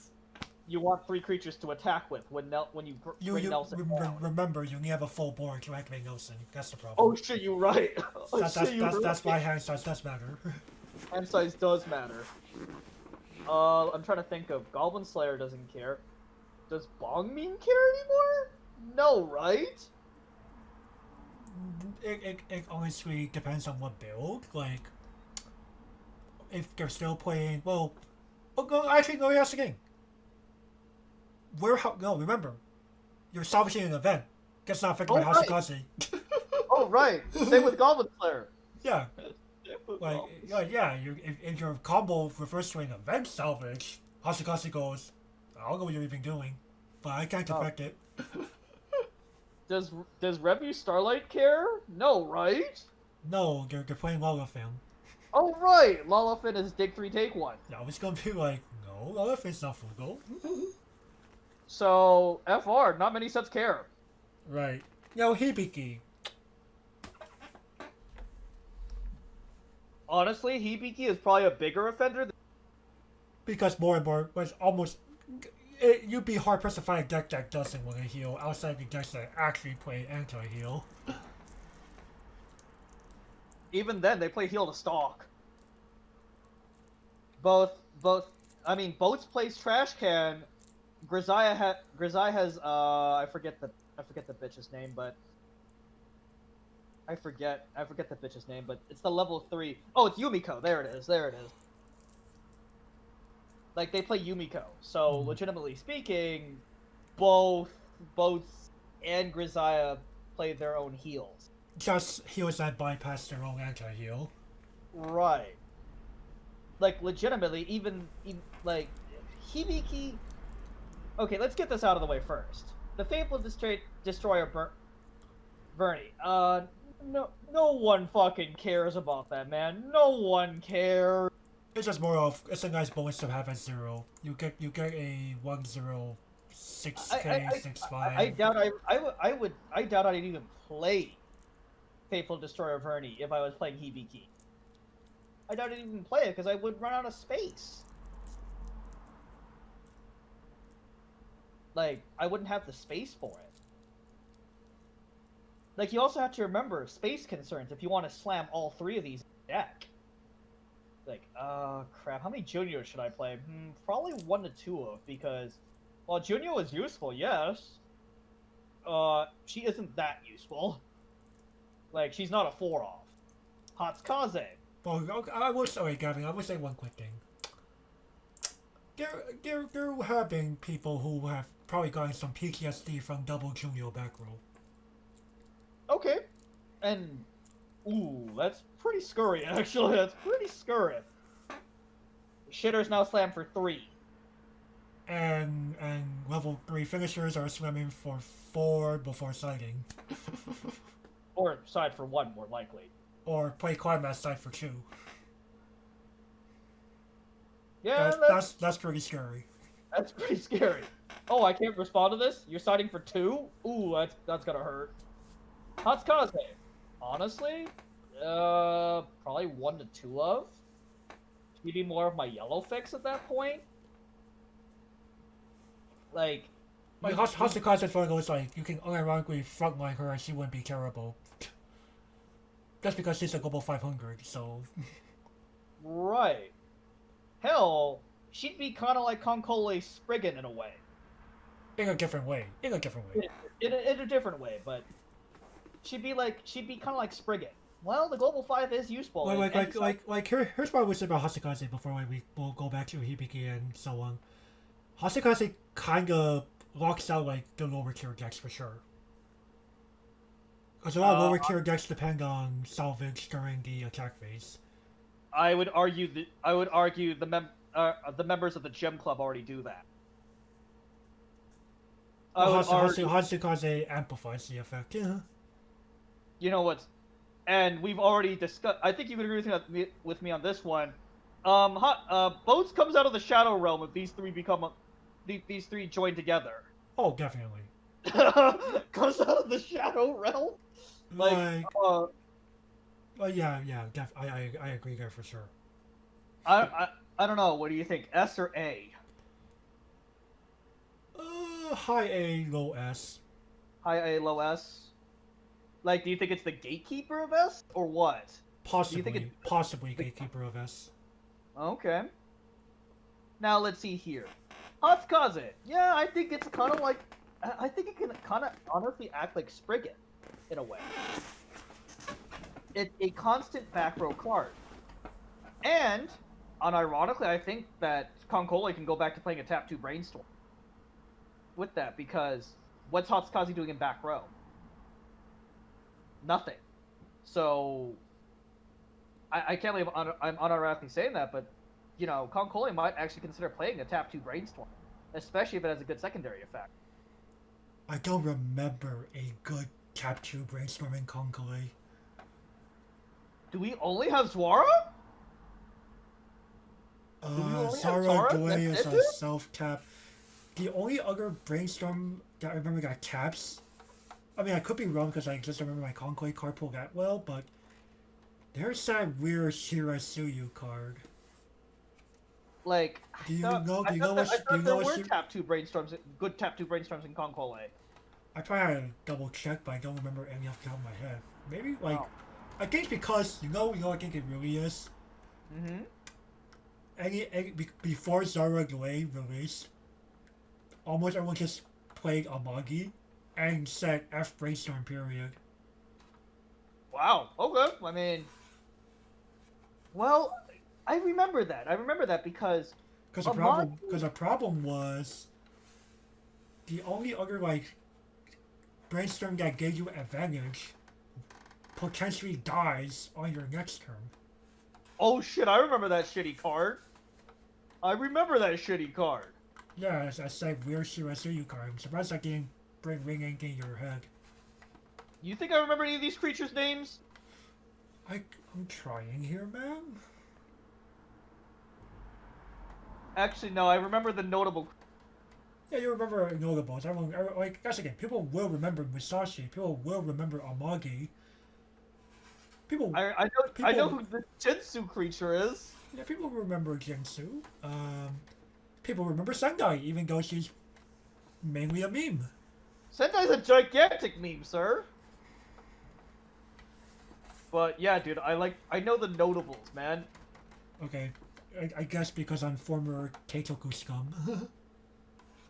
You want 3 creatures to attack with when you bring Nelson down. Remember, you need to have a full board to activate Nelson. That's the problem. Oh shit, you're right. That's why hand size does matter. Hand size does matter. I'm trying to think of... Goblin Slayer doesn't care. Does Bongmin care anymore? No, right? It honestly depends on what build. Like, if they're still playing... Well, actually, no, that's the game. Remember, you're salvaging an event. Gets not affected by Hashikaze. Oh, right. Same with Goblin Slayer. Yeah. If your combo refers to an event salvage, Hashikaze goes, I don't know what you're even doing, but I can't affect it. Does Revue Starlight care? No, right? No, they're playing Lalafin. Oh, right. Lalafin is dig 3, take 1. Yeah, I was gonna be like, no, Lalafin's not full go. So, FR, not many sets care. Right. Yo, Hibiki. Honestly, Hibiki is probably a bigger offender. Because more and more, was almost... you'd be hard-pressed to find a deck that doesn't want to heal outside the decks that actually play anti-heal. Even then, they play heal to stock. Both, Boats plays Trash Can. Grisaia has I forget the bitch's name, but I forget the bitch's name, but it's the level 3. Oh, it's Yumiko. There it is. Like, they play Yumiko. So, legitimately speaking, both Boats and Grisaia play their own heals. Just heals that bypass their own anti-heal. Right. Like, legitimately, even like, Hibiki... Okay, let's get this out of the way first. The Fabled Destroyer Bernie. No one fucking cares about that, man. No one cares. It's just more of, it's a nice bonus to have at 0. You get a 1-0 6k 6-5. I doubt I'd even play Faithful Destroyer Vernie if I was playing Hibiki. I doubt I'd even play it because I would run out of space. Like, I wouldn't have the space for it. Like, you also have to remember space concerns if you want to slam all 3 of these in the deck. Crap. How many juniors should I play? Probably 1 to 2 of, because, while Junior is useful, yes. She isn't that useful. Like, she's not a 4-off. Hatsukaze. Well, I will say, Gavin, I will say one quick thing. There have been people who have probably gotten some PTSD from double junior back row. Okay. And, ooh, that's pretty scurry, actually. That's pretty scurry. Shitter's now slammed for 3. And level 3 finishers are swimming for 4 before sighting. Or side for 1, more likely. Or play climax side for 2. Yeah, that's pretty scary. That's pretty scary. Oh, I can't respond to this? You're siding for 2? Ooh, that's gonna hurt. Hatsukaze. Honestly, probably 1 to 2 of. Maybe more of my yellow fix at that point. Like Hatsukaze is one of those, like, you can unironically frontline her and she wouldn't be terrible. Just because she's a global 500, so... Right. Hell, she'd be kind of like Konkole Spriggan in a way. In a different way. In a different way. In a different way, but she'd be kind of like Spriggan. Well, the global 5 is useful. Here's what I would say about Hatsukaze before we'll go back to Hibiki and so on. Hatsukaze kind of locks out, like, the lower tier decks for sure. Because a lot of lower tier decks depend on salvage during the attack phase. I would argue the members of the gym club already do that. Hatsukaze amplifies the effect. Yeah. You know what? And we've already discussed. I think you would agree with me on this one. Boats comes out of the shadow realm if these three join together. Oh, definitely. Comes out of the shadow realm. Yeah, I agree there for sure. I don't know. What do you think? S or A? High A, low S. High A, low S. Like, do you think it's the gatekeeper of S or what? Possibly gatekeeper of S. Okay. Now let's see here. Hatsukaze. Yeah, I think it's kind of like. I think it can kind of honestly act like Spriggan, in a way. It's a constant back row card. And, unironically, I think that Konkole can go back to playing a tap 2 brainstorm. With that, because what's Hatsukaze doing in back row? Nothing. So, I can't believe I'm unironically saying that, but, you know, Konkole might actually consider playing a tap 2 brainstorm. Especially if it has a good secondary effect. I don't remember a good tap 2 brainstorming Konkole. Do we only have Zwara? Zara Dway is a self-tap. The only other brainstorm that I remember got taps, I mean, I could be wrong because I just remember my Konkole card pulled that well, but there's that weird Shirasuyu card. Like, do you know what tap 2 brainstorms, good tap 2 brainstorms in Konkole. I probably had to double check, but I don't remember any off the top of my head. Maybe, like, I think because, I think it really is. Before Zara Dway released, almost everyone just played Amagi and said F brainstorm period. Wow, okay, I mean, well, I remember that because the problem was the only other, like, brainstorm that gave you advantage potentially dies on your next turn. Oh shit, I remember that shitty card. Yeah, I said weird Shirasuyu card. I'm surprised that didn't bring ring ink in your head. You think I remember any of these creatures' names? I'm trying here, man. Actually, no, I remember the notable. Yeah, you remember notables. Like, that's again, people will remember Musashi. People will remember Amagi. I know who the Jinsu creature is. Yeah, people remember Jinsu. People remember Sendai, even though she's mainly a meme. Sendai's a gigantic meme, sir. But yeah, dude, I know the notables, man. Okay. I guess because I'm former Keitoku scum.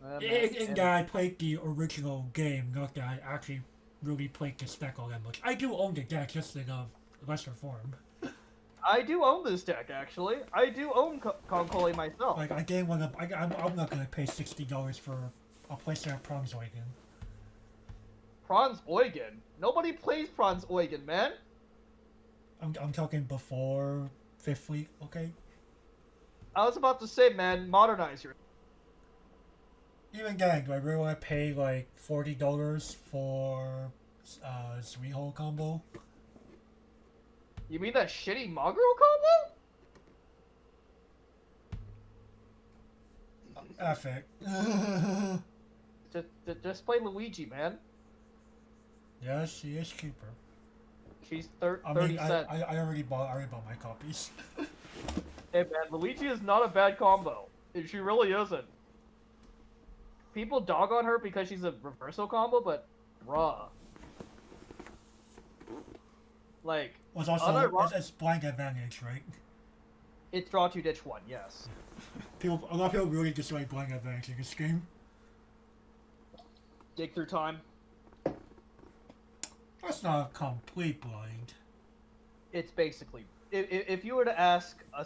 Man, in that I played the original game, not that I actually really played this deck all that much. I do own the deck, just in a lesser form. I do own this deck, actually. I do own Konkoli myself. Like, I didn't want to. I'm not gonna pay $60 for a PlayStation Proms Eugen. Franz Eugen? Nobody plays Franz Eugen, man. I'm talking before Fifth Fleet, okay? I was about to say, man, modernize your... Even then, do I really want to pay like $40 for Suiho combo? You mean that shitty Maguro combo? F it. Just play Luigi, man. Yes, she is cheaper. She's 30 cents. I already bought my copies. Hey man, Luigi is not a bad combo. She really isn't. People dog on her because she's a reversal combo, but bruh. Like, Well, it's also it's blind advantage, right? it's draw 2 ditch 1, yes. A lot of people really dislike blind advantage in this game. Dig through time. That's not a complete blind. It's basically, if you were to ask a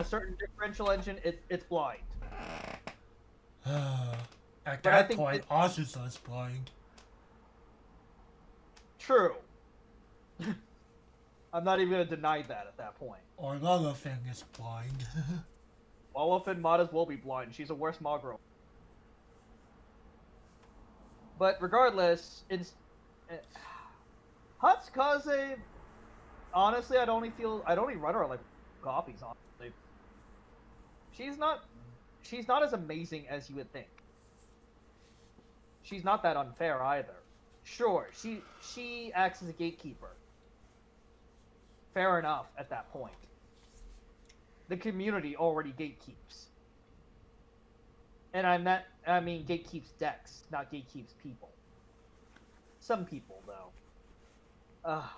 certain differential engine, it's blind. At But I that think point, Azusa is blind. True. I'm not even gonna deny that at that point. Or Lilithing is blind. Lilith might as well be blind. She's a worse Magro. But regardless, Hatsukaze, honestly, I'd only run her like copies, honestly. She's not as amazing as you would think. She's not that unfair either. Sure, she acts as a gatekeeper. Fair enough at that point. The community already gatekeeps. And I mean gatekeeps decks, not gatekeeps people. Some people, though.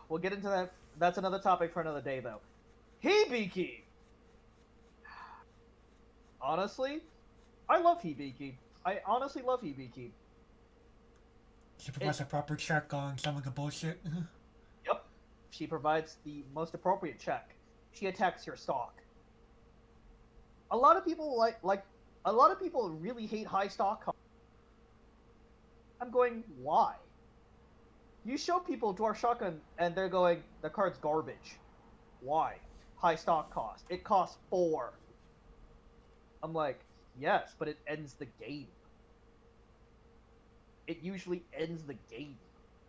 We'll get into that. That's another topic for another day, though. Hibiki! Honestly, I love Hibiki. I honestly love Hibiki. She provides a proper check on some of the bullshit. Yep. She provides the most appropriate check. She attacks your stock. A lot of people a lot of people really hate high stock cards. I'm going, why? You show people Dwarf Shotgun and they're going, the card's garbage. Why? High stock cost. It costs 4. I'm like, yes, but it ends the game. It usually ends the game.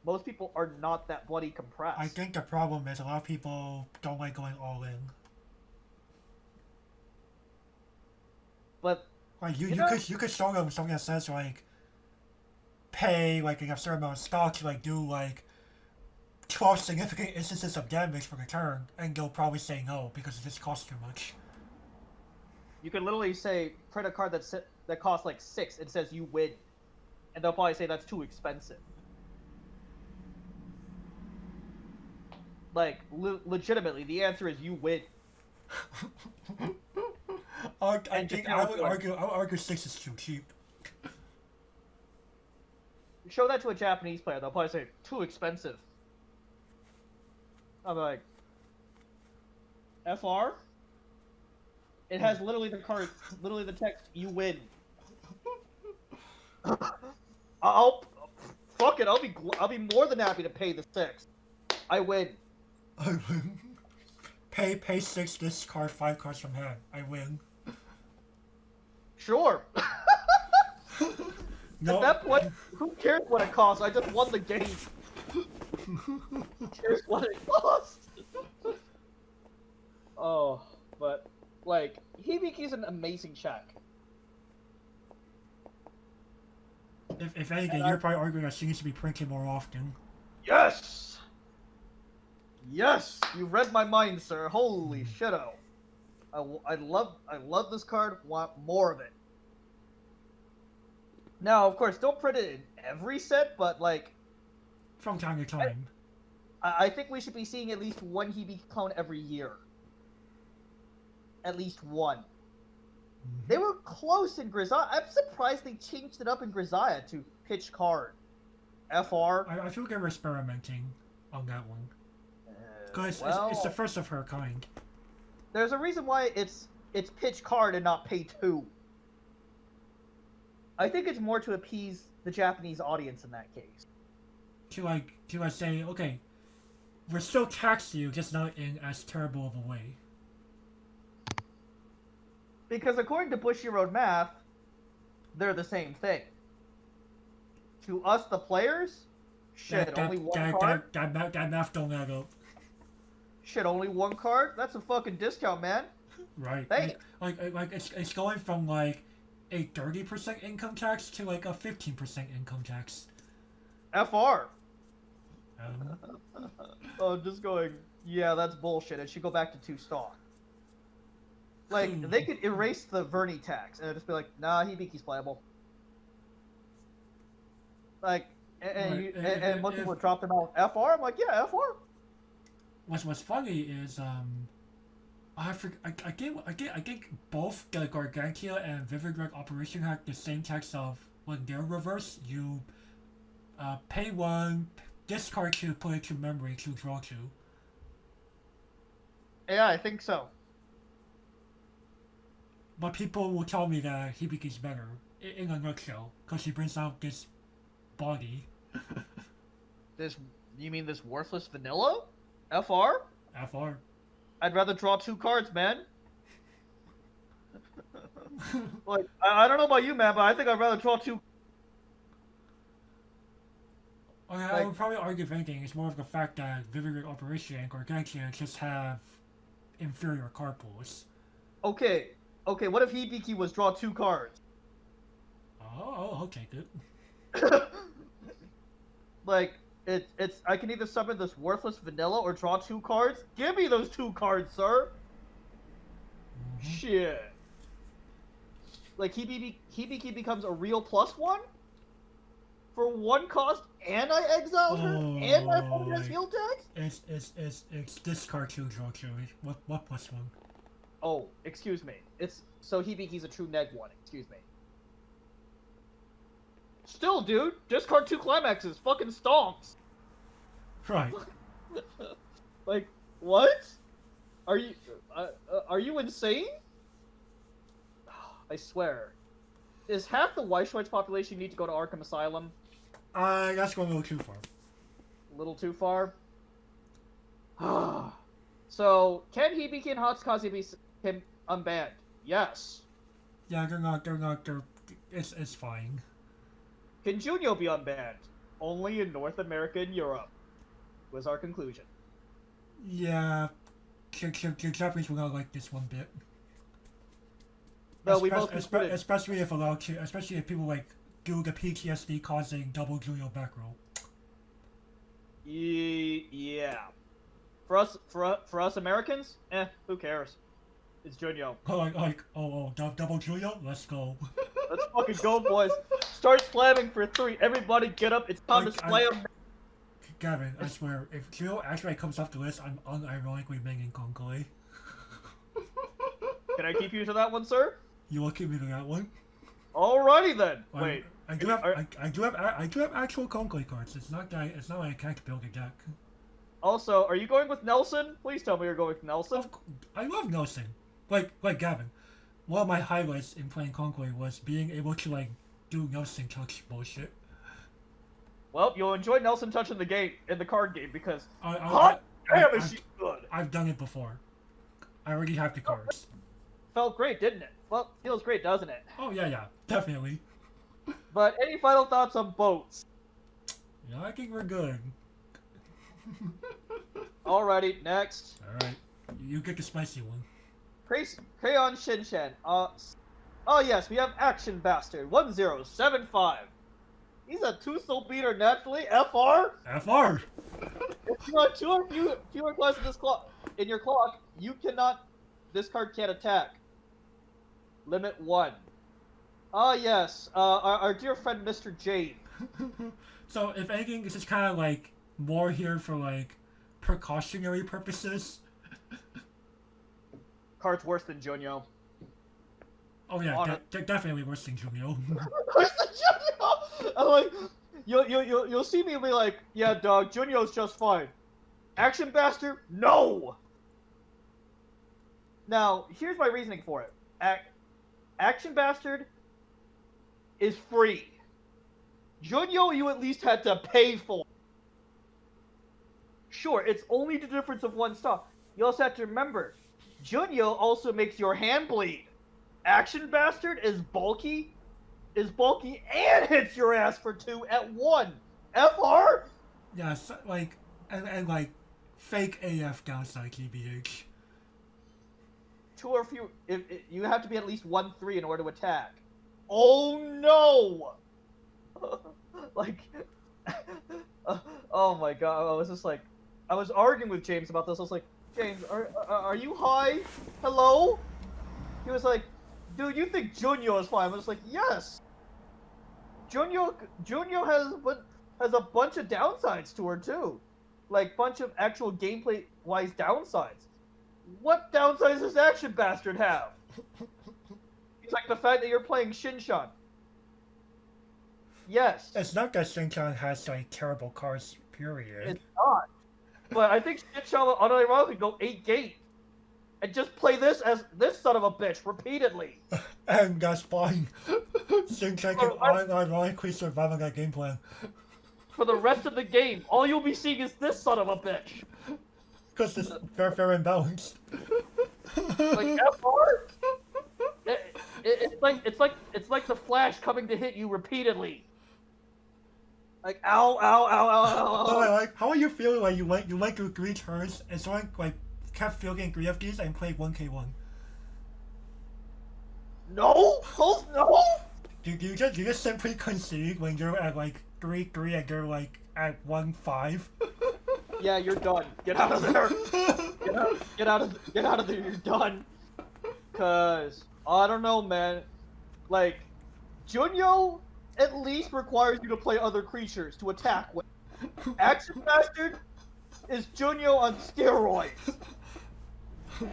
Most people are not that bloody compressed. I think the problem is a lot of people don't like going all in. But Like you could show them something that says like pay like a certain amount of stock to like do like 12 significant instances of damage for the turn, and they'll probably say no because it just costs too much. you can literally say print a card that costs like 6 and says you win, and they'll probably say that's too expensive. Like legitimately, the answer is you win. I would argue 6 is too cheap. Show that to a Japanese player, they'll probably say too expensive. I'm like, FR? It has literally the card, literally the text, you win. Fuck it, I'll be more than happy to pay the 6. I win. I win. Pay 6, discard 5 cards from hand. I win. Sure. No. At that point, who cares what it costs? I just won the game. Who cares what it costs? Oh, but, like, Hibiki's an amazing check. If anything, you're probably arguing that she needs to be printed more often. Yes! Yes! You read my mind, sir. Holy shit-o. I love this card. Want more of it. Now, of course, don't print it in every set, but, like... From time to time. I think we should be seeing at least one Hibiki clone every year. at least one. Mhm. They were close in Grisaia. I'm surprised they changed it up in Grisaia to pitch card. FR. I feel like they're experimenting on that one. Because Well, it's the first of her kind. there's a reason why it's pitch card and not pay 2. I think it's more to appease the Japanese audience in that case. To say, okay, we're still taxing you, just not in as terrible of a way. Because according to Bushiroad math, they're the same thing. To us, the players, only one card. That math don't add up. Shit, only one card? That's a fucking discount, man. Right. Hey. Like it's going from like a 30% income tax to like a 15% income tax. FR. Oh, just going, yeah, that's bullshit. It should go back to 2 stock. Like, they could erase the Verni tax and just be like, nah, Hibiki's playable. Like, and most people would drop them out FR. I'm like, yeah, FR. What's funny is I think both the Gargantia and Vivid Red Operation had the same tax of when they're reversed. You pay 1, discard 2, put it to memory to draw 2. Yeah, I think so. But people will tell me that Hibiki's better in a nutshell because he brings out this body. You mean this worthless vanilla? FR? FR. I'd rather draw 2 cards, man. Like, I don't know about you, man, but I think I'd rather draw 2. Okay, I would probably argue if anything, it's more of the fact that Vivid Red Operation and Gargantia just have inferior card pools. Okay, what if Hibiki was draw 2 cards? Oh, I'll take it. Like, it's I can either summon this worthless vanilla or draw 2 cards. Give me those 2 cards, sir. Mm-hmm. Shit. Like Hibiki becomes a real +1 for 1 cost, and I exiled her, and I put it as heal tax. It's discard 2, draw 2. What +1? Oh, excuse me. It's so Hibiki's a true neg 1. Excuse me. Still, dude, discard 2 climaxes. Fucking stomps. Right. Like, what? Are you insane? I swear. Is half the Weiss Schwarz population need to go to Arkham Asylum? That's going a little too far. A little too far? So, can Hibiki and Hatsukaze be unbanned? Yes. Yeah, it's fine. Can Junyo be unbanned? Only in North America and Europe. Was our conclusion. Yeah, the Japanese will not like this one bit. No, we both concluded. Especially if allowed to, especially if people like do the PTSD causing double Junyo back row. Yeah. For us Americans, who cares? It's Junyo. Double Junyo? Let's go. Let's fucking go, boys. Start slamming for 3. Everybody get up. It's time to slam. Gavin, I swear, if Junyo actually comes off the list, I'm unironically banging Konkoi. Can I keep you to that one, sir? You will keep me to that one. Alrighty then. Wait. I do have actual Konkoi cards. It's not like I can't build a deck. Also, are you going with Nelson? Please tell me you're going with Nelson. I love Nelson. Like Gavin. One of my highlights in playing Konkoi was being able to like do Nelson touch bullshit. Well, you'll enjoy Nelson touching the game in the card game because damn is she good. I've done it before. I already have the cards. Felt great, didn't it? Well, feels great, doesn't it? Oh yeah, definitely. But any final thoughts on boats? Yeah, I think we're good. Alrighty, next. Alright, you get the spicy one. Crayon Shinchan. Oh yes, we have Action Bastard 1075. He's a 2-soul beater naturally. FR. FR. If you have 2 or fewer class in your clock, you cannot. This card can't attack. Limit 1. Oh yes, our dear friend Mr. Jade. So if anything, this is kind of like more here for like precautionary purposes. Card's worse than Junyo. Oh yeah, definitely worse than Jumio. Worse than Junyo. I'm like, you'll see me and be like, yeah, dog, Junyo's just fine. Action Bastard, no. Now, here's my reasoning for it. Action Bastard is free. Junyo, you at least had to pay for. Sure, it's only the difference of 1 star. You also have to remember, Junyo also makes your hand bleed. Action Bastard is bulky and hits your ass for 2 at 1. FR? Yeah, so, like, and like, fake AF downside TBH. 2 or few. If you have to be at least 1/3 in order to attack. Oh no! Like, oh my god! I was just like, I was arguing with James about this. I was like, James, are you high? Hello? He was like, dude, you think Junyo is fine? I was like, yes. Junyo has a bunch of downsides to her too, like bunch of actual gameplay wise downsides. What downsides does Action Bastard have? It's like the fact that you're playing Shinchan. Yes. It's not that Shinchan has like terrible cards, period. It's not. But I think Shinchan will unironically go 8 gate and just play this as this son of a bitch repeatedly. And that's fine. Shinchan can unironically survive on that game plan. For the rest of the game, all you'll be seeing is this son of a bitch. Because it's fair and balanced. Like FR? It's like the Flash coming to hit you repeatedly. Like ow, ow, ow, ow, ow. Oh, like, how are you feeling like you went through 3 turns and someone like kept fielding 3 of these and played 1k1? No, Holmes, no. Do you just simply concede when you're at like 3-3 and you're like at 1-5? Yeah, you're done. Get out of there. Get out of there. You're done. Cause I don't know, man. Like, Junyo at least requires you to play other creatures to attack with. Action Bastard is Junyo on steroids. Oh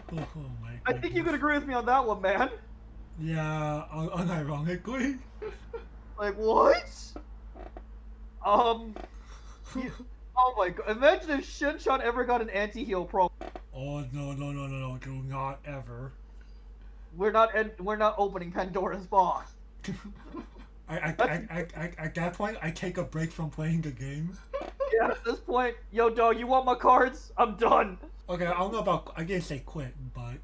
my god. I think you could agree with me on that one, man. Yeah, unironically. Like what? Oh my god! Imagine if Shinchan ever got an anti-heal pro. Oh no, do not ever. We're not opening Pandora's box. At that point, I take a break from playing the game. Yeah, at this point, yo dog, you want my cards? I'm done. Okay, I don't know about, I didn't say quit, but...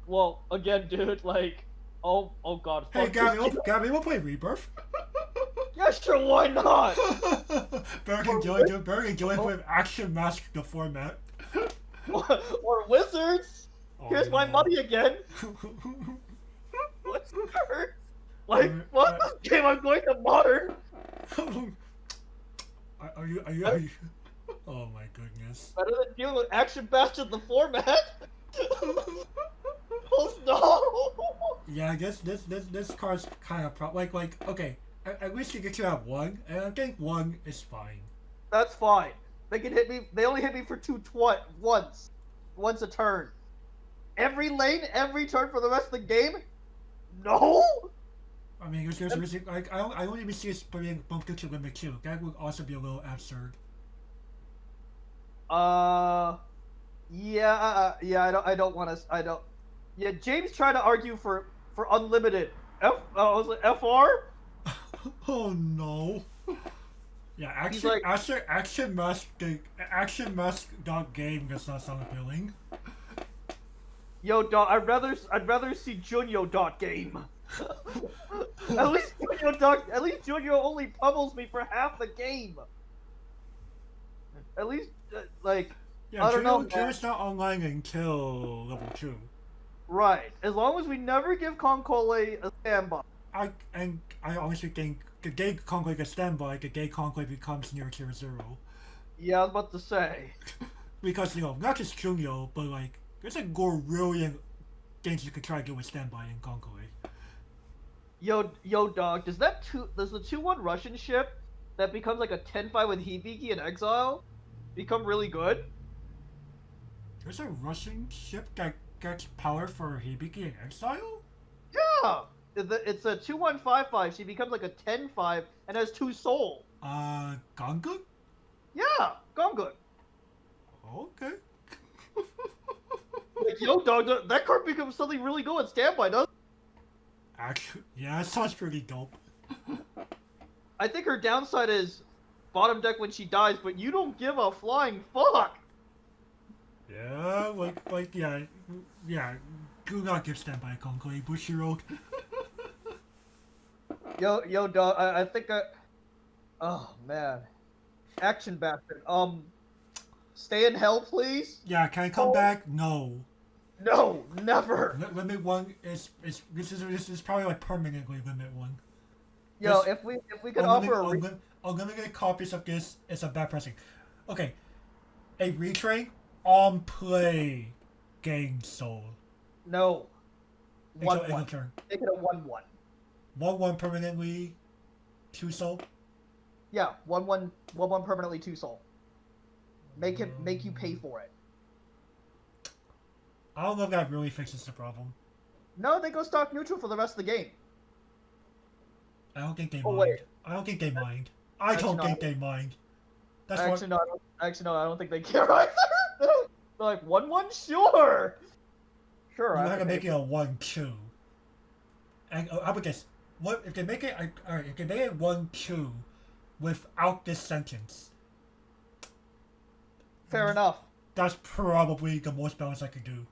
Well, again, dude, like, oh god. Hey, fuck Gabby, we'll play Rebirth. Yeah, sure, why not? Berg enjoy with Action Mask the format. or Wizards. Oh, Here's my money again. What's hurt? Like, what this game? I'm going to Modern. Are you? Oh my goodness. Better than dealing with Action Bastard the format. Oh no. Yeah, I guess this card's kind of like okay. At least you get to have 1, and I think 1 is fine. That's fine. They can hit me. They only hit me for once a turn. Every lane, every turn for the rest of the game. No. I mean, there's like I don't even see us putting bump to limit 2. That would also be a little absurd. Yeah. I don't want to. Yeah, James tried to argue for unlimited. Was it FR? Oh no. Yeah, action mask dot game does not sound appealing. Yo, dog, I'd rather see Junyo dot game. At least Junyo only pummels me for half the game. At least like yeah, I don't know. Junyo's not online until level 2. Right. As long as we never give Concole a standby. I honestly think the day Conclave gets standby, the day Conclave becomes near tier 0. Yeah, I was about to say. Because, not just Junyo, but like, there's a gorillion things you could try to do with standby in Conclave. Yo, dog, does the 2-1 Russian ship that becomes like a 10-5 with Hibiki in Exile become really good? There's a Russian ship that gets power for Hibiki in Exile? Yeah! It's a 2-1-5-5. She becomes like a 10-5 and has 2 soul. Gangu? Yeah, Gongun. Okay. Like, yo, dog, that card becomes something really good in standby, doesn't it? Actually, yeah, that sounds pretty dope. I think her downside is bottom deck when she dies, but you don't give a flying fuck. Yeah, yeah. Do not give standby Conclave, Bushiroad. Yo, dog, I think oh, man. Action bastard. Stay in hell, please? Yeah, can I come back? No. No, never. Limit 1 this is probably like permanently limit 1. Yo, if we could offer unlimited copies of this is a bad pressing. Okay. A retrain on play gain soul. No. It's 1-1. a turn. Make it a 1-1. 1-1 permanently 2 soul? Yeah, 1-1 permanently 2 soul. Make you pay for it. I don't know if that really fixes the problem. No, they go stock neutral for the rest of the game. I don't think they Oh, mind. wait. I don't think they mind. I don't think they mind. That's Actually, no, I don't think they care either. They're like, 1-1? Sure! Sure, You I have to can make it a 1-2. And how about this? What if they make it? Alright, if they make it 1-2 without this sentence, Fair enough. that's probably the most balance I could do.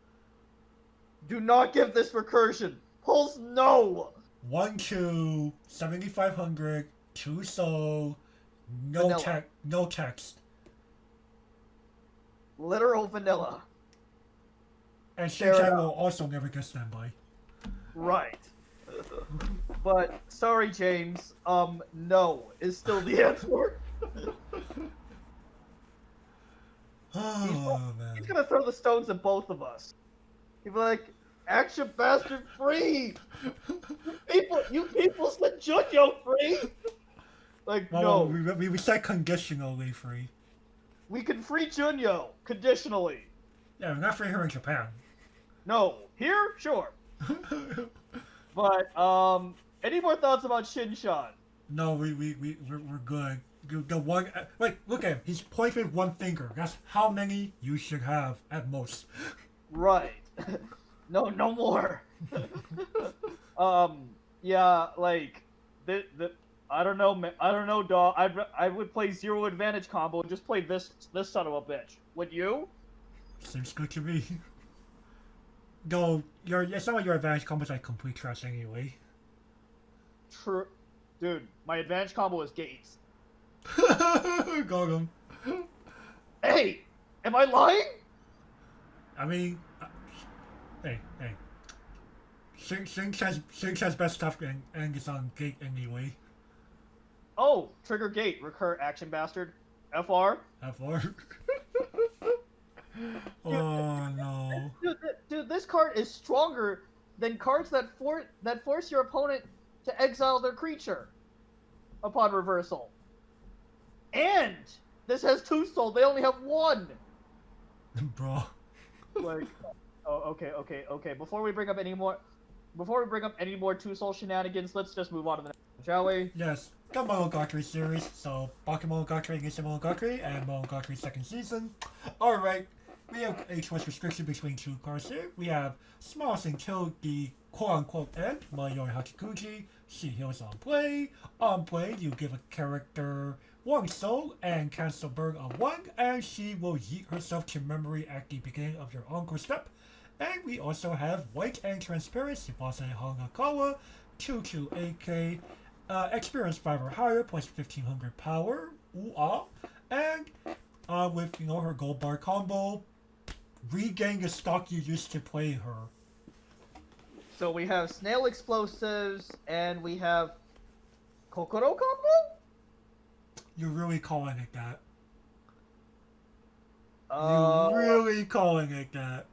Do not give this recursion. Pulse, no! 1-2, 7,500, 2 soul, Vanilla. no text. Literal vanilla. And Fair Shinchan enough. will also never get standby. Right. But, sorry, James. No is still the answer. Oh, He's man. gonna throw the stones at both of us. He'd be like, action bastard free! You people said Junyo free! Like, Well, no. we said conditionally free. We can free Junyo, conditionally. Yeah, we're not free here in Japan. No. Here? Sure. But, any more thoughts about Shinchan? No, we're good. The one, wait, look at him. He's pointing with one finger. That's how many you should have at most. Right. No more. Yeah, like, I don't know, dog. I would play zero advantage combo and just play this son of a bitch. Would you? Seems good to me. Though, it's not like your advantage combo's like complete trash anyway. True. Dude, my advantage combo is gates. Got him. Hey! Am I lying? I mean, hey. Shinchan's best stuff and it's on gate anyway. Oh, trigger gate, recur action bastard. FR. FR. Oh no. Dude, this card is stronger than cards that force your opponent to exile their creature upon reversal. And this has 2 soul. They only have 1. Bro. Like, oh, okay. Before we bring up any more 2 soul shenanigans, let's just move on to the next one, shall we? Yes. The Monogatari series. So, Bakemonogatari, Nisekoi, and Monogatari second season. Alright. We have a choice restriction between 2 cards here. We have Smiles until the quote-unquote end, Mayori Hachikuji. She heals on play. On play, you give a character 1 soul and cancel burn on 1, and she will yeet herself to memory at the beginning of your encore step. And we also have White and Transparent, Tsubasa Hanakawa, 2 AK, experience 5 or higher, plus 1500 power, ooh-ah, and with, her gold bar combo, regain the stock you used to play her. So we have Snail Explosives, and we have Kokoro combo? You're really calling it that. You're You're really calling it that.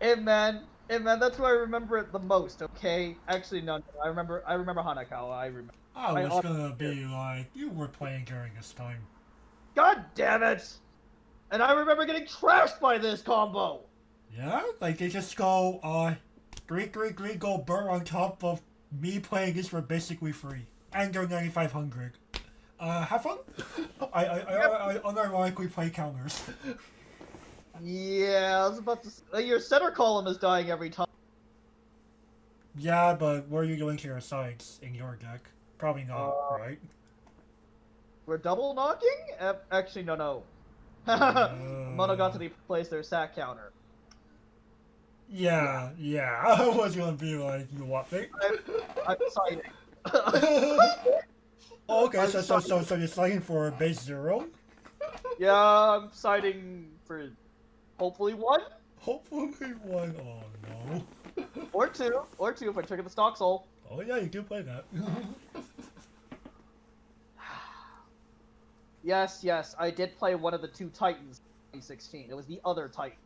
Hey man, that's where I remember it the most, okay? Actually, no, I remember Hanakawa, I remember. I was gonna be like, you were playing during this time. God damn it! And I remember getting trashed by this combo! Yeah, like they just go, green, go burr on top of me playing this for basically free. And they're 9,500. Have fun. I unironically play counters. Yeah, I was about to say, your center column is dying every time. Yeah, but what are you doing to your sides in your deck? Probably not, right? We're double knocking? Actually, no. Monogatari plays their sack counter. Yeah. I was gonna be like, you what, mate? I'm citing. Okay, I'm so you're sliding for base 0? Yeah, I'm citing for hopefully 1 Hopefully one. Oh no. or 2 if I trigger the stock soul. Oh yeah, you do play that. Yes, I did play one of the 2 Titans in 2016. It was the other Titan.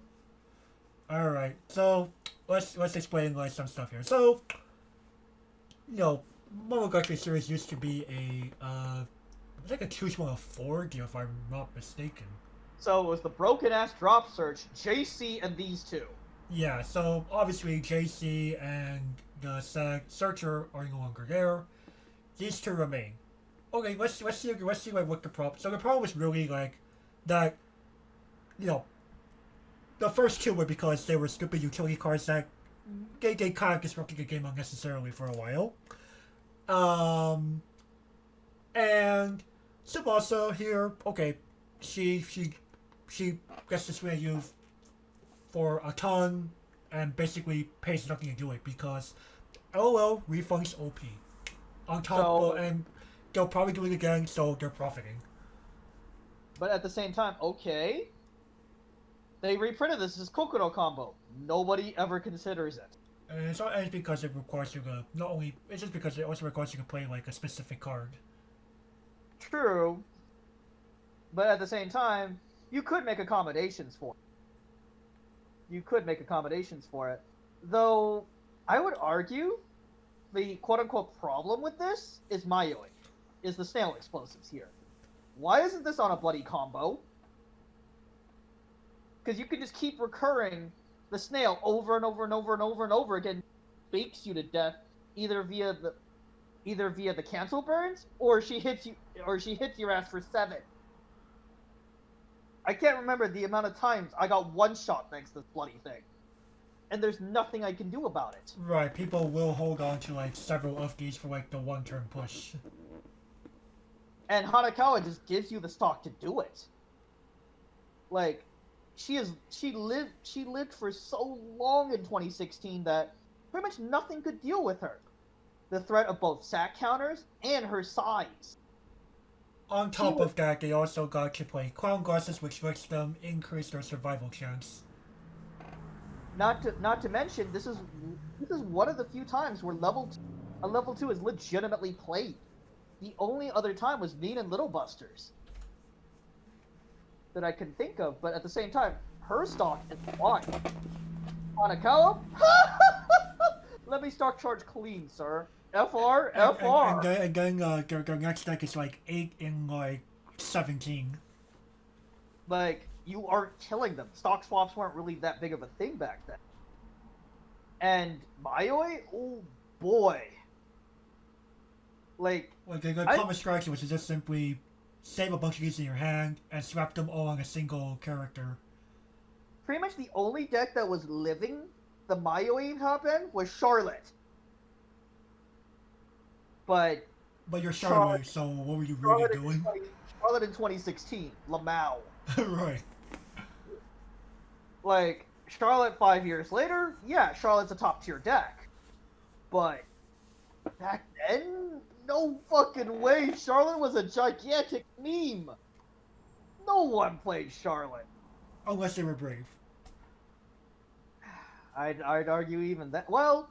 Alright, so let's explain like some stuff here. So, Monogatari series used to be it's like a choose one of 4 deal if I'm not mistaken. So it was the broken ass drop search, JC, and these 2. Yeah, so obviously JC and the searcher are no longer there. These 2 remain. Okay, let's see like what the problem. So the problem was really like that. The first 2 were because they were stupid utility cards that they kind of disrupted the game unnecessarily for a while. And Tsubasa here, okay, she gets to swing at you for a ton and basically pays nothing to do it because LOL refunds OP. On top of, and they'll probably do it again, so they're profiting. But at the same time, okay, they reprinted this as Kokono combo. Nobody ever considers it. And it's not because it requires you to it's just because it also requires you to play like a specific card. True. But at the same time, you could make accommodations for it. Though, I would argue the quote-unquote problem with this is Mayoi. Is the snail explosives here. Why isn't this on a bloody combo? Because you can just keep recurring the snail over and over and over and over and over again, bakes you to death, either via the cancel burns, or she hits your ass for 7. I can't remember the amount of times I got one shot thanks to this bloody thing. And there's nothing I can do about it. Right, people will hold on to like several of these for like the 1-turn push. And Hanakawa just gives you the stock to do it. Like, she lived for so long in 2016 that pretty much nothing could deal with her. The threat of both sack counters and her size. On top of that, they also got to play clown glasses, which lets them increase their survival chance. Not to mention, this is one of the few times where a level 2 is legitimately played. The only other time was Mean and Little Busters that I can think of, but at the same time, her stock is fine. Hanakawa? Let me stock charge clean, sir. FR. And then their next deck is like 8 in like 17. Like, you aren't killing them. Stock swaps weren't really that big of a thing back then. And Mayoi? Oh boy. Like they got common strategy, which is just simply save a bunch of these in your hand and swap them all on a single character. Pretty much the only deck that was living the Mayoi top end was Charlotte. But you're Charlotte, so what were you really doing? Charlotte in 2016, Lamau. Right. Like, Charlotte 5 years later, yeah, Charlotte's a top tier deck. But back then, no fucking way. Charlotte was a gigantic meme. No one played Charlotte. Unless they were brave. I'd argue even that. Well,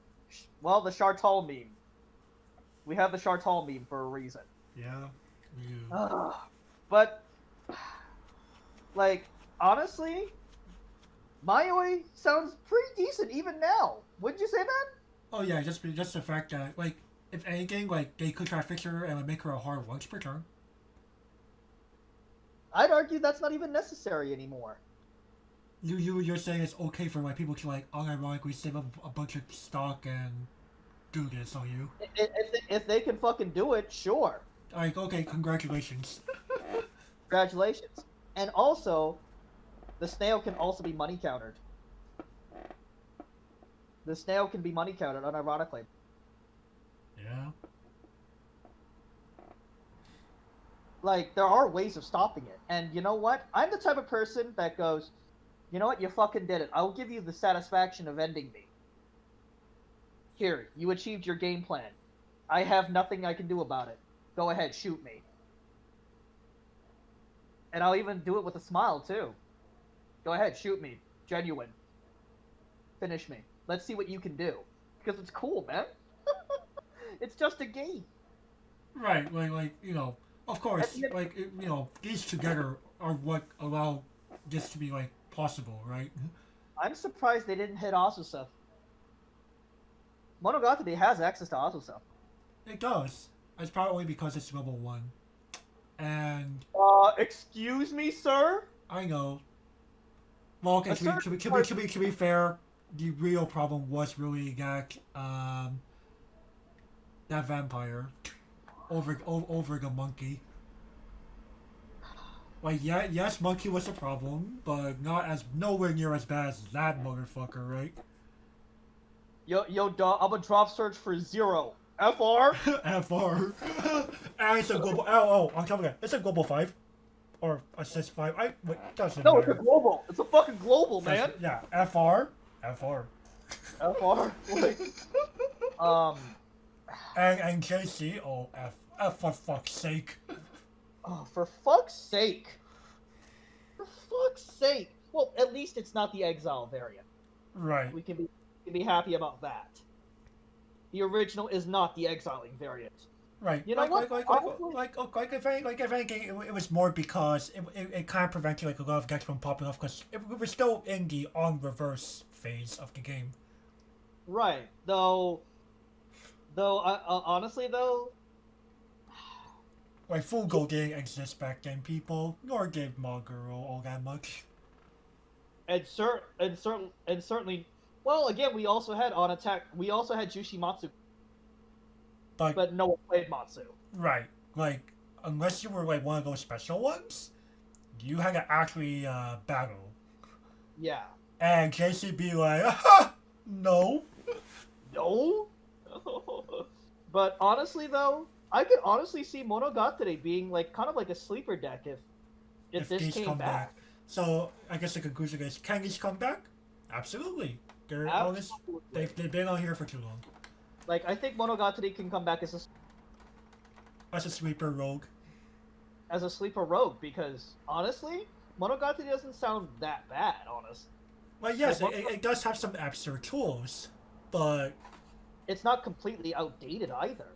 the Chartal meme. We have the Chartal meme for a reason. Yeah. But, like, honestly, Mayoi sounds pretty decent even now. Wouldn't you say, man? Oh yeah, just the fact that, like, if anything, like, they could try to fix her and like, make her a hard once per turn. I'd argue that's not even necessary anymore. You're saying it's okay for like people to like unironically save up a bunch of stock and do this, are you? If they can fucking do it, sure. Like, okay, congratulations. Congratulations. And also, the snail can also be money countered. The snail can be money countered, unironically. Yeah. Like, there are ways of stopping it. And you know what? I'm the type of person that goes, you know what? You fucking did it. I'll give you the satisfaction of ending me. Here, you achieved your game plan. I have nothing I can do about it. Go ahead, shoot me. And I'll even do it with a smile, too. Go ahead, shoot me. Genuine. Finish me. Let's see what you can do. Because it's cool, man. It's just a game. Right, like you know, of course, like you know, these together are what allow this to be like possible, right? I'm surprised they didn't hit Asusa. Monogatari has access to Asusa. It does. It's probably because it's level 1, and Excuse me, sir? I know. Well, okay, to be fair, the real problem was really that that vampire over the monkey. Like, yeah, yes, monkey was a problem, but nowhere near as bad as that motherfucker, right? Yo, dog, I'm gonna drop search for 0. FR? FR. And it's a global. Oh, on top of that, it's a global 5. Or a 6-5. Doesn't No, matter. it's a global. It's a fucking global, man. Yeah, FR. FR. Like, And JC, oh, F for fuck's sake. oh, for fuck's sake. For fuck's sake. Well, at least it's not the Exile variant. Right. We can be happy about that. The original is not the exiling variant. Right. You know what? If anything, it was more because it kind of prevented like a lot of decks from popping off because we were still in the on reverse phase of the game. Right. Though, honestly though, like full gold didn't exist back then, people, nor did Maguro all that much. and certainly, well, again, we also had on attack. We also had Jushimatsu, but no one played Matsu. Right. Like, unless you were like one of those special ones, you had to actually battle. Yeah. And JC be like, aha, no. No. But honestly, though, I could honestly see Monogatari being like kind of like a sleeper deck if this these came come back. So I guess the conclusion is, can these come back? Absolutely. They're honest. They've been on here for too long. Like, I think Monogatari can come back as a sleeper rogue. As a sleeper rogue, because honestly, Monogatari doesn't sound that bad, honest. Well, yes, it does have some absurd tools, but it's not completely outdated either.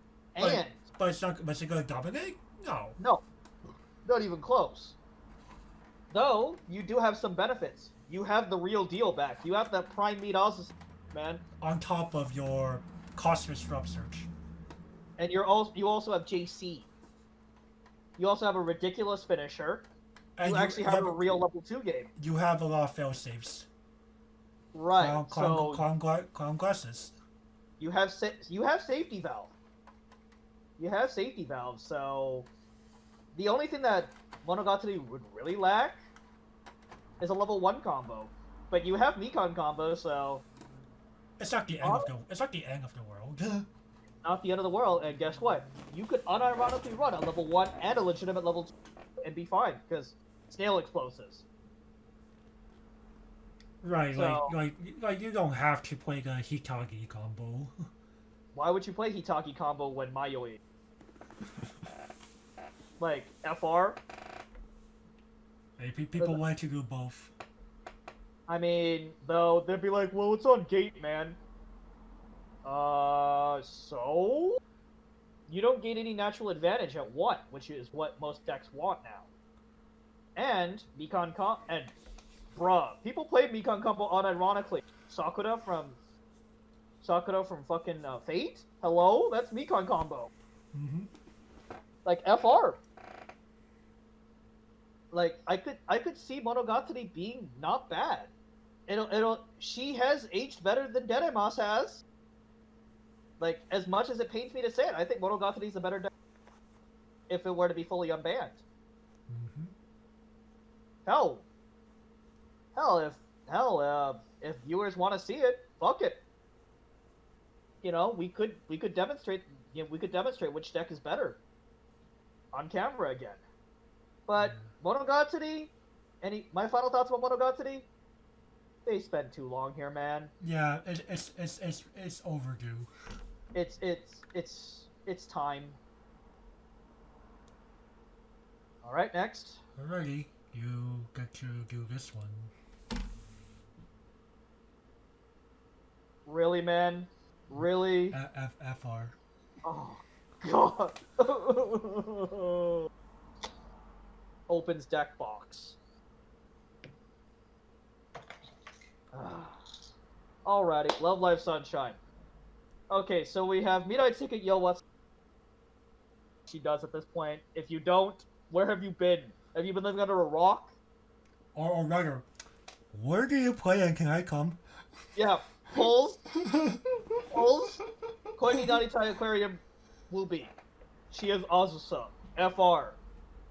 But it's not. Is it going to dominate? No. No, not even close. Though you do have some benefits. You have the real deal back. You have that prime meat also, man. On top of your costless drop search. And you also have JC. You also have a ridiculous finisher. And you actually have a real level 2 game. You have a lot of fail safes. Right. Clown glasses. You have safety valve. You have safety valve. So the only thing that Monogatari would really lack is a level 1 combo. But you have Mikan combo, so it's not the end of the world. Not the end of the world, and guess what? You could unironically run a level 1 and a legitimate level 2 and be fine, because snail explosives. Right, so, like you don't have to play the Hitagi combo. Why would you play Hitagi combo when Mayoi? Like, FR? Hey, people want to do both. I mean, though, they'd be like, well, it's on gate, man. So? You don't gain any natural advantage at 1, which is what most decks want now. And, bruh, people play Mikan combo unironically. Sakura from fucking Fate? Hello? That's Mikan combo. Mm-hmm. Like, FR. Like, I could see Monogatari being not bad. She has aged better than Denemos has. Like, as much as it pains me to say it, I think Monogatari is a better deck if it were to be fully unbanned. Mm-hmm. If viewers want to see it, fuck it. You know, we could demonstrate. You know, we could demonstrate which deck is better on camera again. But Monogatari, my final thoughts about Monogatari? They spend too long here, man. Yeah, it's overdue. It's time. All right, next. Alrighty, you get to do this one. Really, man? Really? FR. Oh, God. Opens deck box. Alrighty, Love Life Sunshine. Okay, so we have Mirai Ticket Yo, what's she does at this point. If you don't, where have you been? Have you been living under a rock? Or rather, where do you play and can I come? Yeah, Pulls, Koini Nanitai Aquarium Wubi. She is Azusa. FR.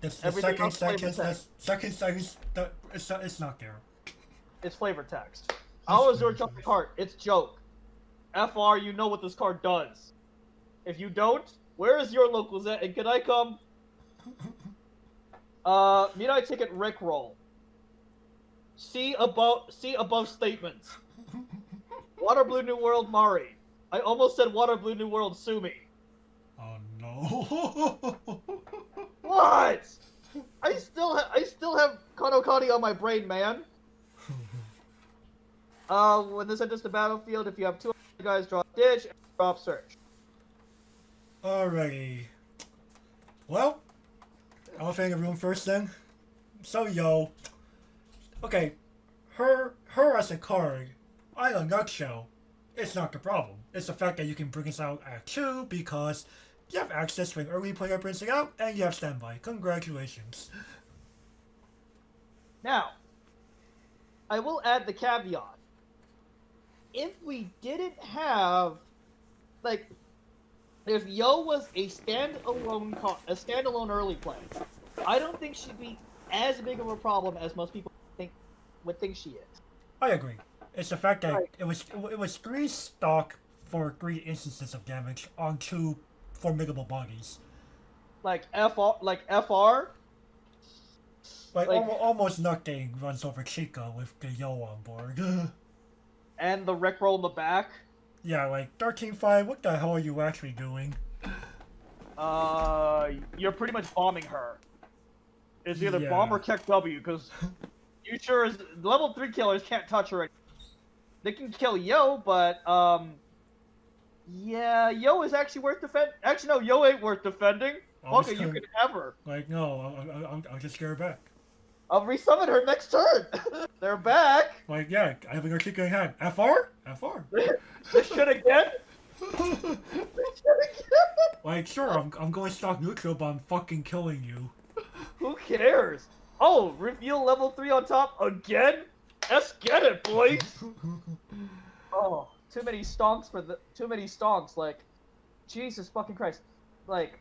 The Everything second else flavor sentence, it's not there. It's flavor text. How is your jumping heart? It's joke. FR, you know what this card does. If you don't, where is your local Zet and can I come? Mirai Ticket Rickroll. See above statements. Water Blue New World Mari. I almost said Water Blue New World Sumi. Oh no. What? I still have Konokani on my brain, man. When this enters the battlefield, if you have two guys, drop ditch and drop search. Alrighty. Well, elephant in the room first then. So yo, okay, her as a card, in a nutshell, it's not the problem. It's the fact that you can bring us out at 2 because you have access when early player brings it out and you have standby. Congratulations. Now, I will add the caveat. If we didn't have, like, if Yo was a standalone early play, I don't think she'd be as big of a problem as most people would think she is. I agree. It's the fact that it was 3 stock for 3 instances of damage on 2 formidable bodies. Like FR. Like almost nothing runs over Chica with the Yo on board. And the Rickroll in the back. Yeah, like 13-5. What the hell are you actually doing? You're pretty much bombing her. It's either Yeah. bomb or kick W, because you sure as level 3 killers can't touch her. They can kill Yo, but yeah, Yo is actually worth defend. Actually, no, Yo ain't worth defending. Fuck it, you can have her. Like no, I'll just get her back. I'll resummon her next turn. They're back. Like yeah, I have a Chica in hand. FR. This shit again. Like sure, I'm going stock neutral, but I'm fucking killing you. Who cares? Oh, reveal level 3 on top again? Let's get it, boys. Oh, too many stonks. Like, Jesus fucking Christ. Like,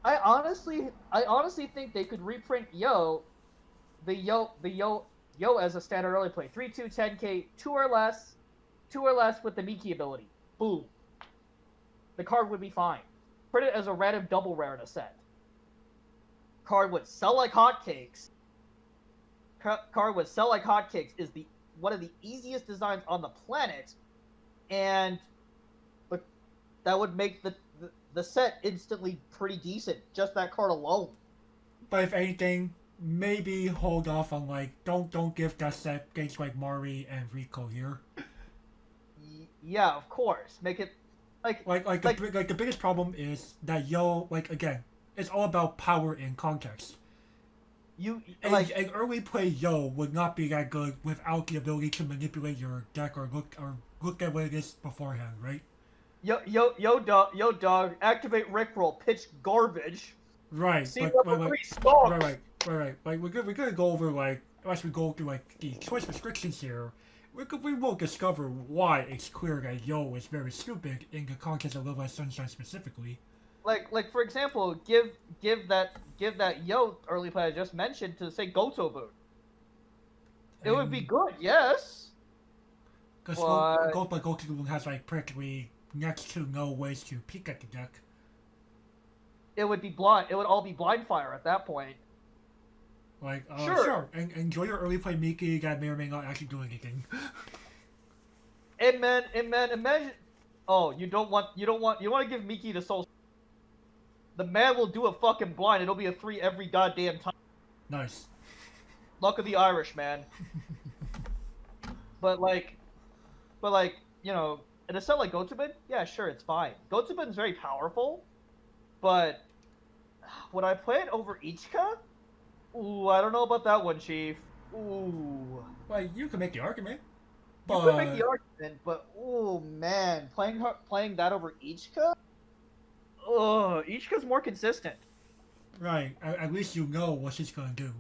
I honestly think they could reprint Yo as a standard early play. 3/2 10k, 2 or less with the Milky ability. Boom. The card would be fine. Print it as a random double rare in a set. Card would sell like hotcakes. Is one of the easiest designs on the planet, and that would make the set instantly pretty decent. Just that card alone. But if anything, maybe hold off on like don't give that set games like Mari and Rico here. Yeah, of course. Make it the biggest problem is that Yo, like again, it's all about power in context. An early play Yo would not be that good without the ability to manipulate your deck or look at what it is beforehand, right? Yo dog, activate Rickroll, pitch garbage. Right. See level 3 stalks. Right. Like we're gonna go over like as we go through like the choice restrictions here, we will discover why it's clear that Yo is very stupid in the context of Love Live Sunshine specifically. Like for example, give that Yo early play I just mentioned to say Gotobu. It would be good, yes. Because Gotobu has like practically next to no ways to peek at the deck. It would be blind. It would all be blind fire at that point. Like, sure. And enjoy your early play Milky that may or may not actually do anything. And man, imagine. Oh, you want to give Milky the soul. The man will do a fucking blind. It'll be a 3 every goddamn time. Nice. Luck of the Irish, man. But like, you know, in a set like Gotobin, yeah, sure, it's fine. Gotobin's very powerful, but would I play it over Ichika? Ooh, I don't know about that one, Chief. Ooh. Well, you can make the argument. You could make the argument, but oh man, playing that over Ichika? Ugh, Ichika's more consistent. Right, at least you know what she's gonna do.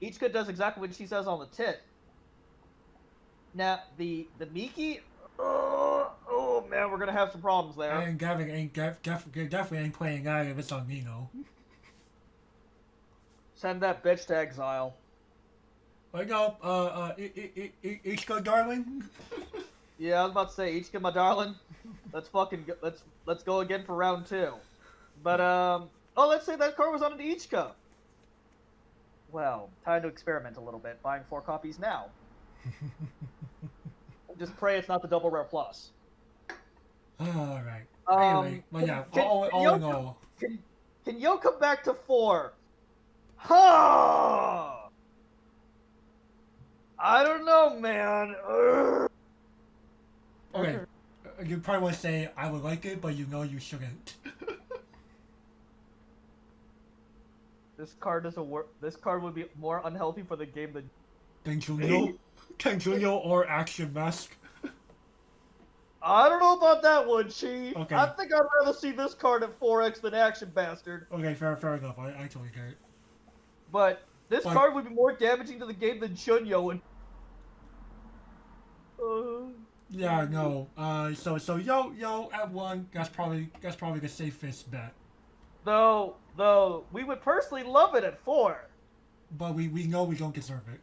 Ichika does exactly what she says on the tit. Now, the Milky, oh man, we're gonna have some problems there. And Gavin definitely ain't playing that if it's on Nino. Send that bitch to exile. Like, no, Ichika, darling? Yeah, I was about to say, Ichika, my darling. Let's go again for round 2. But, let's say that card was on an Ichika. Well, time to experiment a little bit, buying 4 copies now. Just pray it's not the double rare plus. Alright. Anyway, but yeah, all in all. Can Yo come back to 4? Huh! I don't know, man. Okay, you probably want to say, I would like it, but you know you shouldn't. This card doesn't work. This card would be more unhealthy for the game than Junyo or Action Mask. I don't know about that one, Chief. Okay. I think I'd rather see this card at 4x than Action Bastard. Okay, fair enough. I totally get it. But this card would be more damaging to the game than Shunyo and. Yeah, no. So Yo at 1. That's probably the safest bet. Though we would personally love it at 4. But we know we don't deserve it.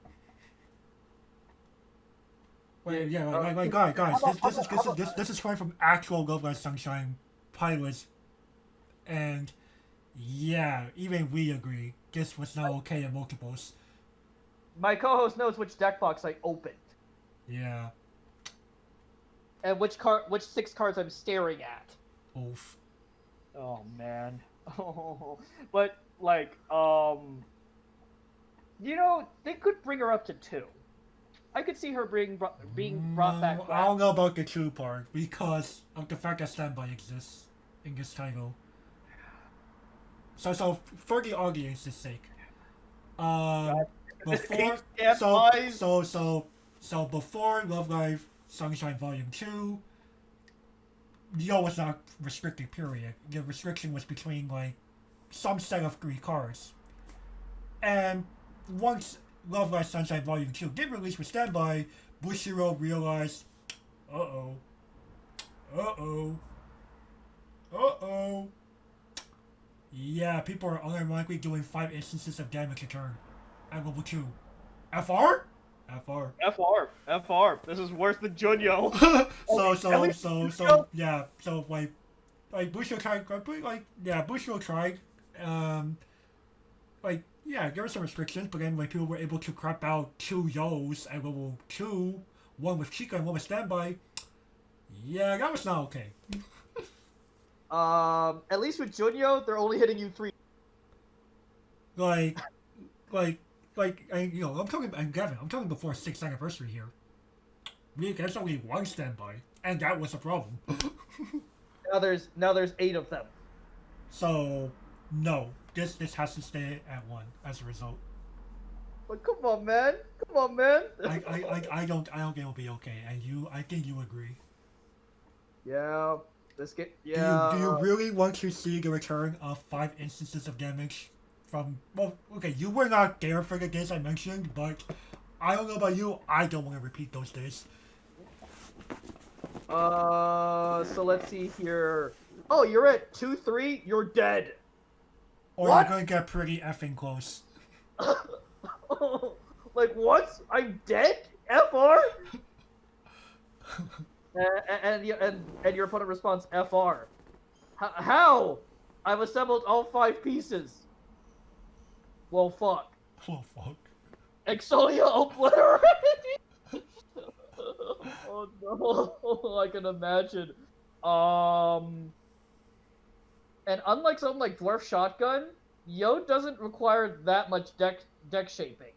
Wait, yeah, like guys, this is coming from actual Love Live Sunshine pilots, and yeah, even we agree this was not okay in multiples. My co-host knows which deck box I opened. Yeah. And which 6 cards I'm staring at. Oof. Oh man. Oh, but like, you know, they could bring her up to 2. I could see her being brought back. I don't know about the 2 part because of the fact that standby exists in this title. So for the audience's sake, before before Love Live Sunshine Volume 2, Yo was not restricted, period. The restriction was between, like, some set of 3 cards. And once Love Live Sunshine Volume 2 did release with Standby, Bushiro realized, uh-oh. Yeah, people are unironically doing 5 instances of damage a turn at level 2. FR? FR. This is worse than Junyo. So Bushiro tried, Bushiro tried, there were some restrictions, but then when people were able to crop out 2 Yos at level 2, 1 with Chica and 1 with Standby, yeah, that was not okay. At least with Junyo, they're only hitting you 3. I'm talking before 6th anniversary here. There's only 1 Standby, and that was a problem. Now there's 8 of them. So, no. This has to stay at 1 as a result. But come on, man. I don't think it'll be okay, and I think you agree. Yeah, this game. Yeah. Do you really want to see the return of 5 instances of damage from, well, okay, you were not there for the days I mentioned, but I don't know about you, I don't want to repeat those days. So let's see here. Oh, you're at 2-3. You're dead. Or What? you're gonna get pretty effing close. Like what? I'm dead? FR? and your opponent responds FR. How? I've assembled all 5 pieces. Well, fuck. Oh, fuck. Exodia obliterate! Oh no, I can imagine. And unlike something like Dwarf Shotgun, Yo doesn't require that much deck shaping.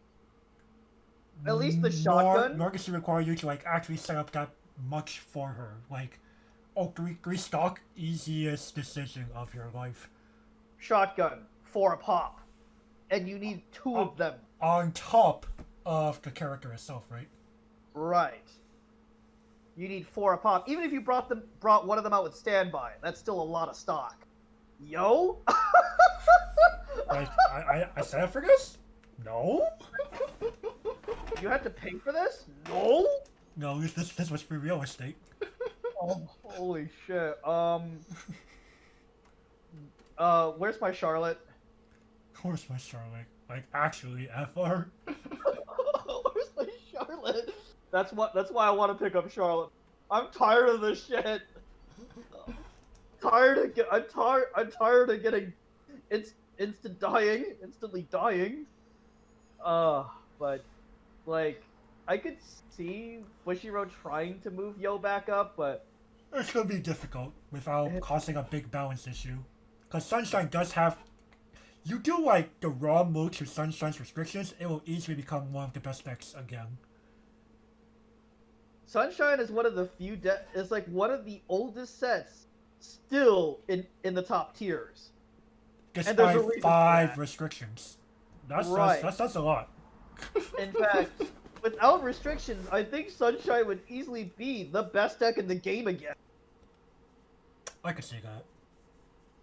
At least the shotgun. Nor does she require you to like actually set up that much for her. Like, oh, three stock, easiest decision of your life. Shotgun, 4 a pop. And you need 2 of them. On top of the character itself, right? Right. You need 4 a pop. Even if you brought one of them out with standby, that's still a lot of stock. Yo? Like, I set up for this? No? You had to pay for this? No? No, this was free real estate. Oh, holy shit. Where's my Charlotte? Where's my Charlotte? Like, actually, FR? Where's my Charlotte? That's why I want to pick up Charlotte. I'm tired of this shit. I'm tired of getting instantly dying. But like I could see Bushiroad trying to move Yo back up, but It's gonna be difficult without causing a big balance issue. Because Sunshine does have... You do like the raw move to Sunshine's restrictions, it will easily become one of the best decks again. Sunshine is one of the few is like one of the oldest sets still in the top tiers. Despite 5 restrictions. That's a lot. In fact, without restrictions, I think Sunshine would easily be the best deck in the game again. I could see that.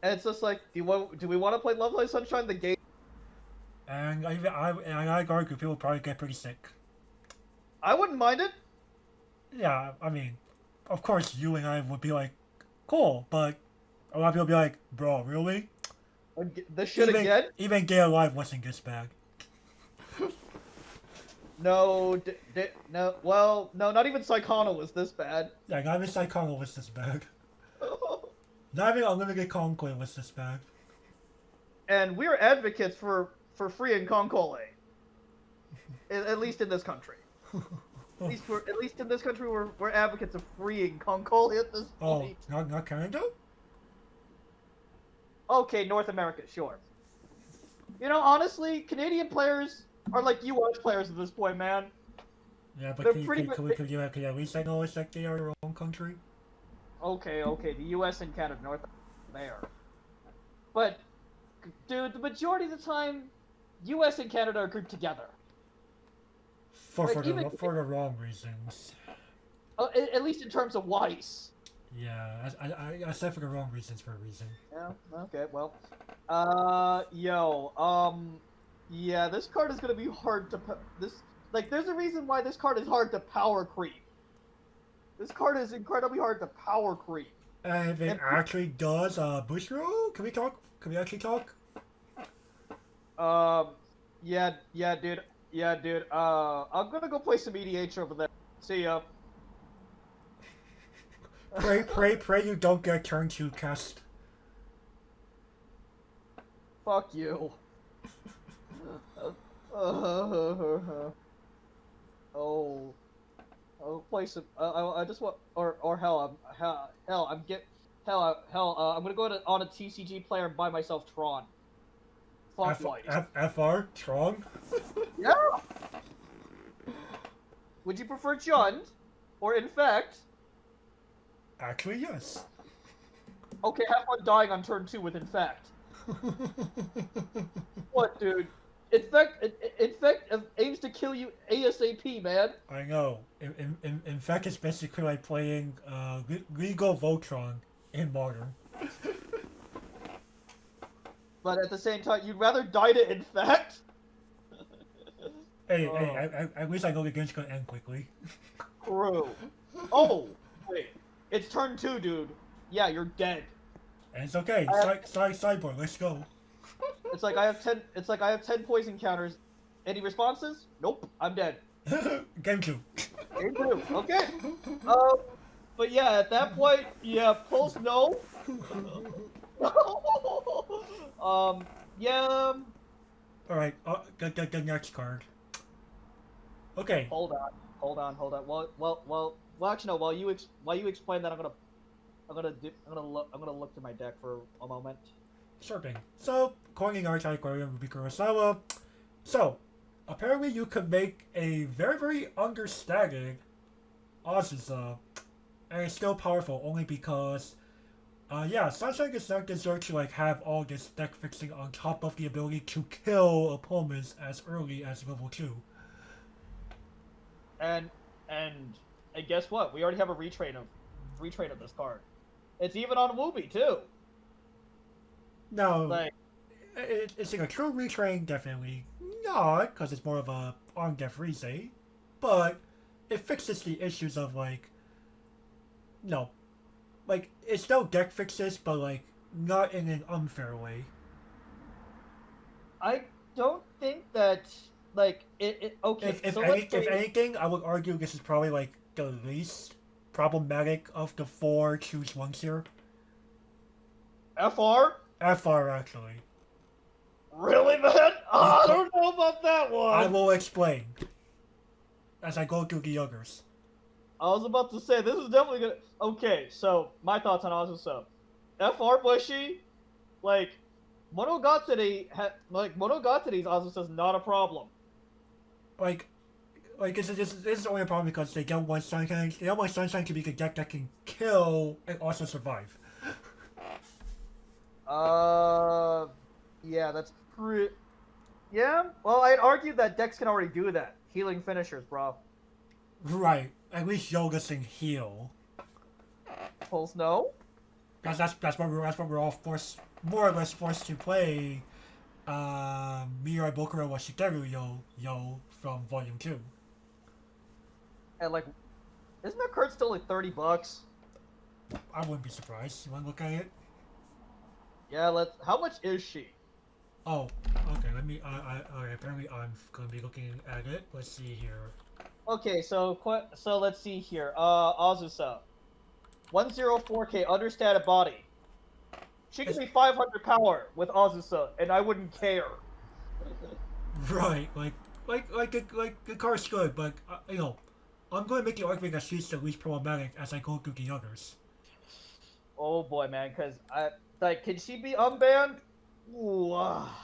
And it's just like, do we want to play Love Live Sunshine the game? And I argue people probably get pretty sick. I wouldn't mind it. Yeah, I mean, of course you and I would be like, cool, but a lot of people would be like, bro, really? This shit again? Even Gay Alive wasn't this bad. No, no, not even Psychono was this bad. Yeah, not even Psychono was this bad. Not even Unlimited Conclave was this bad. And we're advocates for free and Concole. At least in this country. At least in this country, we're advocates of freeing Concole at this point. Oh, not Canada? Okay, North America, sure. You know, honestly, Canadian players are like U.S. players at this point, man. Yeah, but can you at least acknowledge that they are their own country? Okay, the U.S. and Canada, North there. But, dude, the majority of the time, U.S. and Canada are grouped together. For the wrong reasons. At least in terms of Weiss. Yeah, I said for the wrong reasons for a reason. Yeah, okay, well. Yeah, this card is gonna be hard to... there's a reason why this card is hard to power creep. This card is incredibly hard to power creep. And if it actually does, Bushro, can we talk? Can we actually talk? Yeah, dude. I'm gonna go play some EDH over there. See ya. Pray you don't get turned to cast. Fuck you. I'll play some. I just want, or hell, I'm gonna go on a TCG player and buy myself Tron. Fuck White. FR Tron. Yeah. Would you prefer Jund, or Infect? Actually, yes. Okay, have fun dying on turn 2 with Infect. What, dude? Infect aims to kill you ASAP, man. I know. Infect is basically like playing legal Voltron in Modern. but at the same time, you'd rather die to infect? Hey, Oh. hey, at least I know the game's gonna end quickly. True. Oh, wait. It's turn 2, dude. Yeah, you're dead. And it's okay. Cyborg, let's go. It's like I have 10. It's like I have 10 poison counters. Any responses? Nope. I'm dead. Game 2. Game 2. Okay. But yeah, at that point, yeah, post no. Yeah. Alright, the next card. Okay. Hold on. Well. Actually, no. While you explain that, I'm gonna look to my deck for a moment. Sure thing. So, calling Kantai Collection Ruby Kurosawa. So, apparently you could make a very, very understated Azusa, and it's still powerful only because, yeah, Sunshine does not deserve to like have all this deck fixing on top of the ability to kill opponents as early as level 2. And guess what? We already have a retrain of this card. It's even on Wooby too. No, Like, it's like a true retrain, definitely not, because it's more of a on death Rise, but it fixes the issues of like, no, like it's still deck fixes, but like not in an unfair way. I don't think that like it okay. If So let's if say, anything, I would argue this is probably like the least problematic of the 4 choose ones here. FR. FR actually. Really, man? I don't know about that one. I will explain as I go through the others. I was about to say this is definitely gonna. Okay, so my thoughts on Azusa. FR Bushy, like Monogatari's Azusa is not a problem. Like this is only a problem because they don't want Sunshine. They don't want Sunshine to be a deck that can kill and also survive. Yeah, that's pretty. Yeah. Well, I'd argue that decks can already do that. Healing finishers, bro. Right. At least Yoga can heal. Pulse no. That's what we're all forced, more or less forced to play. Mirai Bokuro wa Shigeru yo from Volume 2. And like, isn't that card still like $30? I wouldn't be surprised. You want to look at it? Yeah. Let's. How much is she? Oh, okay. Let me. Apparently, I'm gonna be looking at it. Let's see here. Okay, so let's see here. Azusa, 104k understated body. She could be 500 power with Azusa, and I wouldn't care. Right, the card's good, but you know, I'm going to make the argument that she's the least problematic as I go through the others. Oh boy, man, because can she be unbanned? Ooh,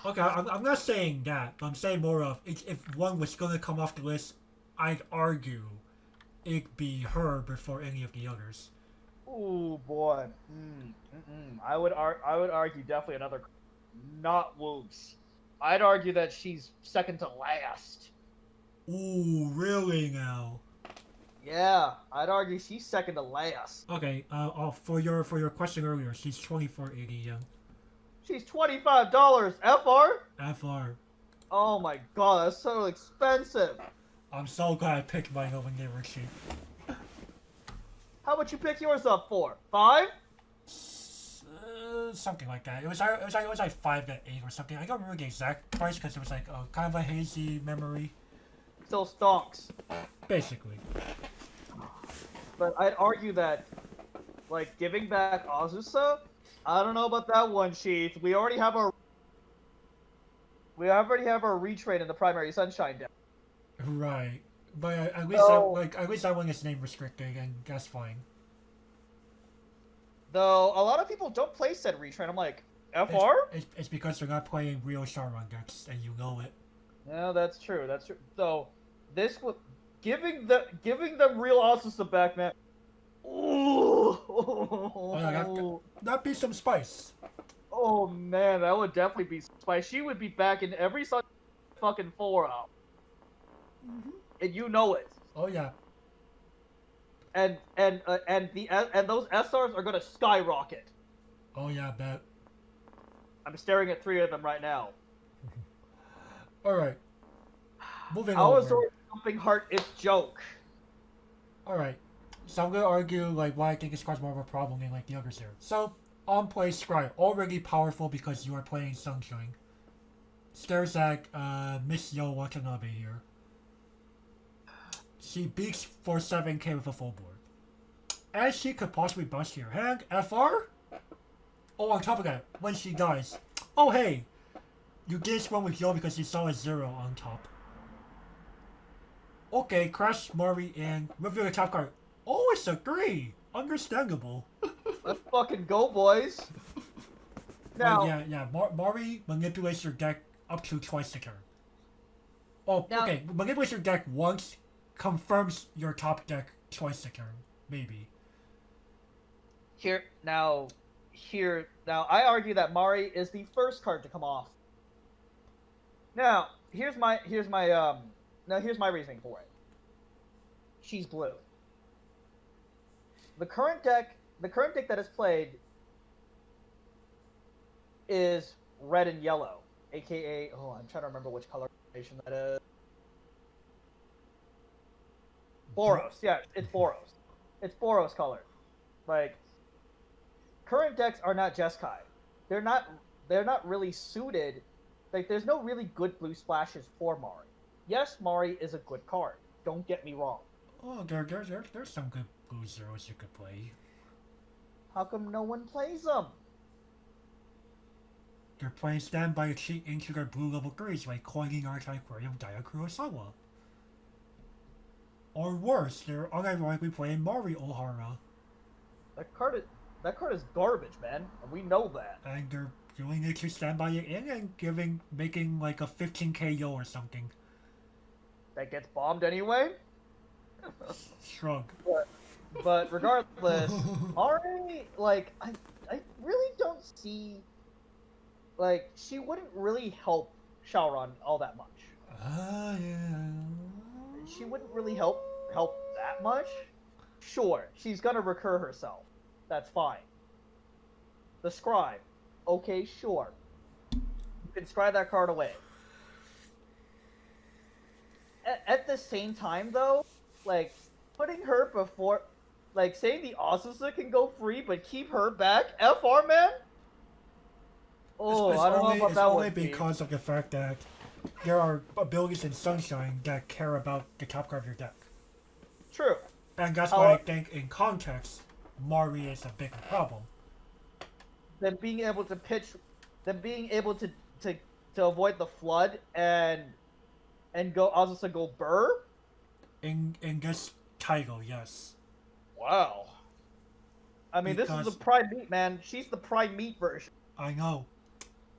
Okay, I'm not saying that, but I'm saying more of if one was going to come off the list, I'd argue it'd be her before any of the others. Ooh boy. I would argue definitely another, not Whoops. I'd argue that she's second to last. Ooh, really now? Yeah, I'd argue she's second to last. Okay, for your question earlier, she's 2480 yen. She's $25. FR? FR. Oh my god, that's so expensive. I'm so glad I picked mine over Neighbor Sheep. How much you pick yours up for? 5? Something like that. It was like 5 to 8 or something. I don't remember the exact price because it was like kind of a hazy memory. Still stonks. Basically. But I'd argue that, like, giving back Azusa, I don't know about that one, Chief. We already have our retrain in the primary Sunshine deck. Right, but at least that one is name restricted, and that's fine. Though a lot of people don't play said retrain. I'm like, FR? It's because they're not playing real Sharon decks, and you know it. Yeah, that's true. That's true. So this was giving them real Azusa back, man. Ooh. That'd be some spice. Oh man, that would definitely be spice. She would be back in every fucking forum. And you know it. Oh yeah. And those SRs are gonna skyrocket. Oh yeah, I bet. I'm staring at 3 of them right now. Alright. Moving How is over. the Jumping Heart its joke? Alright. So I'm gonna argue like why I think this card's more of a problem than like the others here. So, on play Scry, already powerful because you are playing Sunshine. Stares at Miss Yo Watanabe here. She beats for 7k with a full board. And she could possibly bust your hand. FR? Oh, on top of that, when she dies. Oh, hey! You gain one with Yo because you saw a 0 on top. Okay, crash Mari and review the top card. Oh, it's a 3! Understandable. Let's fucking go, boys! Now, Mari manipulates your deck up to twice a turn. Oh, now, okay. Manipulates your deck once, confirms your top deck twice a turn. Maybe. Now, I argue that Mari is the first card to come off. Now, here's my reasoning for it. She's blue. The current deck that is played is red and yellow, aka I'm trying to remember which color combination that is. Boros, yeah, it's Boros. It's Boros color. Like, current decks are not Jeskai. They're not really suited. Like, there's no really good blue splashes for Mari. Yes, Mari is a good card. Don't get me wrong. Oh, there's some good blue zeros you could play. How come no one plays them? They're playing standby cheat into their blue level 3s by coining archetype Crayon Daya Kurosawa. Or worse, they're unironically playing Mari Ohara. That card is garbage, man. And we know that. And they're doing it to standby it in and making like a 15k Yo or something. That gets bombed anyway. Shrug. But regardless, Mari, like, I really don't see, like, she wouldn't really help Shaoran all that much. Yeah. She wouldn't really help that much. Sure, she's gonna recur herself. That's fine. The Scribe. Okay, sure. You can scribe that card away. At the same time, though, like, putting her before, like, saying the Asusa can go free, but keep her back, FR, man? Oh, I don't know about that one. It's only because of the fact that there are abilities in Sunshine that care about the top card of your deck. True. And that's why I think, in context, Mari is a bigger problem. Them being able to avoid the flood and go Asusa go Burr? In this title, yes. Wow. I mean, this is the prime meat, man. She's the prime meat version. I know.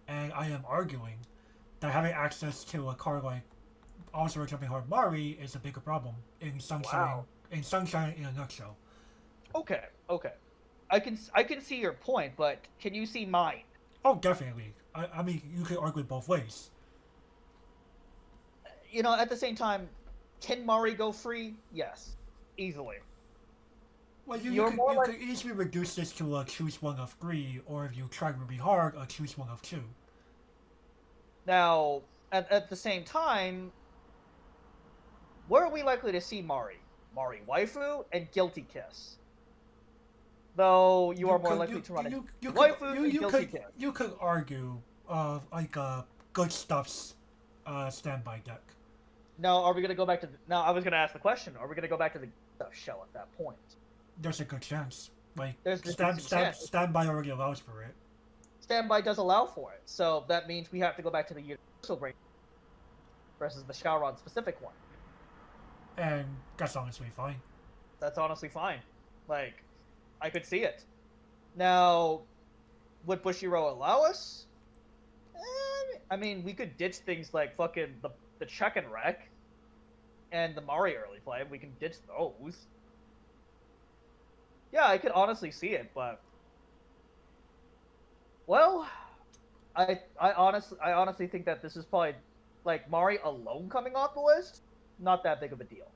And I am arguing that having access to a card like also Jumping Hard Mari is a bigger problem in Sunshine. Wow. In Sunshine in a nutshell. Okay. I can see your point, but can you see mine? Oh, definitely. I mean, you could argue it both ways. You know, at the same time, can Mari go free? Yes, easily. Well, you could easily reduce this to a choose one of 3, or if you try really hard, a choose one of 2. Now, at the same time, where are we likely to see Mari? Mari Waifu and Guilty Kiss. Though you are more likely to run a Waifu and Guilty Kiss. You could argue, like a good stuff's standby deck. Now, are we gonna go back to? Now, I was gonna ask the question: are we gonna go back to the stuff shell at that point? There's a good chance. Like, There's a decent chance. standby already allows for it. Standby does allow for it, so that means we have to go back to the universal break versus the Shaoran specific one. And that's honestly fine. That's honestly fine. Like, I could see it. Now, would Bushiroad allow us? I mean, we could ditch things like fucking the check and wreck and the Mari early play. We can ditch those. Yeah, I could honestly see it, but well, I honestly think that this is probably like Mari alone coming off the list. Not that big of a deal.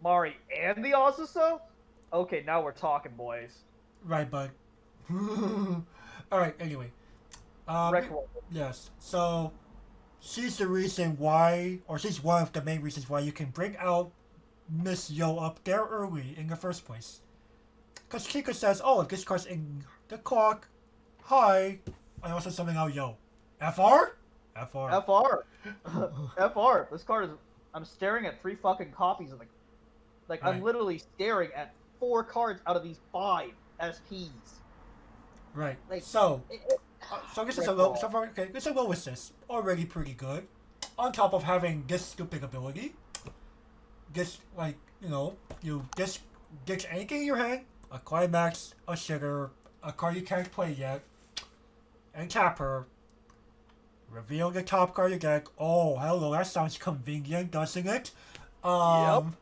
Mari and the Asusa? Okay, now we're talking, boys. Right, but alright, anyway. Um, yes. So she's the reason why, or she's one of the main reasons why you can bring out Miss Yo up there early in the first place. Because Kika says, "Oh, if this card's in the clock, hi." I also summon out Yo. FR? FR. FR. FR. This card is. I'm staring at 3 fucking copies of the. Like, I'm Right. literally staring at 4 cards out of these 5 SPs. Right. Like, So, it- so this is Red a low. Ball. So far, okay, this is a low assist. Already pretty good. On top of having this stupid ability, this like you just get anything in your hand, a climax, a sugar, a card you can't play yet, and tap her. Reveal the top card of your deck. Oh, hello, that sounds convenient, doesn't it? And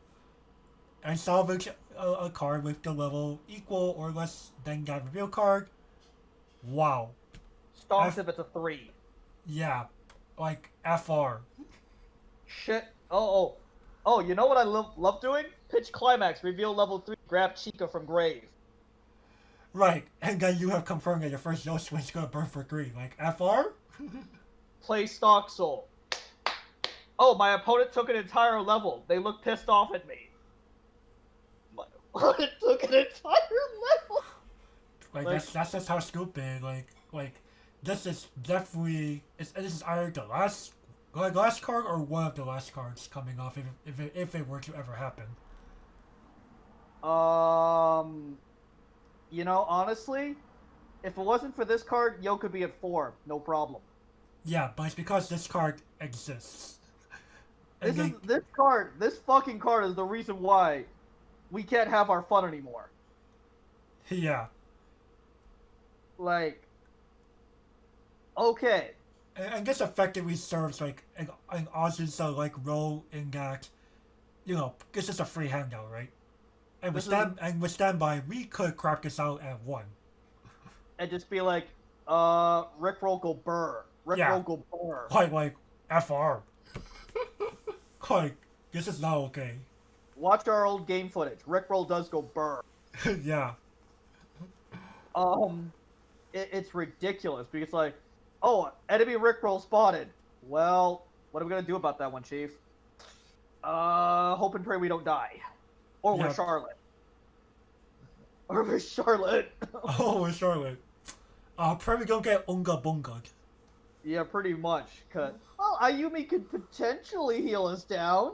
salvage a card with the level equal or less than that reveal card. Wow. Stomps if it's a 3. Yeah, like FR. Shit. Oh, you know what I love doing? Pitch climax, reveal level 3, grab Chica from grave. Right, and then you have confirmed that your first Yo swing's gonna burn for 3. Like FR? Play Stock Soul. Oh, my opponent took an entire level. They look pissed off at me. My opponent took an entire level. Like that's just how stupid. Like this is definitely this is either the last card or one of the last cards coming off if it were to ever happen. You know, honestly, if it wasn't for this card, Yo could be at 4, no problem. Yeah, but it's because this card exists. And This fucking card is the reason why we can't have our fun anymore. Yeah. Like, okay. And this effectively serves like an Oz's like role in that, this is a free handout, right? And with standby, we could crap this out at 1. And just be like, Rickroll go burr. Rickroll go burr. Like FR. Like, this is not okay. Watch our old game footage. Rickroll does go burr. Yeah. It's ridiculous because like, oh, enemy Rickroll spotted. Well, what are we gonna do about that one, Chief? Hope and pray we don't die. Or we're Charlotte. Or we're Charlotte. Oh, we're Charlotte. Probably gonna get Unga Bunga. Yeah, pretty much. Cause well, Ayumi could potentially heal us down.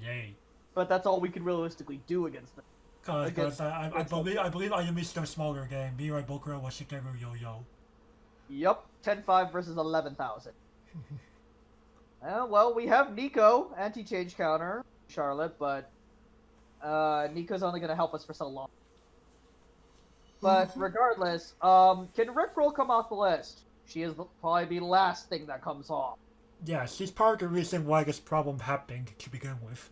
Yay. But that's all we can realistically do against them. Cause I believe Ayumi's still smaller than Mirai Bokura wa Shigeru Yo-Yo. Yup, 10-5 versus 11,000. Well, we have Nico, anti-change counter, Charlotte, but Nico's only going to help us for so long. But regardless, can Rickroll come off the list? She is probably the last thing that comes off. Yeah, she's part of the reason why this problem happened to begin with.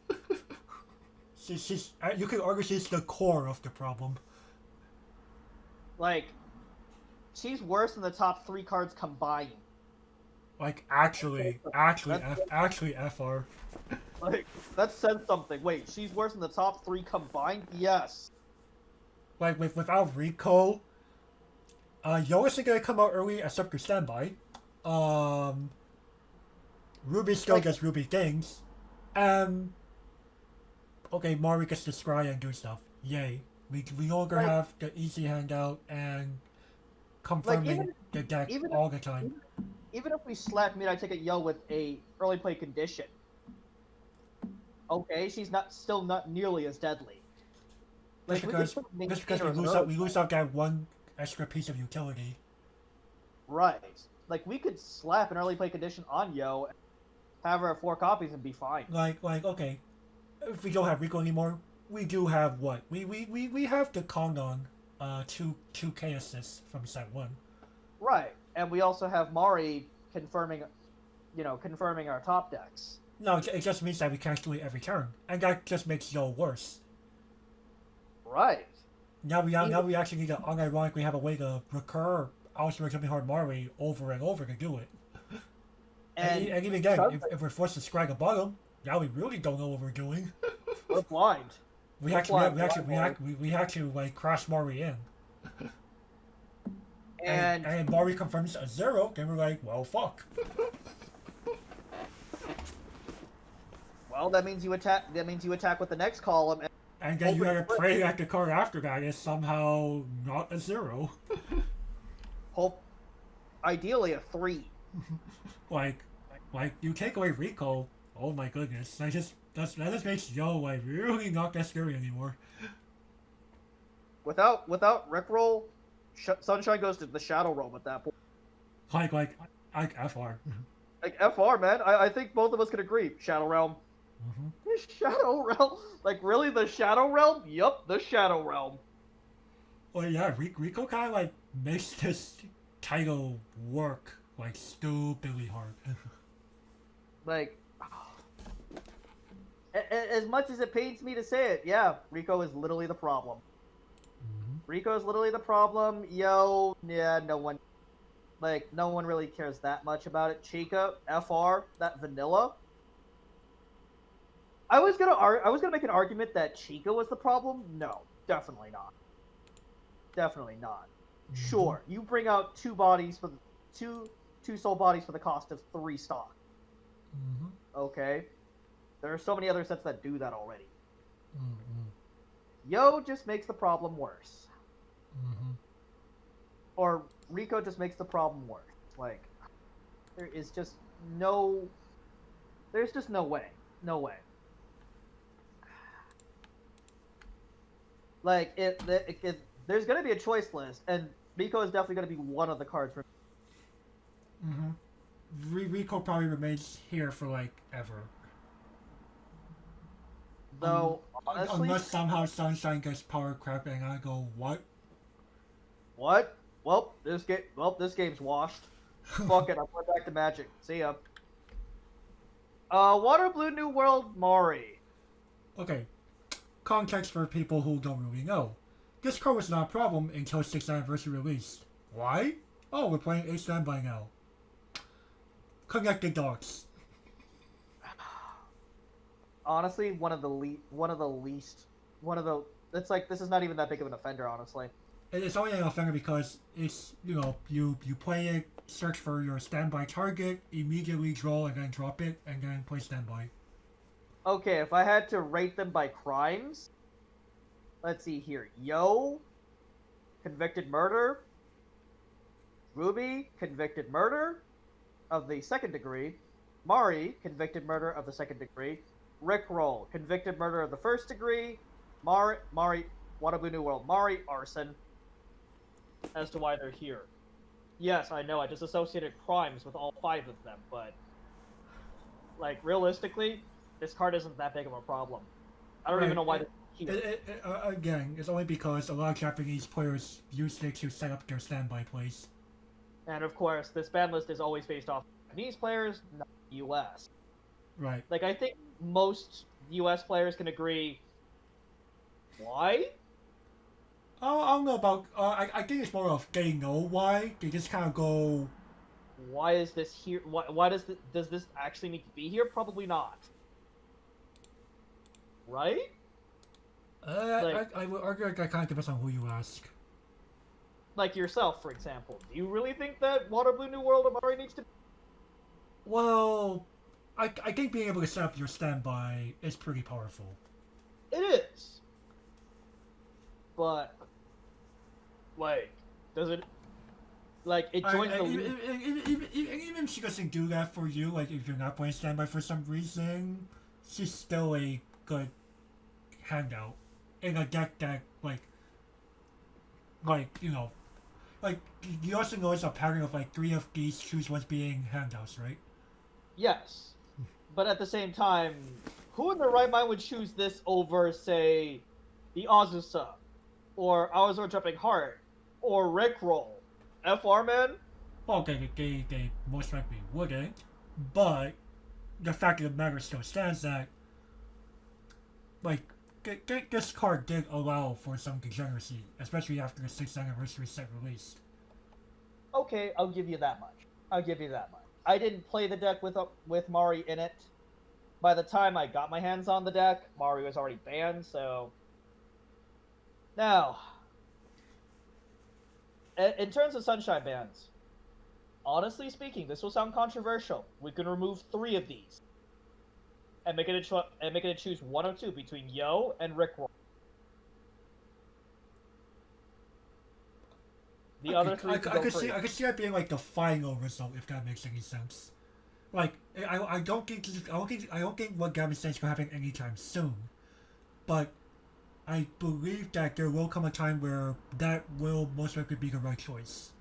You could argue she's the core of the problem. Like, she's worse than the top 3 cards combined. Like, actually FR. Like, that says something. Wait, she's worse than the top 3 combined? Yes. Like, without Rico, Yo isn't gonna come out early except for standby. Ruby still gets Ruby things. Okay, Mari gets to scry and do stuff. Yay. We no longer have the easy handout and confirming the deck all the time. Even if we slap Mirai Ticket Yo with a early play condition, okay, she's still not nearly as deadly. Like, Just because we lose out that one extra piece of utility. Right. Like, we could slap an early play condition on Yo, have her at 4 copies and be fine. Like okay, if we don't have Rico anymore, we do have what? We have the Kongdong, 2K assists from set 1. Right, and we also have Mari confirming our top decks. No, it just means that we can't do it every turn, and that just makes Yo worse. Right. Now we actually need to unironically have a way to recur Algebra Jumping Hard Mari over and over to do it. And even then, if we're forced to scrag a bottom, now we really don't know what we're doing. We're blind. We had to like crash Mari in. And Mari confirms a 0, then we're like, well, fuck. Well, that means you attack. That means you attack with the next column. And then you gotta pray that the card after that is somehow not a 0. Hope, ideally a 3. like you take away Rico. Oh my goodness, that just makes Yo like really not that scary anymore. Without Rickroll, Sunshine goes to the Shadow Realm at that point. Like FR. Like FR, man. I think both of us could agree. Shadow Realm. Shadow Realm. Like really, the Shadow Realm? Yup, the Shadow Realm. Well, yeah, Rico kind of like makes this title work like stupidly hard. Like, as much as it pains me to say it, yeah, Rico is literally the problem. Rico is literally the problem. Yo, yeah, no one really cares that much about it. Chica, FR, that vanilla. I was gonna make an argument that Chica was the problem. No, definitely not. Definitely not. Sure, you bring out 2 bodies for two soul bodies for the cost of 3 stock. Okay, there are so many other sets that do that already. Yo just makes the problem worse. Or Rico just makes the problem worse. Like, there's just no way. No way. Like, if there's going to be a choice list, and Rico is definitely going to be one of the cards. Rico probably remains here for, like, ever. Though, honestly... Unless somehow Sunshine gets power crap and I go, what? What? Well, this game's washed. Fuck it, I'm going back to Magic. See ya. Water Blue New World Mari. Okay. Context for people who don't really know. This card was not a problem until 6th anniversary released. Why? Oh, we're playing H9 by now. Connected dots. Honestly, it's like, this is not even that big of an offender, honestly. It's only an offender because it's, you play it, search for your standby target, immediately draw and then drop it, and then play standby. Okay, if I had to rate them by crimes, let's see here. Yo, convicted murder. Ruby, convicted murder of the 2nd degree. Mari, convicted murder of the 2nd degree. Rickroll, convicted murder of the 1st degree. Mari, Water Blue New World. Mari, arson. As to why they're here. Yes, I know, I just associated crimes with all 5 of them, but... Like, realistically, this card isn't that big of a problem. I don't even know why they're here. Again, it's only because a lot of Japanese players use it to set up their standby plays. And of course, this ban list is always based off Japanese players, not US. Right. Like, I think most US players can agree. Why? I don't know about... I think it's more of they know why. They just kind of go... Why is this here? Why does this actually need to be here? Probably not. Right? I would argue that kind of depends on who you ask. Like yourself, for example. Do you really think that Water Blue New World Amari needs to... Well, I think being able to set up your standby is pretty powerful. It is. But, like, does it... Like, it joins the... Even if she doesn't do that for you, like, if you're not playing standby for some reason, she's still a good handout. In a deck that, like, you also notice a pattern of, like, 3 of these choose ones being handouts, right? Yes. But at the same time, who in their right mind would choose this over, say, the Azusa, or Our Jumping Heart, or Rickroll? FR, man? Well, they most likely wouldn't, but the fact of the matter still stands that, like, this card did allow for some degeneracy, especially after the 6th anniversary set released. Okay, I'll give you that much. I didn't play the deck with Mari in it. By the time I got my hands on the deck, Mari was already banned, so... Now... In terms of sunshine bands, honestly speaking, this will sound controversial. We can remove 3 of these and make it choose 1 or 2 between Yo and Rickroll. The other 3 I can go could free. see that being like the final result, if that makes any sense. Like I don't think what Gavin says is gonna happen anytime soon, but I believe that there will come a time where that will most likely be the right choice.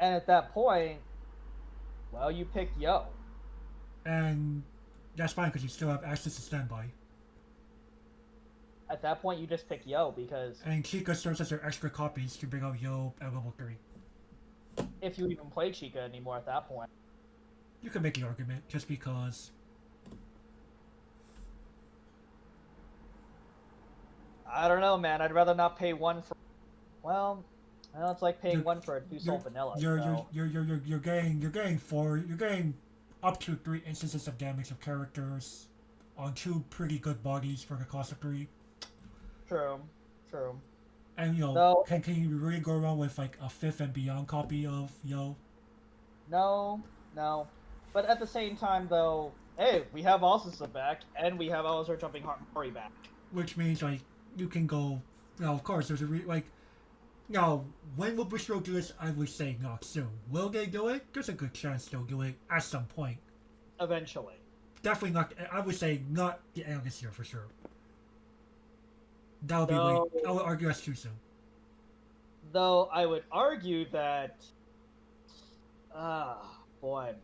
And at that point, well, you pick Yo. And that's fine because you still have access to standby. At that point, you just pick Yo because And Chica serves as your extra copies to bring out Yo at level 3. if you even play Chica anymore at that point. You can make the argument just because. I don't know, man. I'd rather not pay 1 for. Well, it's like paying 1 for a 2-soul vanilla. You're getting up to 3 instances of damage of characters on 2 pretty good bodies for the cost of 3. True. And you know, No. can you really go around with like a 5th and beyond copy of Yo? No. But at the same time, though, hey, we have Asusa back, and we have Alistair Jumping Haruhi back. Which means like you can go. Now, of course, there's a now, when will Bistro do this? I would say not soon. Will they do it? There's a good chance they'll do it at some point. Eventually. Definitely not. I would say not the end of this year for sure. That would be No. late. I would argue that's too soon. Though I would argue that, boy,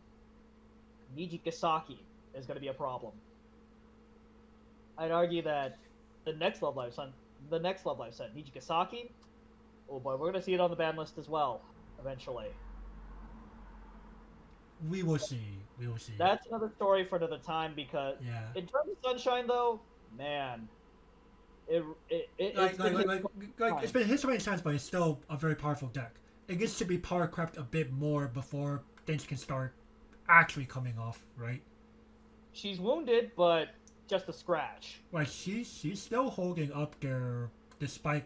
Nijigasaki is going to be a problem. I'd argue that the next Love Live set, Nijigasaki, oh boy, we're going to see it on the ban list as well, eventually. We will see. That's another story for another time because, Yeah. in terms of Sunshine, though, man, It's been hit so many times, but it's still a very powerful deck. It gets to be power crept a bit more before things can start actually coming off, right? She's wounded, but just a scratch. Like she's still holding up there despite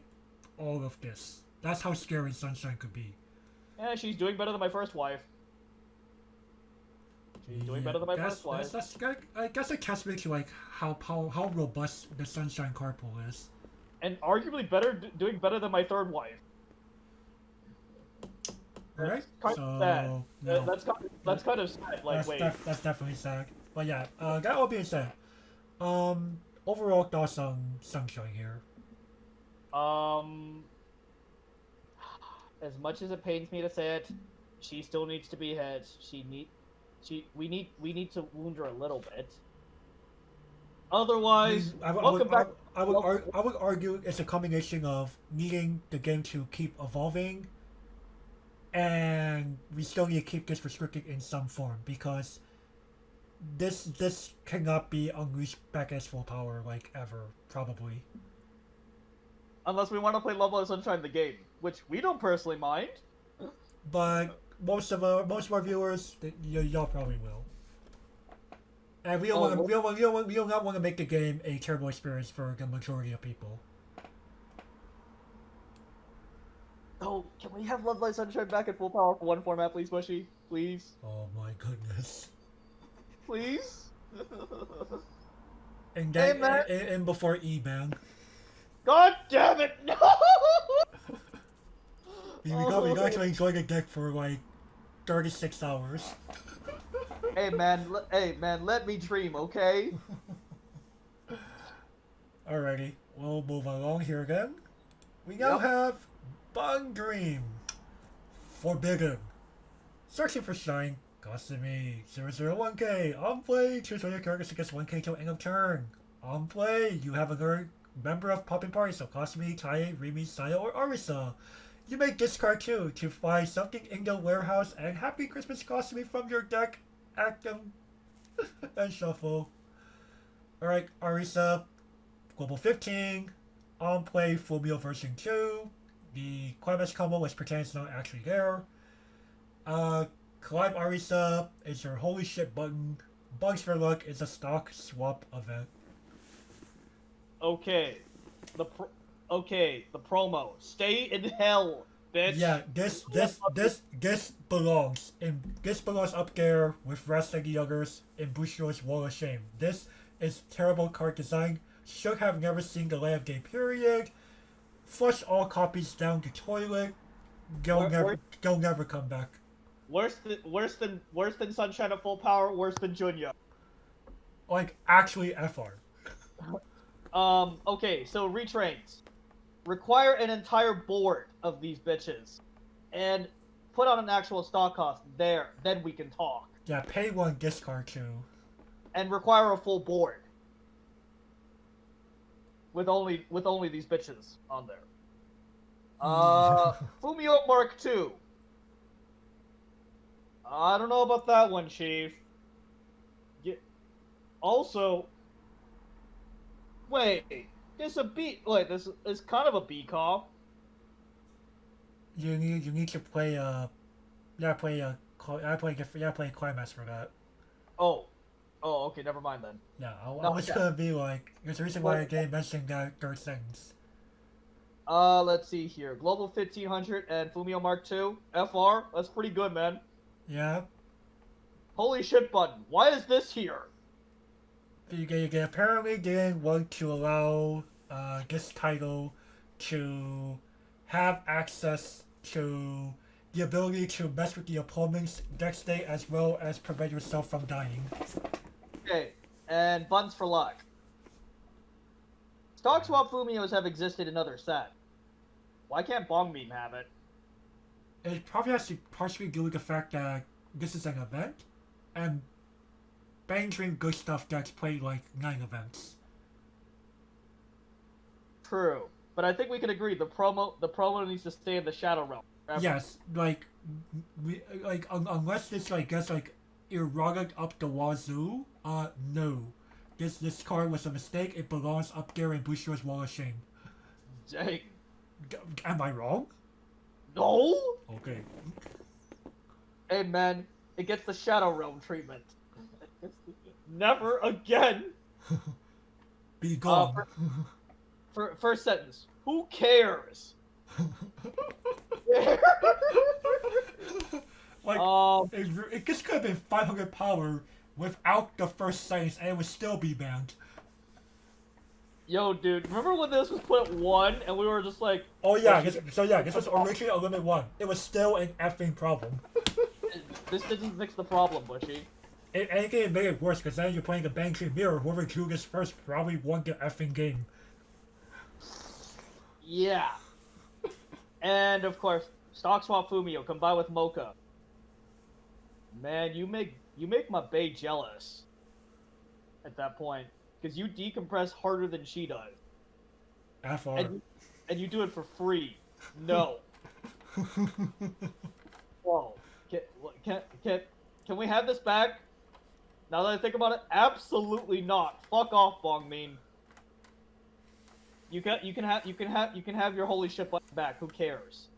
all of this. That's how scary Sunshine could be. Yeah, she's doing better than my first wife. She's doing better than my first wife. That's a testament to like how robust the Sunshine card pool is. And arguably doing better than my third wife. Alright, That's kind of sad. no. That's kind of sad. Like, that's definitely sad. But yeah, that all being said, overall thoughts on Sunshine here. As much as it pains me to say it, she still needs to be ahead. We need to wound her a little bit. Otherwise, welcome back. I would argue it's a combination of needing the game to keep evolving, and we still need to keep this restricted in some form because this cannot be unleashed back as full power like ever probably. Unless we want to play Love Live Sunshine the game, which we don't personally mind. But most of our viewers, y'all probably will. And we don't not want to make the game a terrible experience for the majority of people. Oh, can we have Love Live Sunshine back in full power for one format, please, Bushy? Please? Oh my goodness. Please? And then, Hey, man. and before E-Bang. God damn it, no! We got to enjoy the deck for like 36 hours. Hey man, let me dream, okay? Alrighty, we'll move along here again. We now have Bang Dream. Forbidden. Searching for Shine. Costing me 001k. On play, choose all your characters to get 1k till end of turn. On play, you have a member of Poppin' Party, so Cosme, Tai, Rimi, Saya, or Arisa. You may discard 2 to find something in the warehouse and Happy Christmas Cosme from your deck. Act them and shuffle. Alright, Arisa, Global 15, on play Fumio version 2. The Climax combo was pretend it's not actually there. Climb Arisa is your holy shit button. Bugs for Luck is a stock swap event. Okay. Okay, the promo. Stay in hell, bitch. Yeah, this belongs up there with rest of the others in Bushiroad's Wall of Shame. This is terrible card design. Should have never seen the light of day. Period. Flush all copies down the toilet. They'll never come back. Worse than Sunshine of Full Power. Worse than Junya. Like actually, FR. Okay, so retrains. Require an entire board of these bitches, and put on an actual stock cost. There, then we can talk. Yeah, pay one discard too. And require a full board. With only these bitches on there. Fumio Mark II. I don't know about that one, Chief. Also, wait, this is kind of a B call. You need to play play Climax for that. Oh, okay, never mind then. Yeah, I was gonna be like, there's a reason why I didn't mention that third sentence. Let's see here. Global 1500 and Fumio Mark II. FR, that's pretty good, man. Yeah. Holy shit button. Why is this here? They apparently didn't want to allow this title to have access to the ability to mess with the opponent's deck state as well as prevent yourself from dying. Okay, and buttons for luck. Stock swap Fumios have existed in other sets. Why can't Bong Meme have it? It probably has to partially do with the fact that this is an event, and Bang Dream good stuff gets played like 9 events. True, but I think we can agree the promo needs to stay in the Shadow Realm. Forever. Yes, unless this gets erotic up the wazoo, no. This card was a mistake. It belongs up there in Bushiroad's Wall of Shame. Dang. Am I wrong? No. Okay. Hey man, it gets the Shadow Realm treatment. Never again. Be gone. First sentence. Who cares? It just could have been 500 power without the first sentence, and it would still be banned. Yo, dude, remember when this was put at 1 and we were just like... Oh yeah, this was originally a limit 1. It was still an effing problem. This didn't fix the problem, Bushy. If anything, it made it worse, because then you're playing a Bang Tree Mirror. Whoever drew this first probably won the effing game. Yeah. And, of course, Stock Swap Fumio combined with Mocha. Man, you make my bae jealous. At that point. Because you decompress harder than she does. FR. And you do it for free. No. Whoa. Can we have this back? Now that I think about it, absolutely not. Fuck off, Bong Meme. You can have your holy shit back. Who cares?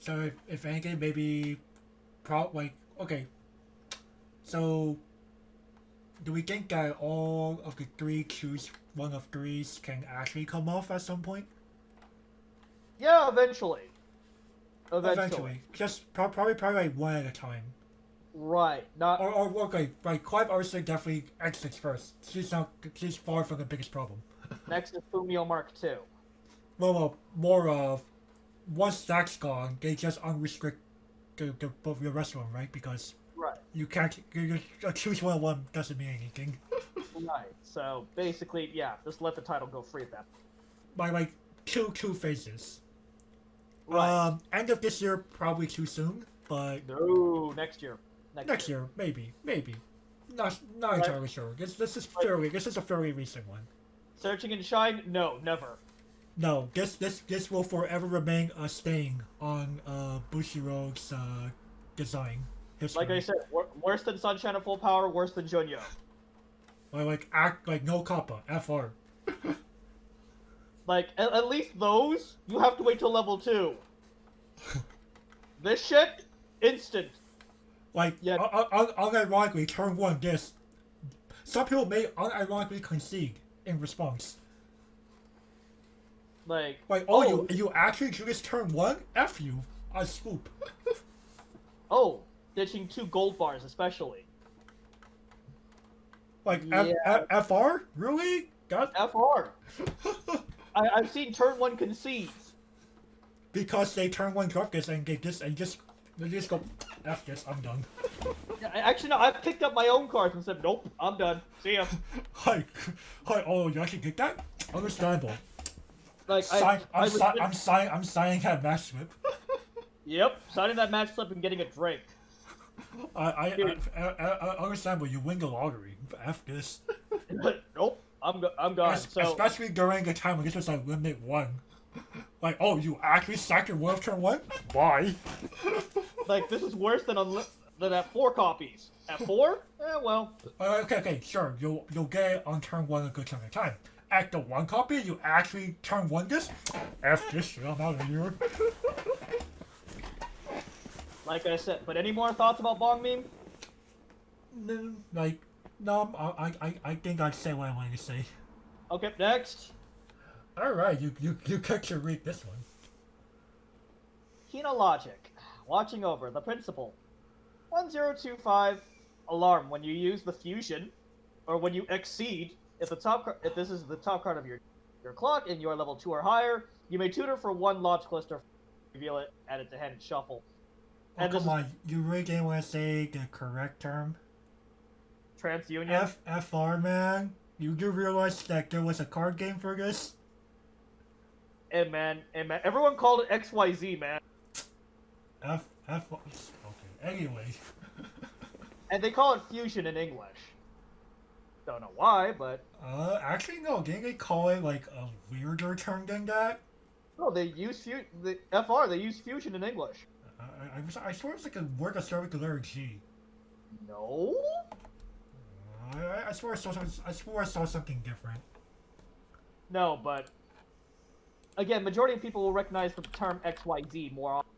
So if anything, maybe, okay. So, do we think that all of the 3 choose one of 3s can actually come off at some point? Yeah, eventually. Just probably like one at a time. Right. Not. Or okay. Like Clive Arson definitely exits first. She's far from the biggest problem. Next is Fumio Mark II. Well, more of once that's gone, they just unrestrict the rest of them, right? Because you can't choose one doesn't mean anything. Right. So basically, yeah, just let the title go free at that point. By two phases. Right. End of this year, probably too soon, but no, next year. Next year, maybe. Not entirely sure. This is a fairly recent one. Searching and Shine? No, never. No, this will forever remain a stain on Bushiroad's design history. Like I said, worse than Sunshine of Full Power, worse than Junyo. No Kappa, FR. At least those, you have to wait till level 2. This shit, instant. Unironically, turn 1 this. Some people may unironically concede in response. Like, Like, oh, you actually do this turn 1? F you. I swoop. oh, ditching 2 gold bars, especially. Like, Yeah. FR? Really? God. FR. I've seen turn 1 concedes. Because they turn 1 drop this and they just go, F this, I'm done. Yeah, actually, no, I've picked up my own cards and said, nope, I'm done. See ya. Hi, oh, you actually get that? Understandable. Like, I'm signing that match slip. Yep, signing that match slip and getting a drink. I understand, but you win the lottery. F this. Nope, I'm gone. So especially during the time when this was like limit 1. Like, oh, you actually sacked your one of turn 1? Why? like, this is worse than at 4 copies. At 4? Well. Okay, sure. You'll get it on turn 1 a good chunk of time. At the 1 copy, you actually turn 1 this? F this shit, I'm out of here. Like I said, but any more thoughts about Bong Meme? No, I think I'd say what I wanted to say. Okay, next. Alright, you get to read this one. Hinalogi. Watching over. The principal. 1025. Alarm. When you use the fusion, or when you exceed, if this is the top card of your clock and you are level 2 or higher, you may tutor for 1 logic cluster, reveal it, add it to hand, and shuffle. Oh, and come on, you really didn't want to say the correct term? TransUnion? FR, man? You do realize that there was a card game for this? Hey man, everyone called it XYZ, man. Okay, anyway. And they call it fusion in English. Don't know why, but... actually no, didn't they call it like a weirder term than that? No, they use the FR, they use fusion in English. I swear it's like a word that started with the letter G. No? I swear I saw something different. No, but... Again, majority of people will recognize the term XYZ more often.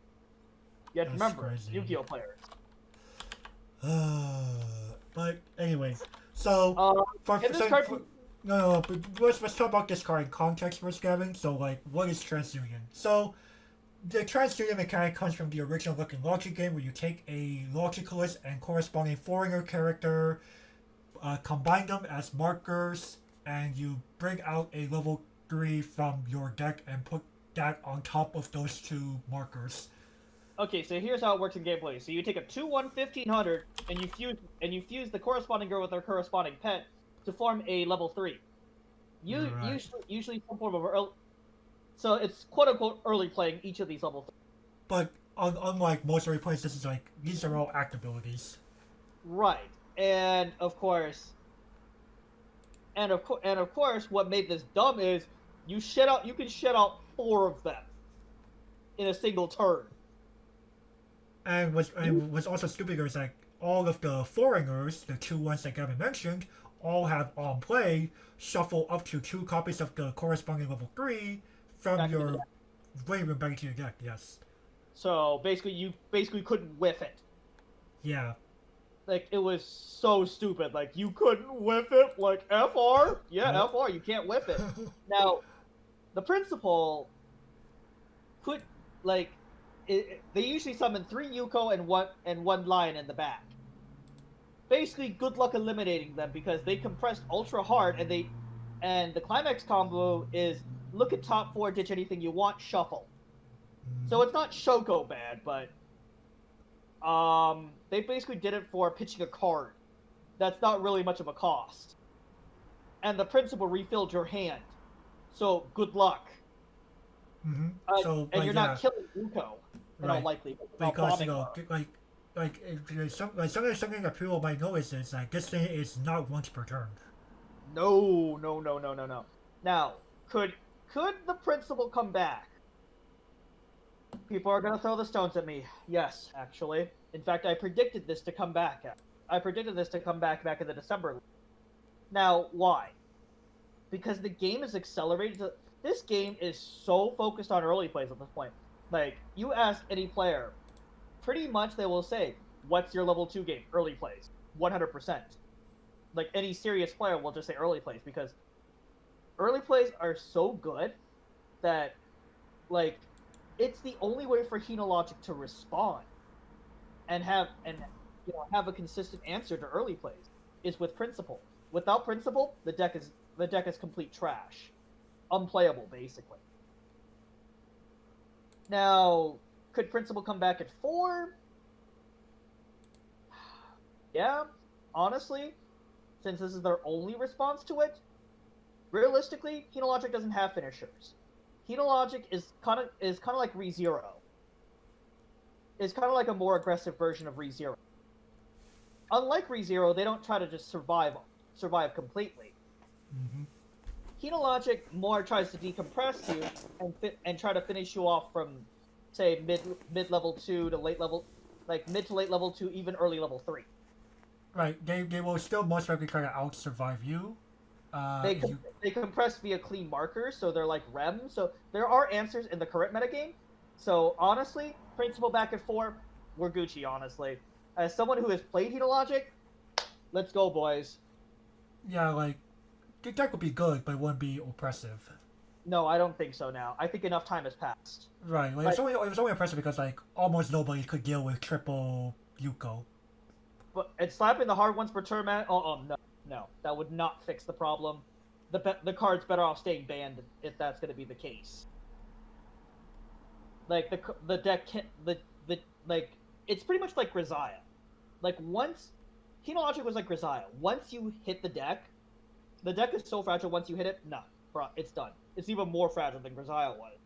You have to remember, Yu-Gi-Oh players. But anyway, so... but let's talk about this card in context first, Gavin. So, like, what is TransUnion? So... The TransUnion mechanic comes from the original looking Logic game where you take a Logicalist and corresponding foreigner character, combine them as markers, and you bring out a level 3 from your deck and put that on top of those 2 markers. Okay, so here's how it works in gameplay. So you take a 2/1 1500 and you fuse the corresponding girl with her corresponding pet to form a level 3. Usually some form of early. So it's quote-unquote early playing each of these levels. But unlike most early plays, this is like, these are all act abilities. Right. And of course, what made this dumb is you can shit out 4 of them in a single turn. And what's also stupid is like all of the foreigners, the 2 ones that Gavin mentioned, all have on play shuffle up to 2 copies of the corresponding level 3 from your waving back to your deck, yes. So you couldn't whiff it. Yeah. Like, it was so stupid. Like, you couldn't whiff it? Like, FR? Yeah, nope. FR, you can't whiff it. Now, the principal could, like, they usually summon 3 Yuko and one Lion in the back. Basically, good luck eliminating them because they compressed ultra hard and the climax combo is look at top 4, ditch anything you want, shuffle. So it's not Shoko bad, but they basically did it for pitching a card. That's not really much of a cost. And the principal refilled your hand. So good luck. Mm-hmm. And you're not killing Yuko in all likelihood. Because something that people might notice is that this thing is not once per turn. No. Now, could the principal come back? People are gonna throw the stones at me. Yes, actually. In fact, I predicted this to come back. Back in the December. Now, why? Because the game is accelerated. This game is so focused on early plays at this point. Like, you ask any player, pretty much they will say, what's your level 2 game? Early plays. 100%. Like, any serious player will just say early plays, because early plays are so good that, like, it's the only way for Hinalogic to respond and have a consistent answer to early plays is with Principle. Without Principle, the deck is complete trash, unplayable basically. Now, could Principle come back at 4? Yeah, honestly, since this is their only response to it, realistically, Hinalogic doesn't have finishers. Hinalogic is kind of like ReZero. It's kind of like a more aggressive version of ReZero. Unlike ReZero, they don't try to just survive completely. Mm-hmm. Hinalogic more tries to decompress you and try to finish you off from, say, mid level 2 to late level, like mid to late level 2, even early level 3. Right. They will still most likely try to out survive you. They compress via clean markers, so they're like REM. So there are answers in the current metagame. So honestly, Principle back at 4, we're Gucci. Honestly, as someone who has played Hinalogic, let's go, boys. Yeah, like the deck would be good, but it wouldn't be oppressive. No, I don't think so. Now I think enough time has passed. Right. Like it was only oppressive because like almost nobody could deal with triple Yuko. But it's slapping the hard ones per turn, man. Oh no, that would not fix the problem. The card's better off staying banned if that's going to be the case. Like the deck can like it's pretty much like Grisaia. Like once Hinalogic was like Grisaia. Once you hit the deck is so fragile. Once you hit it, nah, bro, it's done. It's even more fragile than Grisaia was.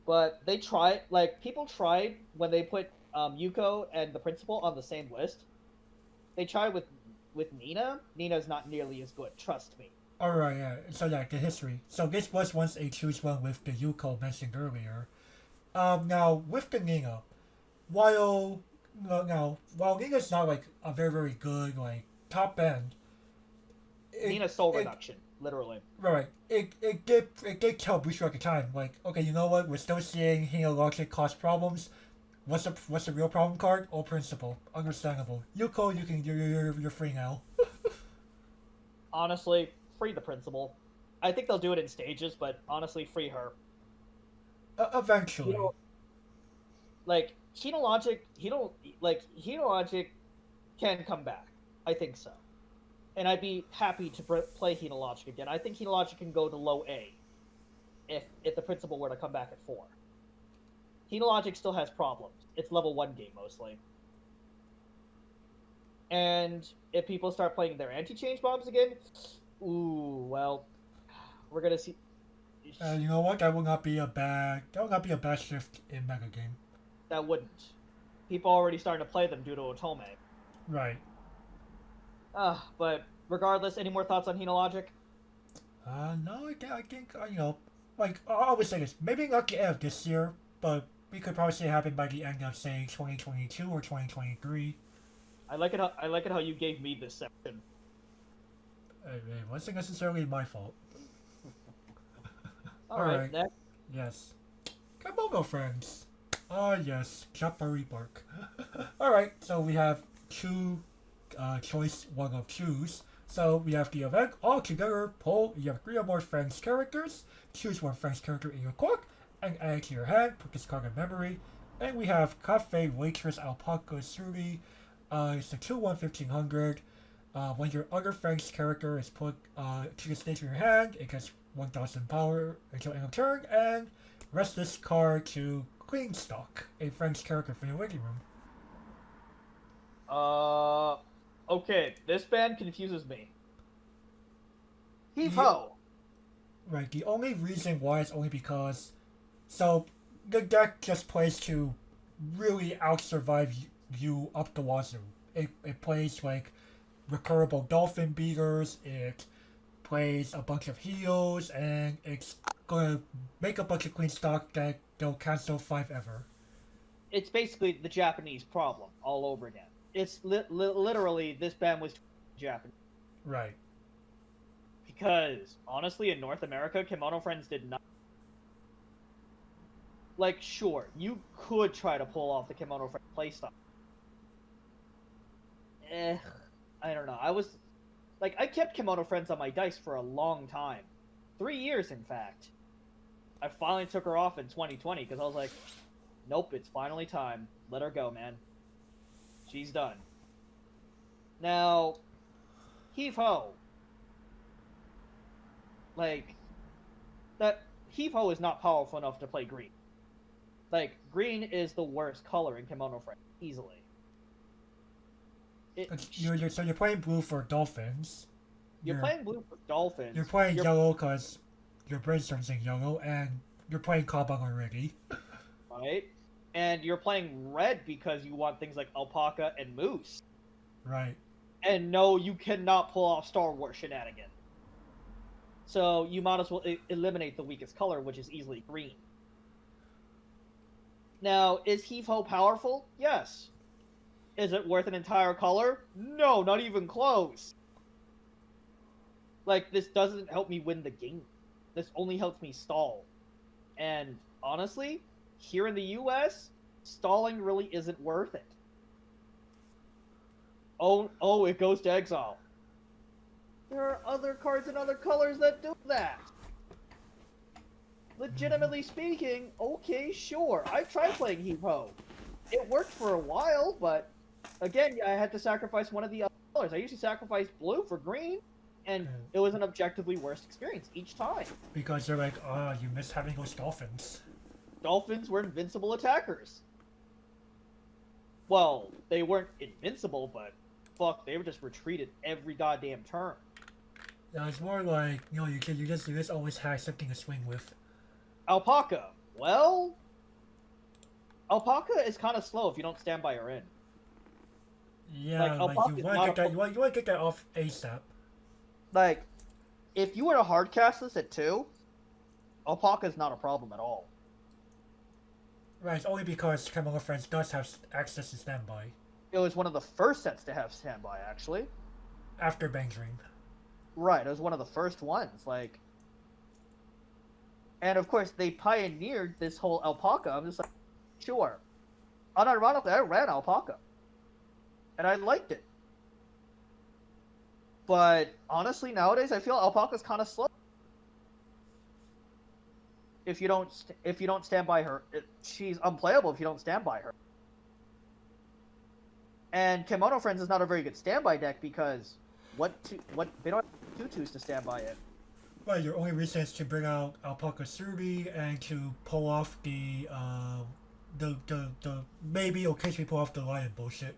But they tried, like people tried when they put Yuko and the Principal on the same list. They tried with Nina. Nina's not nearly as good. Trust me. Alright, yeah. So yeah, the history. So this was once a choose one with the Yuko mentioned earlier. Now with the Nina, while Nina's not like a very very good like top end. Nina's soul reduction, literally. Right. It did tell Bushu at the time, like, okay, you know what? We're still seeing Hinalogic cause problems. What's the real problem card? Oh, Principle. Understandable. Yuko, you're free now. Honestly, free the Principal. I think they'll do it in stages, but honestly, free her. Eventually. Like Hinalogic can come back. I think so, and I'd be happy to play Hinalogic again. I think Hinalogic can go to low A, if the Principal were to come back at 4. Hinalogic still has problems. It's level 1 game mostly. And if people start playing their anti-change bombs again, ooh, well, we're gonna see. You know what? That would not be a bad shift in meta game. That wouldn't. People are already starting to play them due to Otome. Right. But regardless, any more thoughts on Hinalogic? No, I think like I would say this. Maybe not the end of this year, but we could probably say it happened by the end of say 2022 or 2023. I like it how you gave me this section. It wasn't necessarily my fault. Alright, next. Yes. Kemono Friends. Yes. Chapari Bark. Alright, so we have two choice one of choose. So we have the event all together poll. You have 3 or more friends characters. Choose one friends character in your court and add it to your hand. Put this card in memory. And we have Cafe Waitress Alpaca Suri. It's a 2/1 1500. When your other friend's character is put to the stage in your hand, it gets 1000 power until end of turn, and rest this card to Clean Stock, a friend's character for your waiting room. Okay, this band confuses me. Heave-ho! Right, the only reason why is only because, so, the deck just plays to really out-survive you up the wazoo. It plays, like, recurable dolphin beaters, it plays a bunch of heals, and it's gonna make a bunch of clean stock that they'll cancel 5 ever. It's basically the Japanese problem all over again. It's literally this ban was Japanese. Right. Because, honestly, in North America, Kemono Friends did not. Like, sure, you could try to pull off the Kemono Friends playstyle. I don't know. I kept Kemono Friends on my dice for a long time. 3 years, in fact. I finally took her off in 2020 because I was like, nope, it's finally time. Let her go, man. She's done. Now, Heave Ho. Like, that Heave Ho is not powerful enough to play green. Like, green is the worst color in Kemono Friends, easily. So you're playing blue for dolphins. You're playing blue for dolphins. You're playing yellow because your brainstorm's in yellow, and you're playing Kabang already. Right? And you're playing red because you want things like alpaca and moose. Right. And no, you cannot pull off Star Wars shenanigans. So you might as well eliminate the weakest color, which is easily green. Now, is Heave Ho powerful? Yes. Is it worth an entire color? No, not even close. Like, this doesn't help me win the game. This only helps me stall. And honestly, here in the US, stalling really isn't worth it. Oh, it goes to exile. There are other cards in other colors that do that. Legitimately speaking, okay, sure. I tried playing Heave Ho. It worked for a while, but again, I had to sacrifice one of the other colors. I usually sacrifice blue for green, and it was an objectively worse experience each time. Because they're like, you miss having those dolphins. Dolphins were invincible attackers. Well, they weren't invincible, but fuck, they were just retreated every goddamn turn. Yeah, it's more like, you just always have something to swing with. Alpaca. Well, alpaca is kind of slow if you don't stand by her in. Yeah, like you want to get that off ASAP. Like, if you were to hard cast this at 2, alpaca is not a problem at all. Right, it's only because Kemono Friends does have access to standby. It was one of the first sets to have standby, actually. After Bang Dream. Right, it was one of the first ones, like... And of course, they pioneered this whole alpaca. I'm just like, sure. Unironically, I ran alpaca. And I liked it. But honestly, nowadays, I feel alpaca's kind of slow. If you don't stand by her, she's unplayable if you don't stand by her. And Kemono Friends is not a very good standby deck because they don't have tutus to stand by it. Right, your only reason is to bring out Alpaca Survey and to pull off the maybe occasionally pull off the lion bullshit.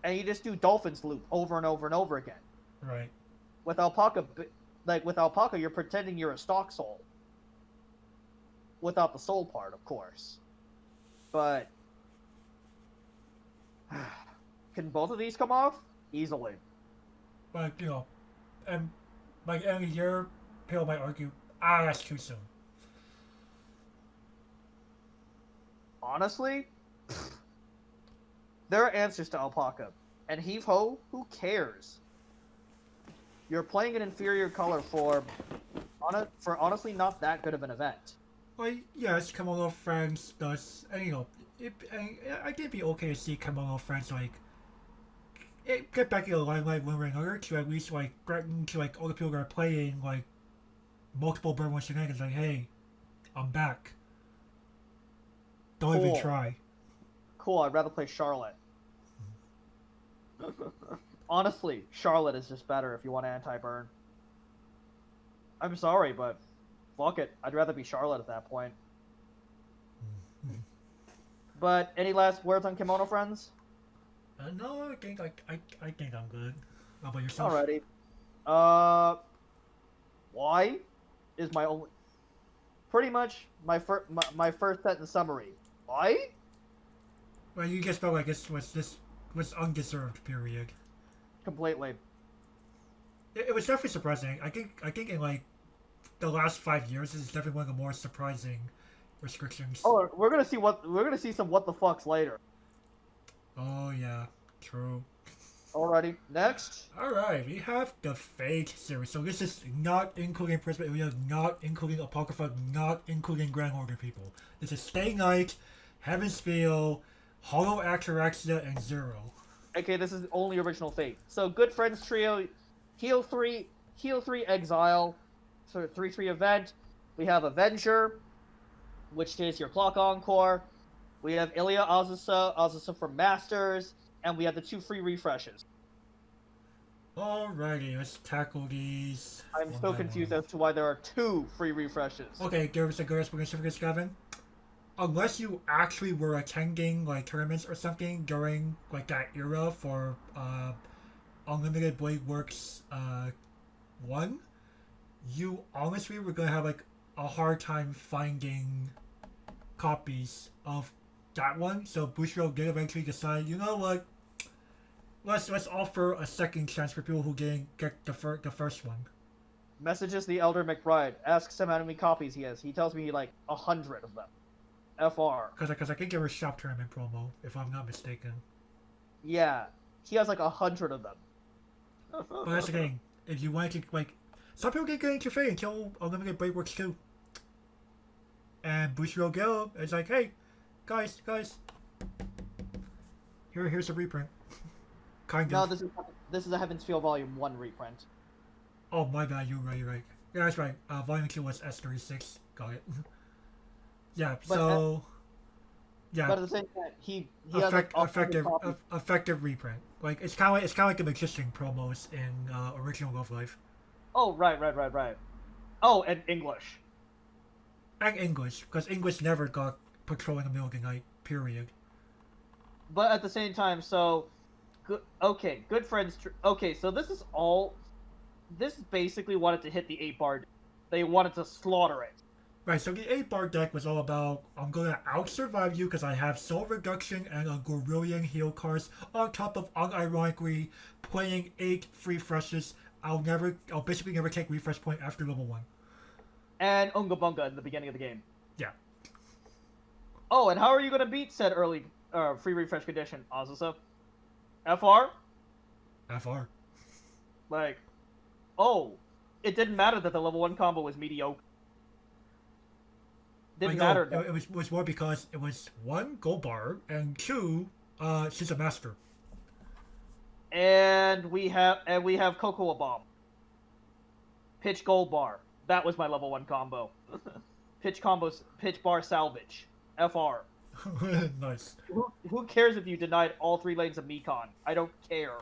And you just do Dolphins loop over and over and over again. Right. With Alpaca, you're pretending you're a stock soul. Without the soul part, of course. But can both of these come off? Easily. But, and like every year, people might argue, that's too soon. Honestly, there are answers to Alpaca. And Heave Ho, who cares? You're playing an inferior color for honestly not that good of an event. Like, yes, Kemono Friends does, and I think it'd be okay to see Kemono Friends, like, get back in the limelight one way or another to at least, like, threaten to, like, all the people that are playing, like, multiple Burn One shenanigans, like, hey, I'm back. Don't even try. Cool, I'd rather play Charlotte. Honestly, Charlotte is just better if you want anti-burn. I'm sorry, but fuck it. I'd rather be Charlotte at that point. But any last words on Kemono Friends? No, I think I'm good. How about yourself? Alrighty. Why is my only... Pretty much my first sentence summary. Why? Well, you just felt like this was undeserved, period. Completely. It was definitely surprising. I think in like the last 5 years, this is definitely one of the more surprising restrictions. Oh, we're gonna see some what the fucks later. Oh yeah, true. Alrighty, next. Alright, we have the Fate series. So this is not including Prisma Area, not including Apocrypha, not including Grand Order people. This is Stay Night, Heaven's Feel, Hollow Ataraxia, and Zero. Okay, this is only original Fate. So Good Friends Trio, Heal 3 Exile, sort of 3-3 event. We have Avenger, which is your Clock Encore. We have Ilya Azusa from Masters, and we have the 2 free refreshes. Alrighty, let's tackle these. I'm one so by confused one. as to why there are 2 free refreshes. Okay, give us a good explanation for this, Gavin. Unless you actually were attending like tournaments or something during like that era for Unlimited Blade Works 1, you honestly were gonna have like a hard time finding copies of that one. So Bushiroad did eventually decide, you know what? Let's offer a second chance for people who didn't get the first one. Messages the Elder McBride. Asks him how many copies he has. He tells me like 100 of them. FR. Because I think there was shop tournament promo, if I'm not mistaken. Yeah, he has like 100 of them. But that's the thing. If you want to like, some people get into Fate until Unlimited Blade Works 2. And Bushiroad Gil is like, hey, guys, here's a reprint. Kind No, of. this is a Heaven's Feel Volume 1 reprint. Oh, my bad, you're right. Yeah, that's right. Volume 2 was S36. Got it. Yeah, But so... yeah. But at the same time, he has like 100 copies. effective reprint. Like, it's kind of like the Magician promos in original Love Life. Oh, right. Oh, and English. And English, because English never got Patrolling a Middle of the Night, period. But at the same time, so... Good Friends... Okay, so this basically wanted to hit the 8-bar. They wanted to slaughter it. Right, so the 8-bar deck was all about, I'm gonna out-survive you because I have Soul Reduction and a Gorillion heal cards, on top of unironically playing 8 free freshes. I'll basically never take refresh point after level 1. And Unga Bunga in the beginning of the game. Yeah. Oh, and how are you gonna beat said early free refresh condition, Azusa? FR? FR. Like, oh, it didn't matter that the level 1 combo was mediocre. Didn't matter. It was more because it was 1, Gold Bar, and 2, she's a master. And we have Cocoa Bomb. Pitch Gold Bar. That was my level 1 combo. Pitch Bar Salvage. FR. Nice. Who cares if you denied all 3 lanes of Mekon? I don't care.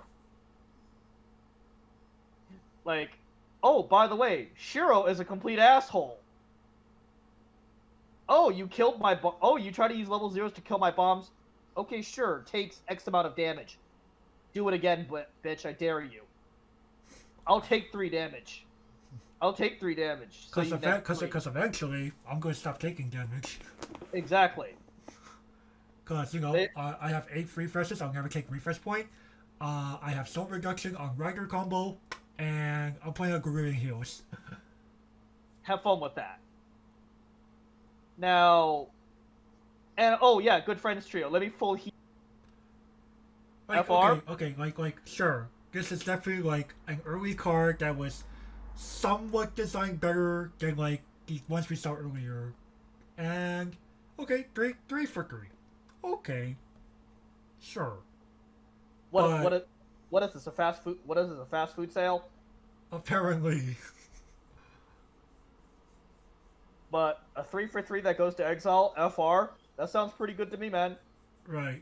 Like, oh, by the way, Shiro is a complete asshole. Oh, you killed my oh, you try to use level 0s to kill my bombs? Okay, sure, takes X amount of damage. Do it again, bitch, I dare you. I'll take 3 damage. Because eventually, I'm going to stop taking damage. Exactly. Because, I have 8 free refreshes, I'll never take refresh point. I have Soul Reduction on Rider combo, and I'm playing a Gorillion heals. Have fun with that. Now, and oh yeah, Good Friends Trio. Let me full heal. Like, FR? Okay, sure. This is definitely, like, an early card that was somewhat designed better than, like, the ones we saw earlier. And, okay, 3 for 3. Okay. Sure. What is this, a fast food? What is this, a fast food sale? Apparently. But a 3 for 3 that goes to exile, FR, that sounds pretty good to me, man. Right.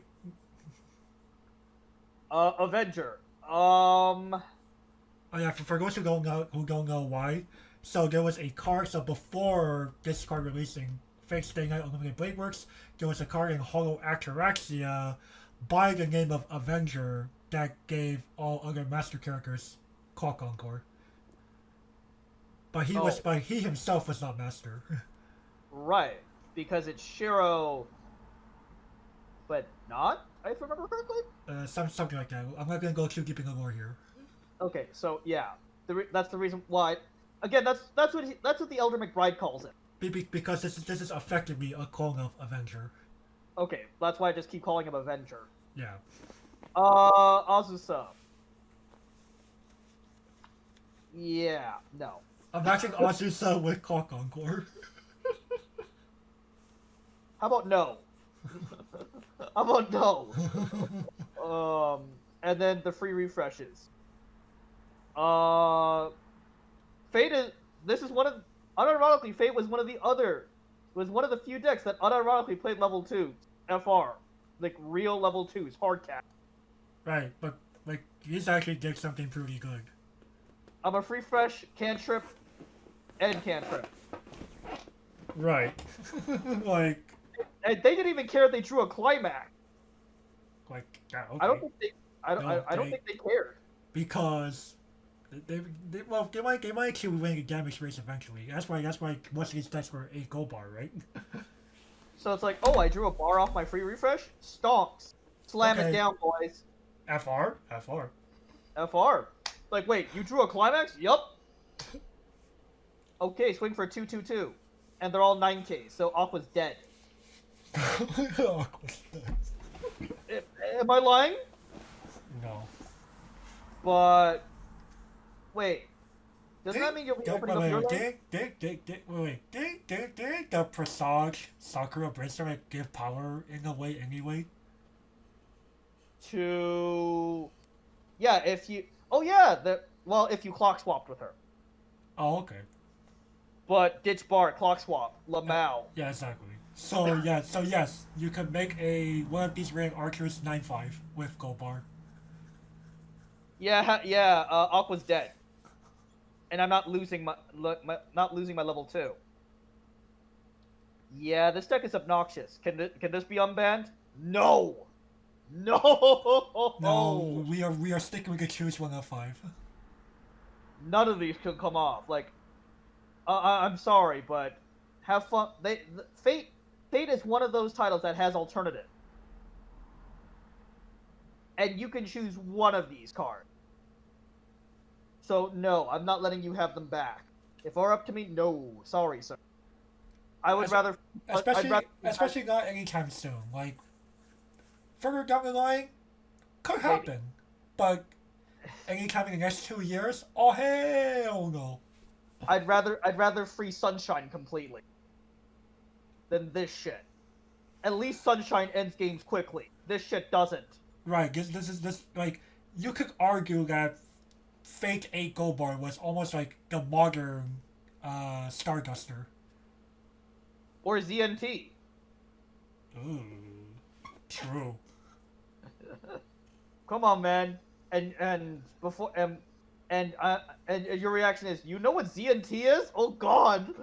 Avenger. Oh yeah, for those who don't know why, so there was a card, so before this card releasing, Fate Stay Night Unlimited Blade Works, there was a card in Hollow Ataraxia by the name of Avenger that gave all other master characters Clock Encore. But he himself was not master. Right, because it's Shiro, but not, if I remember correctly? Something like that. I'm not gonna go too deep in the lore here. Okay, so yeah, that's the reason why. Again, that's what the Elder McBride calls it. Because this is effectively a clone of Avenger. Okay, that's why I just keep calling him Avenger. Yeah. Azusa. Yeah, no. Imagine Azusa with Clock Encore. How about no? How about no? And then the free refreshes. this is one of unironically Fate was one of the few decks that unironically played level 2 FR, like real level 2s, hard cap. Right, but like these actually did something pretty good. I'm a free fresh cantrip and cantrip. Right. like And they didn't even care if they drew a climax. yeah, okay. I don't think they. I don't they- think they cared. Because they might keep winning the damage race eventually. That's why most of these decks were 8 gold bar, right? So it's like, oh, I drew a bar off my free refresh. Stonks. Slam it Okay. down, boys. FR. FR. Like, wait, you drew a climax? Yup. Okay, swing for 2/2/2, and they're all 9K. So Aqua's dead. Am I lying? No. But wait, doesn't that mean you'll be opening up your lane? Did the Presage Sakura Brainstorm give power in a way anyway? Yeah, if you. Oh yeah, if you clock swapped with her. Oh, okay. But ditch bar, clock swap, Lamau. Yeah, exactly. So yes, you could make one of these random archers 9/5 with gold bar. Yeah. Aqua's dead, and I'm not losing my level 2. Yeah, this deck is obnoxious. Can this be unbanned? No. No, we are sticking with the choose 1 of 5. None of these can come off. Like, I'm sorry, but have fun. Fate is one of those titles that has alternative, and you can choose one of these cards. So no, I'm not letting you have them back. If it were up to me, no, sorry, sir. I would rather, especially not anytime soon. Like further down the line, could happen, but anytime in the next 2 years, oh hell no. I'd rather free Sunshine completely than this shit. At least Sunshine ends games quickly. This shit doesn't. Right. This like you could argue that Fate 8 Gold Bar was almost like the modern Starduster. Or ZNT. Ooh, true. Come on, man. And before and your reaction is, you know what ZNT is? Oh God.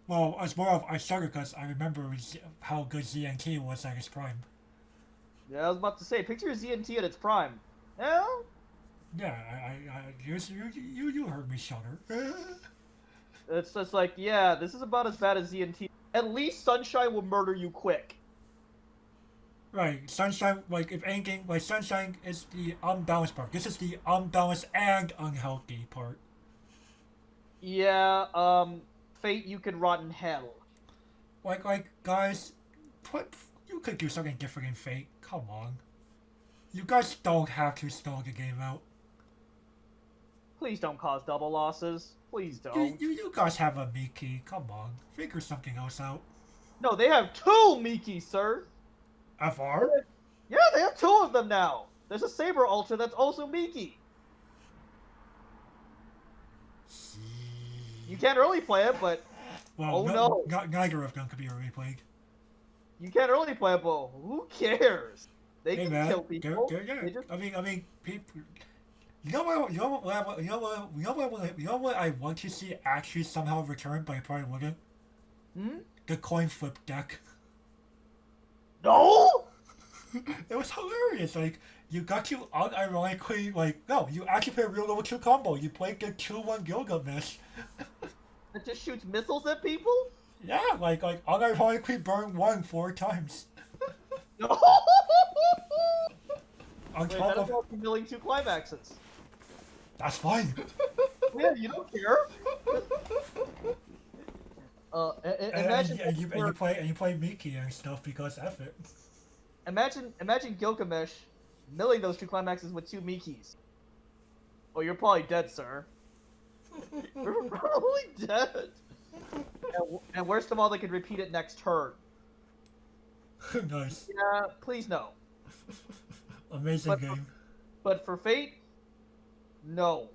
Well, it's more of I started because I remember how good ZNT was at its prime. Yeah, I was about to say, picture ZNT at its prime. Yeah. Yeah, you heard me shudder. It's just like, yeah, this is about as bad as ZNT. At least Sunshine will murder you quick. Right, Sunshine, like, if anything, like, Sunshine is the unbalanced part. This is the unbalanced and unhealthy part. Yeah, Fate, you can rot in hell. Like, guys, you could do something different in Fate. Come on. You guys don't have to stall the game out. Please don't cause double losses. Please don't. You guys have a Milky. Come on. Figure something else out. No, they have 2 Milky, sir. FR? Yeah, they have 2 of them now. There's a Saber Ultra that's also Milky. You can't early play it, but Well, no. Neither of them could be early played. You can't early play it, but who cares? They Hey can man, kill people. yeah. They just... I mean, people. You know what I want to see actually somehow return, but I probably wouldn't. The coin flip deck. No. It was hilarious. Like you got to unironically you actually play a real level 2 combo. You play the 2/1 Gilgamesh. It just shoots missiles at people. Yeah, like unironically burn 1 4 times. No. On Wait, top that of involves milling 2 climaxes. that's fine. Yeah, you don't care. Imagine and you play Milky and stuff because F it. Imagine Gilgamesh milling those 2 climaxes with 2 Mikis. Oh, you're probably dead, sir. You're probably dead. And worst of all, they could repeat it next turn. Nice. Yeah, please no. Amazing game. But for Fate, no.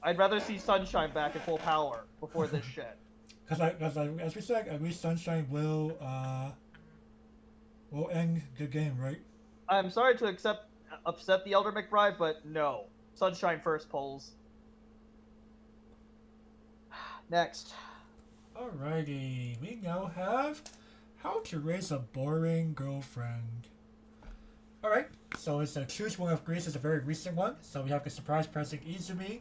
I'd rather see Sunshine back in full power before this shit. Because as we said, at least Sunshine will end the game, right? I'm sorry to upset the Elder McBride, but no. Sunshine first, polls. Next. Alrighty, we now have How to Raise a Boring Girlfriend. Alright, so it's a choose one of Greece is a very recent one. So we have the surprise present Izumi,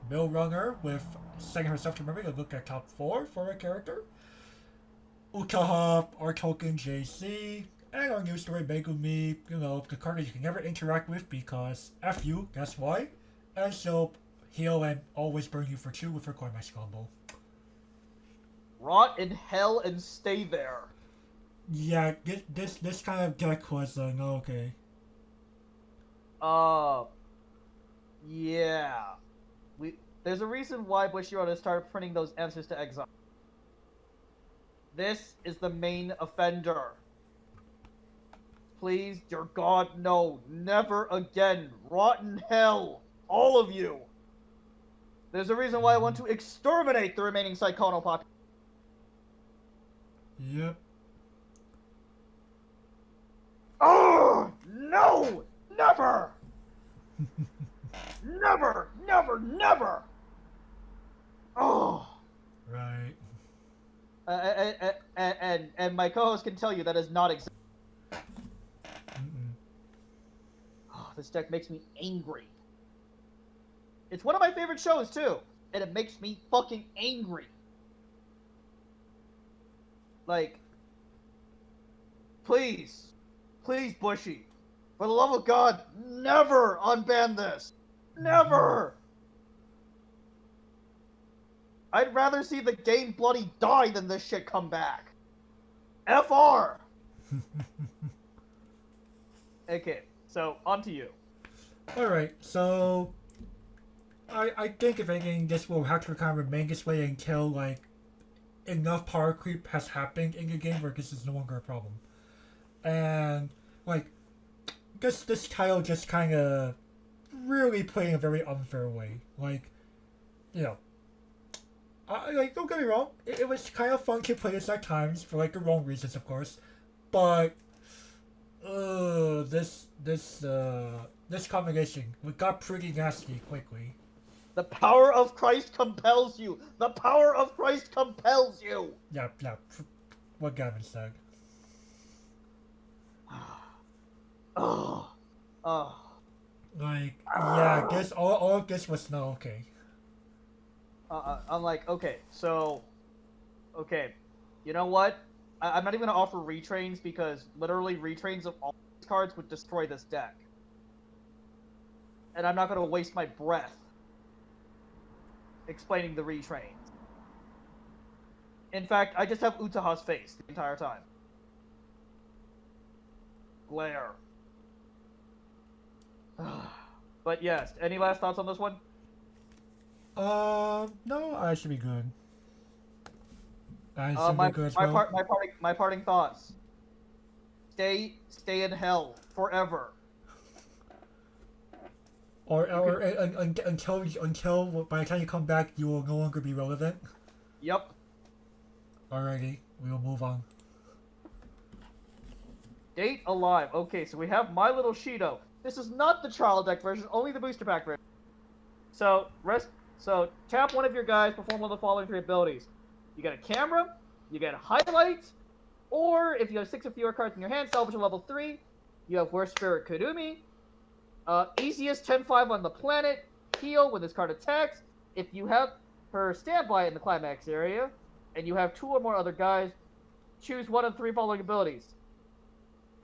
Mill Runner, with setting herself to memory to look at top 4 for a character. Utaha, our token JC, and our new story Megumi, the card that you can never interact with because F you, that's why. And she'll heal and always burn you for 2 with her Coin Mask combo. Rot in hell and stay there. Yeah, this kind of deck was no okay. Yeah. There's a reason why Bushiroad started printing those answers to exile. This is the main offender. Please, dear God, no, never again. Rotten hell, all of you. There's a reason why I want to exterminate the remaining Psychono population. Yep. Oh, no! Never! Never! Never! Never! Oh. Right. And my co-host can tell you that is not exactly. Oh, this deck makes me angry. It's one of my favorite shows too, and it makes me fucking angry. Like, please, Bushy, for the love of God, never unban this. Never. I'd rather see the game bloody die than this shit come back. FR. Okay, so on to you. Alright, so I think if anything, this will have to kind of remain this way until like enough power creep has happened in the game where this is no longer a problem. And like this title just kind of really played in a very unfair way. Like, like don't get me wrong, it was kind of fun to play this at times for like the wrong reasons, of course. But this combination got pretty nasty quickly. The power of Christ compels you. The power of Christ compels you. Yeah. What Gavin said. Oh. Like, yeah, this all of this was not okay. I'm like, okay, you know what? I'm not even gonna offer retrains because literally retrains of all these cards would destroy this deck, and I'm not gonna waste my breath explaining the retrains. In fact, I just have Utaha's face the entire time. Glare. But yes, any last thoughts on this one? No, I should be good. I should be good as well. My parting thoughts. Stay in hell forever. Or until by the time you come back, you will no longer be relevant. Yep. Alrighty, we will move on. Date alive. Okay, so we have My Little Shido. This is not the trial deck version, only the booster pack version. So tap one of your guys, perform one of the following 3 abilities. You get a camera, you get highlights, or if you have 6 or fewer cards in your hand, salvage a level 3. You have Worst Spirit Kurumi. Easiest 10-5 on the planet. Heal when this card attacks. If you have her standby in the climax area, and you have 2 or more other guys, choose one of the 3 following abilities.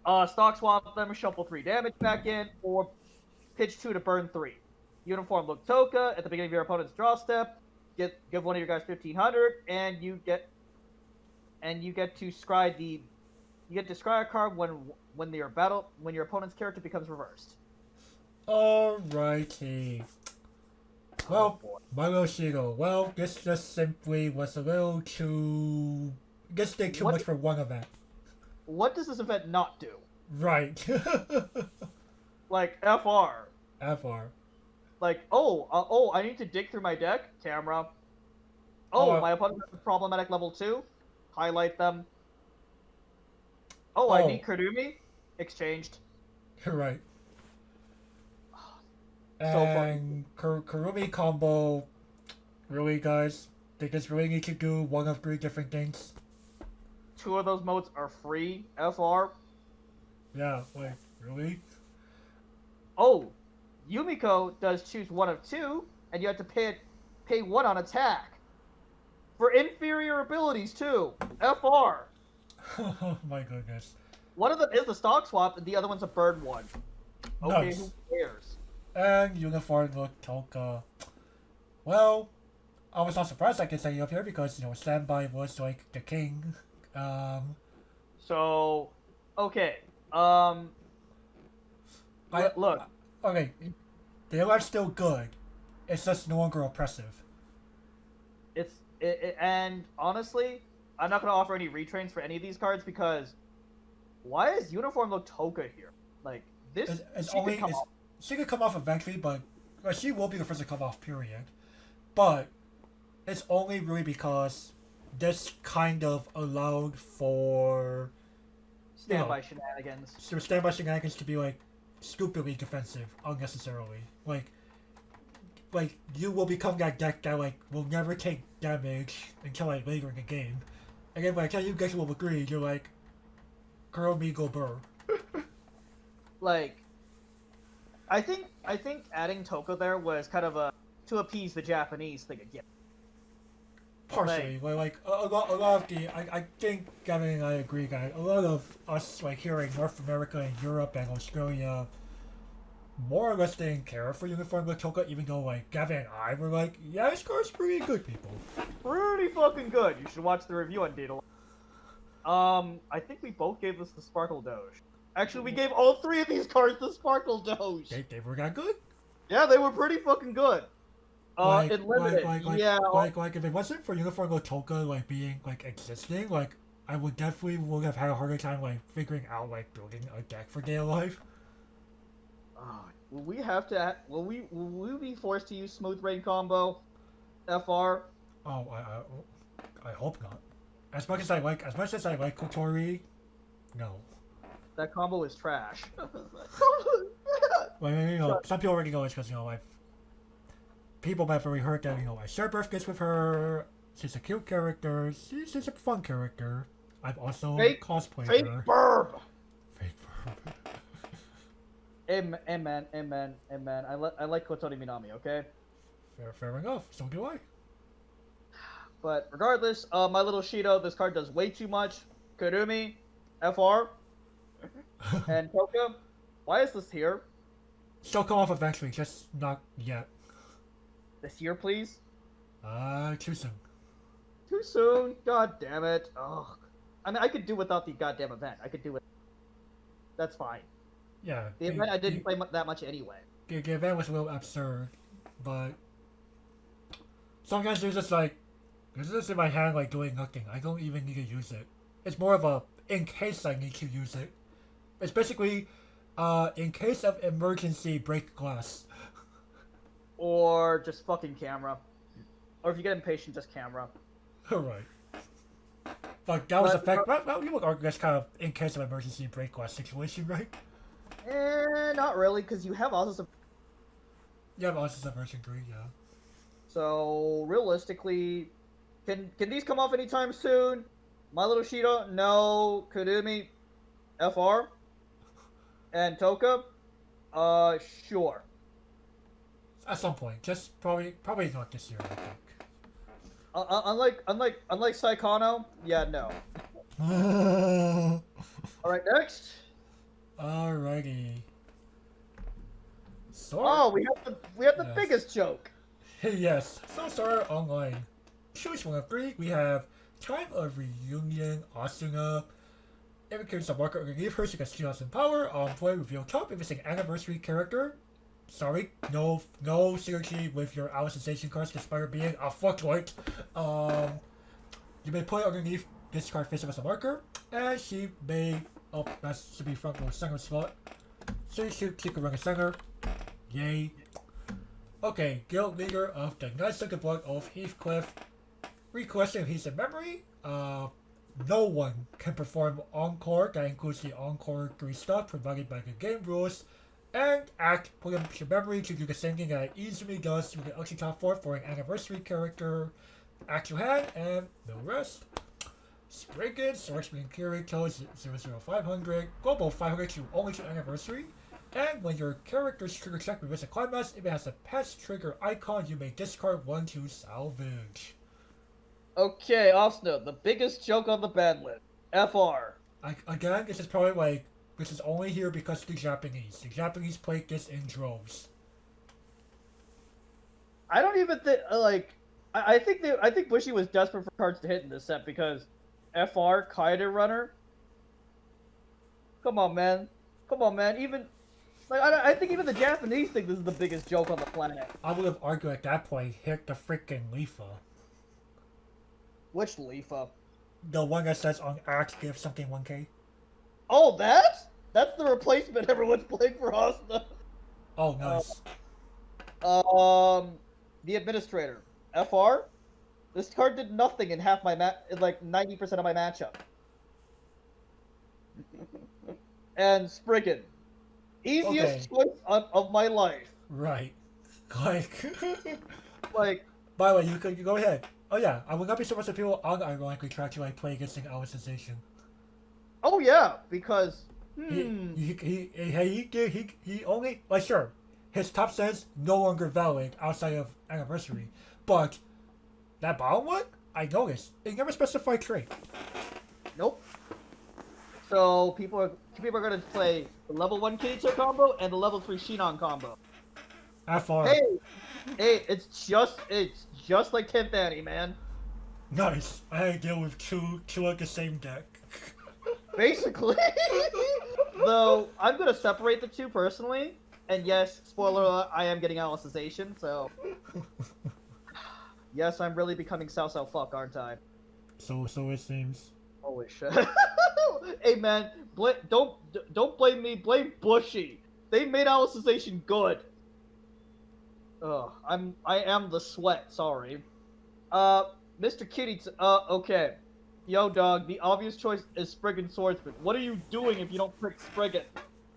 Stock swap them, shuffle 3 damage back in, or pitch 2 to burn 3. Uniform Look Toka at the beginning of your opponent's draw step. Give one of your guys 1500, and you get to scry a card when your opponent's character becomes reversed. Alrighty. Well, My Little Shido. Well, this just simply was a little too. This did too much for one event. What does this event not do? Right. Like FR. FR. Like, I need to dig through my deck. Camera. My opponent has a problematic level 2. Highlight them. I need Kurumi. Exchanged. You're right. So And Kurumi combo, really, guys? They just really need to do one of 3 different things. 2 of those modes are free. FR. Yeah, wait, really? Yumiko does choose one of 2, and you have to pay 1 on attack. For inferior abilities, too. FR. Oh my goodness. One of them is the stock swap, and the other one's a burn one. Okay, Nice. who cares? And Uniform look Toka. Well, I was not surprised I could say you up here because, Standby was like the king. So, okay. Look. Okay, they are still good. It's just no longer oppressive. And honestly, I'm not gonna offer any retrains for any of these cards because why is Uniform look Toka here? Like this, she could come off eventually, but she will be the first to come off. Period. But it's only really because this kind of allowed for standby shenanigans. So standby shenanigans to be like stupidly defensive unnecessarily. Like you will become that deck that like will never take damage until like later in the game. And then by the time you get to level 3, you're like, girl me go burr. Like I think adding Toka there was kind of to appease the Japanese thing again. Partially, like a lot of the I think Gavin and I agree, guys. A lot of us like here in North America and Europe and Australia more or less didn't care for Uniform with Toka, even though like Gavin and I were like, yeah, this card's pretty good, people. Pretty fucking good. You should watch the review on IDOLM. I think we both gave this the Sparkle Doge. Actually, we gave all 3 of these cards the Sparkle Doge. They were that good? Yeah, they were pretty fucking good. Like if it wasn't for Uniform with Toka like being like existing, like I would have had a harder time like figuring out like building a deck for Day of Life. Will we have to? Will we be forced to use Smooth Rain combo? FR. Oh, I hope not. As much as I like Kotori, no. That combo is trash. Some people already know it's because people might have already heard that I share birthdays with her. She's a cute character. She's a fun character. I've also cosplayed her. Burb. Fake burb. Amen. I like Kotori Minami, okay? Fair enough. So do I. But regardless, my little Shido, this card does way too much. Kurumi, FR, and Toka. Why is this here? She'll come off eventually, just not yet. This year, please? Too soon. Too soon? God damn it. Ugh. I mean, I could do without the goddamn event. I could do it. That's fine. Yeah. The event I didn't play that much anyway. The event was a little absurd, but sometimes there's just in my hand like doing nothing. I don't even need to use it. It's more of a in case I need to use it. It's basically in case of emergency break glass. Or just fucking camera. Or if you get impatient, just camera. Alright. But that was a fact. Well, you would argue that's kind of in case of emergency break glass situation, right? Not really, because you have also Yeah, but also version 3, yeah. So realistically, can these come off anytime soon? My Little Shido, no. Kurumi, FR, and Toka, sure. At some point, just probably not this year, I think. Unlike Saikano, yeah, no. All right, next. Alrighty. We have the biggest joke. Yes. So Sora Online. Choose one of 3. We have Time of Reunion Asuna. Indicates a marker underneath her, she gets 2,000 power. On play, reveal top if it's an anniversary character. Sorry, no synergy with your Our Sensation cards despite being a fucklight. You may put it underneath this card face up as a marker, and she may that should be front row center slot. So she could run a center. Yay. Okay, guild leader of the Knights of the Blood of Heathcliff. Requesting a piece of memory. No one can perform encore. That includes the encore 3 stuff provided by the game rules. And act put into memory to do the same thing that it easily does through the Ultra Top 4 for an anniversary character. Act to hand and no rest. Spriggan, Swordsman Kirito 00500. Global 500 to only to anniversary. And when your character's trigger check reveals a climax, if it has a past trigger icon, you may discard 1 to salvage. Okay, off note, the biggest joke on the ban list. FR. Again, this is probably like, this is only here because the Japanese. The Japanese played this in droves. I don't even think, like, I think Bushy was desperate for cards to hit in this set because FR, Kaide Runner. Come on, man. Even, like, I think even the Japanese think this is the biggest joke on the planet. I would have argued at that point, hit the freaking Leafa. Which Leafa? The one that says on Act, give something 1k. Oh, that's the replacement everyone's playing for Asuna. Oh, nice. The Administrator. FR? This card did nothing in half my like 90% of my matchup. And Spriggan. Easiest choice of my life. Right. Like... Like... By the way, you go ahead. Oh yeah, I would not be surprised if people unironically try to like play against an our sensation. Oh yeah, because he only like sure, his top sense no longer valid outside of anniversary, but that bottom one I noticed it never specified trait. Nope. So people are gonna play the level 1 Kirito combo and the level 3 Shinon combo. FR. Hey, it's just like 10th Annie, man. Nice. I had to deal with two of the same deck. Basically. Though, I'm gonna separate the two personally. And yes, spoiler alert, I am getting alicization, so... Yes, I'm really becoming Sao fuck, aren't I? So it seems. Holy shit. Hey man, don't blame me, blame Bushy. They made alicization good. Ugh, I am the sweat, sorry. Mr. Kitty, okay. Yo, dog, the obvious choice is Spriggan Swordsman. What are you doing if you don't pick Spriggan?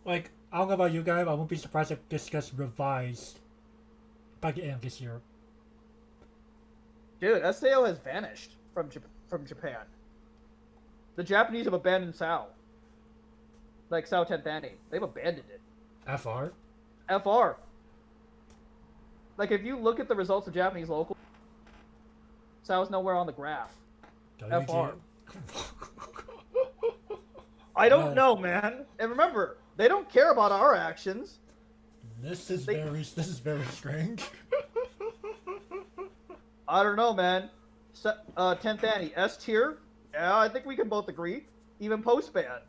Like, I don't know about you guys, I won't be surprised if this gets revised by the end of this year. Dude, SAO has vanished from Japan. The Japanese have abandoned Sao. Like Sao 10th Annie. They've abandoned it. FR? FR. Like, if you look at the results of Japanese local, Sao's nowhere on the graph. FR. I don't know, man. And remember, they don't care about our actions. This is very strange. I don't know, man. 10th Annie, S tier? Yeah, I think we can both agree. Even post-ban.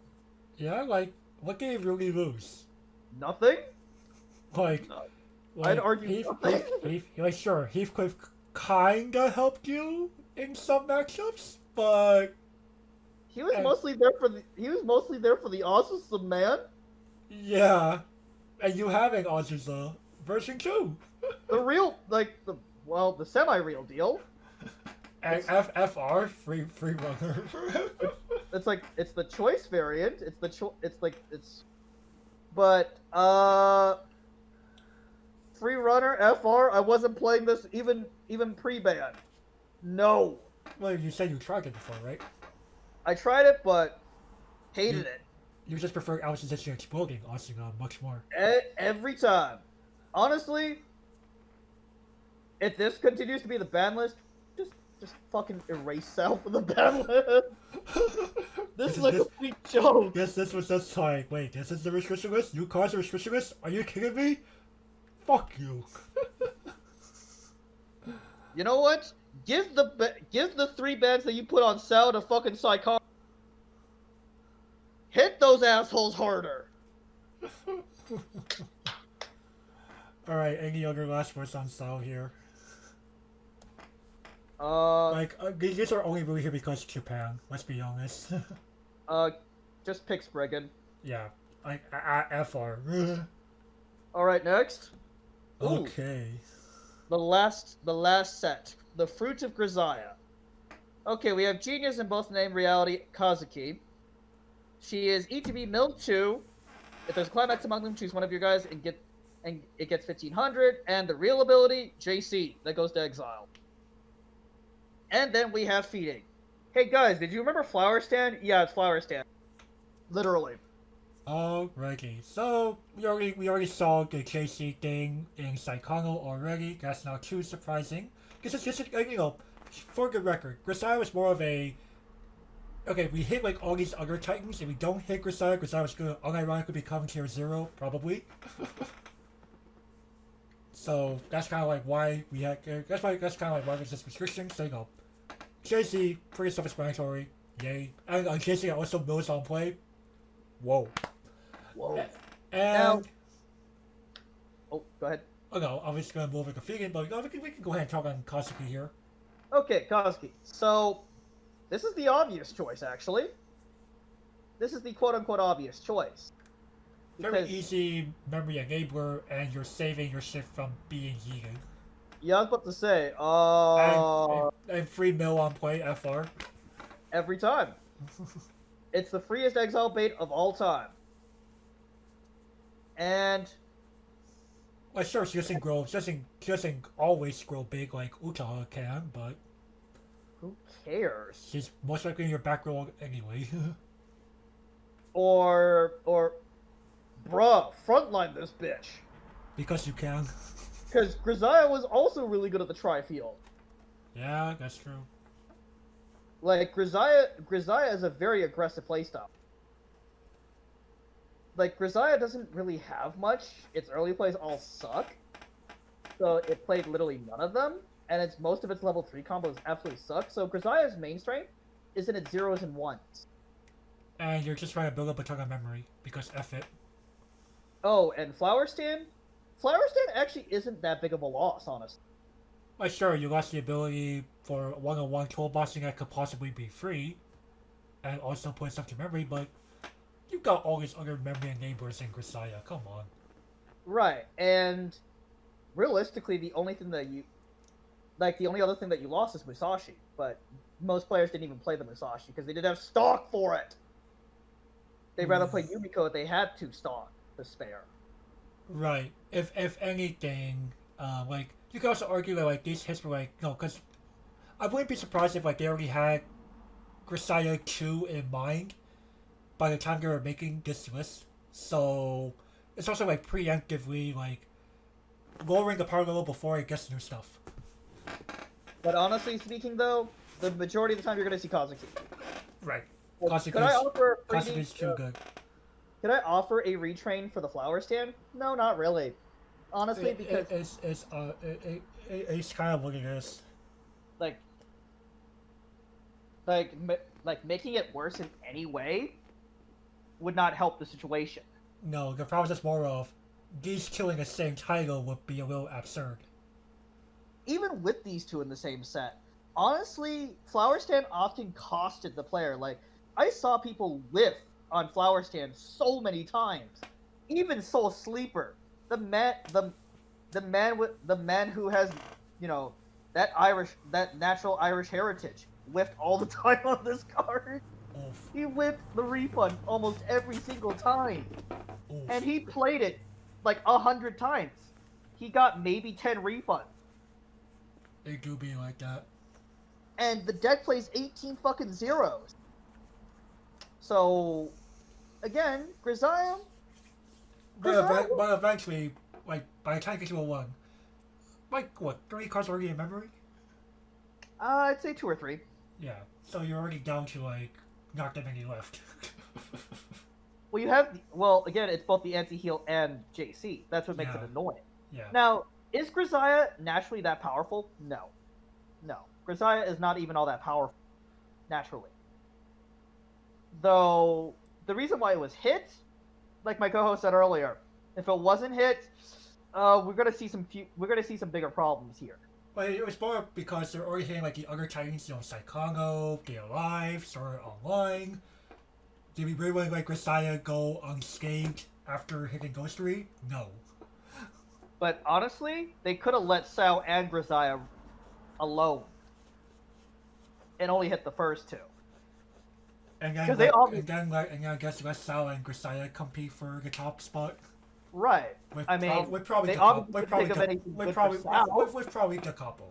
Yeah, like, what did he really lose? Nothing? Like, I'd argue like, sure, Heathcliff kinda helped you in some matchups, but he was mostly there for the awesome man. Yeah, and you have an Azusa version 2. The real, like the semi-real deal. And FR free runner. it's the choice variant. But free runner FR. I wasn't playing this even pre-ban. No. Well, you said you tried it before, right? I tried it, but hated it. You just prefer Alicization exploding Asuna much more. Every time. Honestly, if this continues to be the ban list, just fucking erase Sal from the ban list. This is a complete joke. Yes, this was just like, wait, this is the restriction list? You cards the restriction list? Are you kidding me? Fuck you. You know what? Give the 3 bans that you put on Sal to fucking Psycho. Hit those assholes harder. Alright, any other last words on Sal here? These are only really here because Japan, let's be honest. Just pick Spriggan. Yeah, like, FR. Alright, next. Okay. the last set, the Fruit of Grisaia. Okay, we have Genius in both name reality Kazuki. She is ETB Milk 2. If there's a climax among them, choose one of your guys and it gets 1500. And the real ability, JC, that goes to exile. And then we have Feeding. Hey guys, did you remember Flower Stand? Yeah, it's Flower Stand. Literally. Alrighty, so we already saw the JC thing in Saikano already. That's not too surprising. This is you know, for the record, Grisaia was more of a okay. We hit like all these other titans, and we don't hit Grisaia. Grisaia was gonna unironically become tier 0, probably. So that's kind of like why we had. That's kind of like why there's this restriction. So you know, JC pretty self-explanatory. Yay, and JC also knows on play. Whoa. And Now, oh, go ahead. Oh no, I was just gonna move like a Feeding, but no, we can go ahead and talk on Kazuki here. Okay, Kazuki. So, this is the obvious choice, actually. This is the quote-unquote obvious choice. Very easy memory enabler, and you're saving your shit from being yeeted. Yeah, I was about to say, and free mill on play, FR. every time. It's the freest exile bait of all time. And Like sure, she doesn't always grow big like Utaha can, but who cares? she's most likely in your back row anyway. Or bruh, frontline this bitch. Because you can. Because Grisaia was also really good at the tri-field. Yeah, that's true. Like, Grisaia is a very aggressive playstyle. Like, Grisaia doesn't really have much. Its early plays all suck. So it played literally none of them. And most of its level 3 combos absolutely suck. So Grisaia's main strength is in its 0s and 1s. And you're just trying to build up a ton of memory, because F it. Oh, and Flower Stand? Flower Stand actually isn't that big of a loss, honestly. Like sure, you lost the ability for one-on-one toolboxing that could possibly be free, and also put stuff to memory, but you got all these other memory enablers in Grisaia, come on. Right, and realistically, the only other thing that you lost is Musashi, but most players didn't even play the Musashi because they didn't have stock for it. They'd rather play Yumiko if they had 2 stock to spare. Right. If anything, like you could also argue that like these hits were like because I wouldn't be surprised if like they already had Grisaia 2 in mind by the time they were making this list. So it's also like preemptively like lowering the power level before it gets new stuff. But honestly speaking, though, the majority of the time you're going to see Kazuki. Right. Could I offer Kazuki's too good. Could I offer a retrain for the Flower Stand? No, not really. Honestly, because it's kind of what it is. Like making it worse in any way would not help the situation. No, the problem is just more of these killing the same title would be a little absurd. Even with these two in the same set, honestly, Flower Stand often costed the player. Like, I saw people whiff on Flower Stand so many times. Even Soul Sleeper, the man who has, that natural Irish heritage, whiffed all the time on this card. Oof. He whipped the refund almost every single time. Oof. And he played it like 100 times. He got maybe 10 refunds. They do be like that. And the deck plays 18 fucking zeros. So, again, Grisaia. But eventually, like, by the time you get to a 1, like, what, 3 cards already in memory? I'd say 2 or 3. Yeah, so you're already down to, like, not that many left. Well, again, it's both the anti-heal and JC. That's what makes it annoying. Yeah. Now, is Grisaia naturally that powerful? No. Grisaia is not even all that powerful, naturally. Though, the reason why it was hit, like my co-host said earlier, if it wasn't hit, we're gonna see some bigger problems here. But it was more because they're already hitting, like, the other titans, Saikano, Stay Alive, Sword Art Online. Did we really let Grisaia go unscathed after hitting Ghostery? No. But honestly, they could have let Sao and Grisaia alone and only hit the first two. And then, 'Cause they all- and I guess let Sal and Grisaia compete for the top spot. Right. With I mean, with probably they the obviously with couldn't probably think of the, anything with good probably for Sao. with probably the Capo.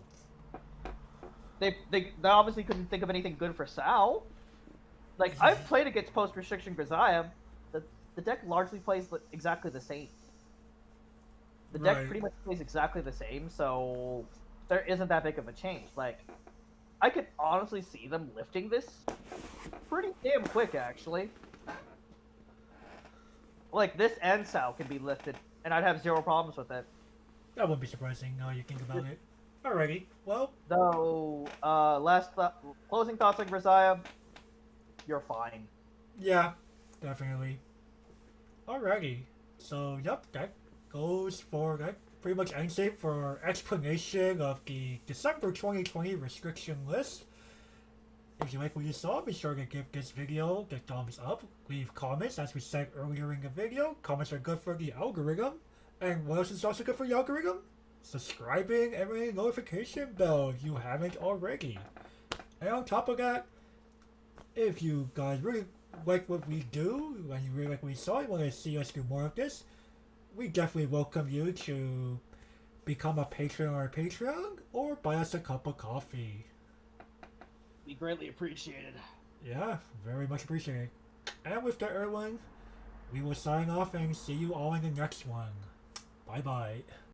They obviously couldn't think of anything good for Sao. Like, I've played against post-restriction Grisaia. The deck largely plays exactly the same. The deck Right. pretty much plays exactly the same, so there isn't that big of a change. Like, I could honestly see them lifting this pretty damn quick, actually. Like, this and Sao can be lifted, and I'd have zero problems with it. That wouldn't be surprising now you think about it. Alrighty, well, Though, closing thoughts on Grisaia, you're fine. yeah, definitely. Alrighty, so yep, that goes for that. Pretty much ends it for our explanation of the December 2020 restriction list. If you like what you saw, be sure to give this video the thumbs up. Leave comments, as we said earlier in the video. Comments are good for the algorithm. And what else is also good for the algorithm? Subscribing and ringing the notification bell if you haven't already. And on top of that, if you guys really like what we do, and you really like what we saw, you want to see us do more of this, we definitely welcome you to become a patron on our Patreon or buy us a cup of coffee. Be greatly appreciated. Yeah, very much appreciated. And with that, everyone, we will sign off and see you all in the next one. Bye bye.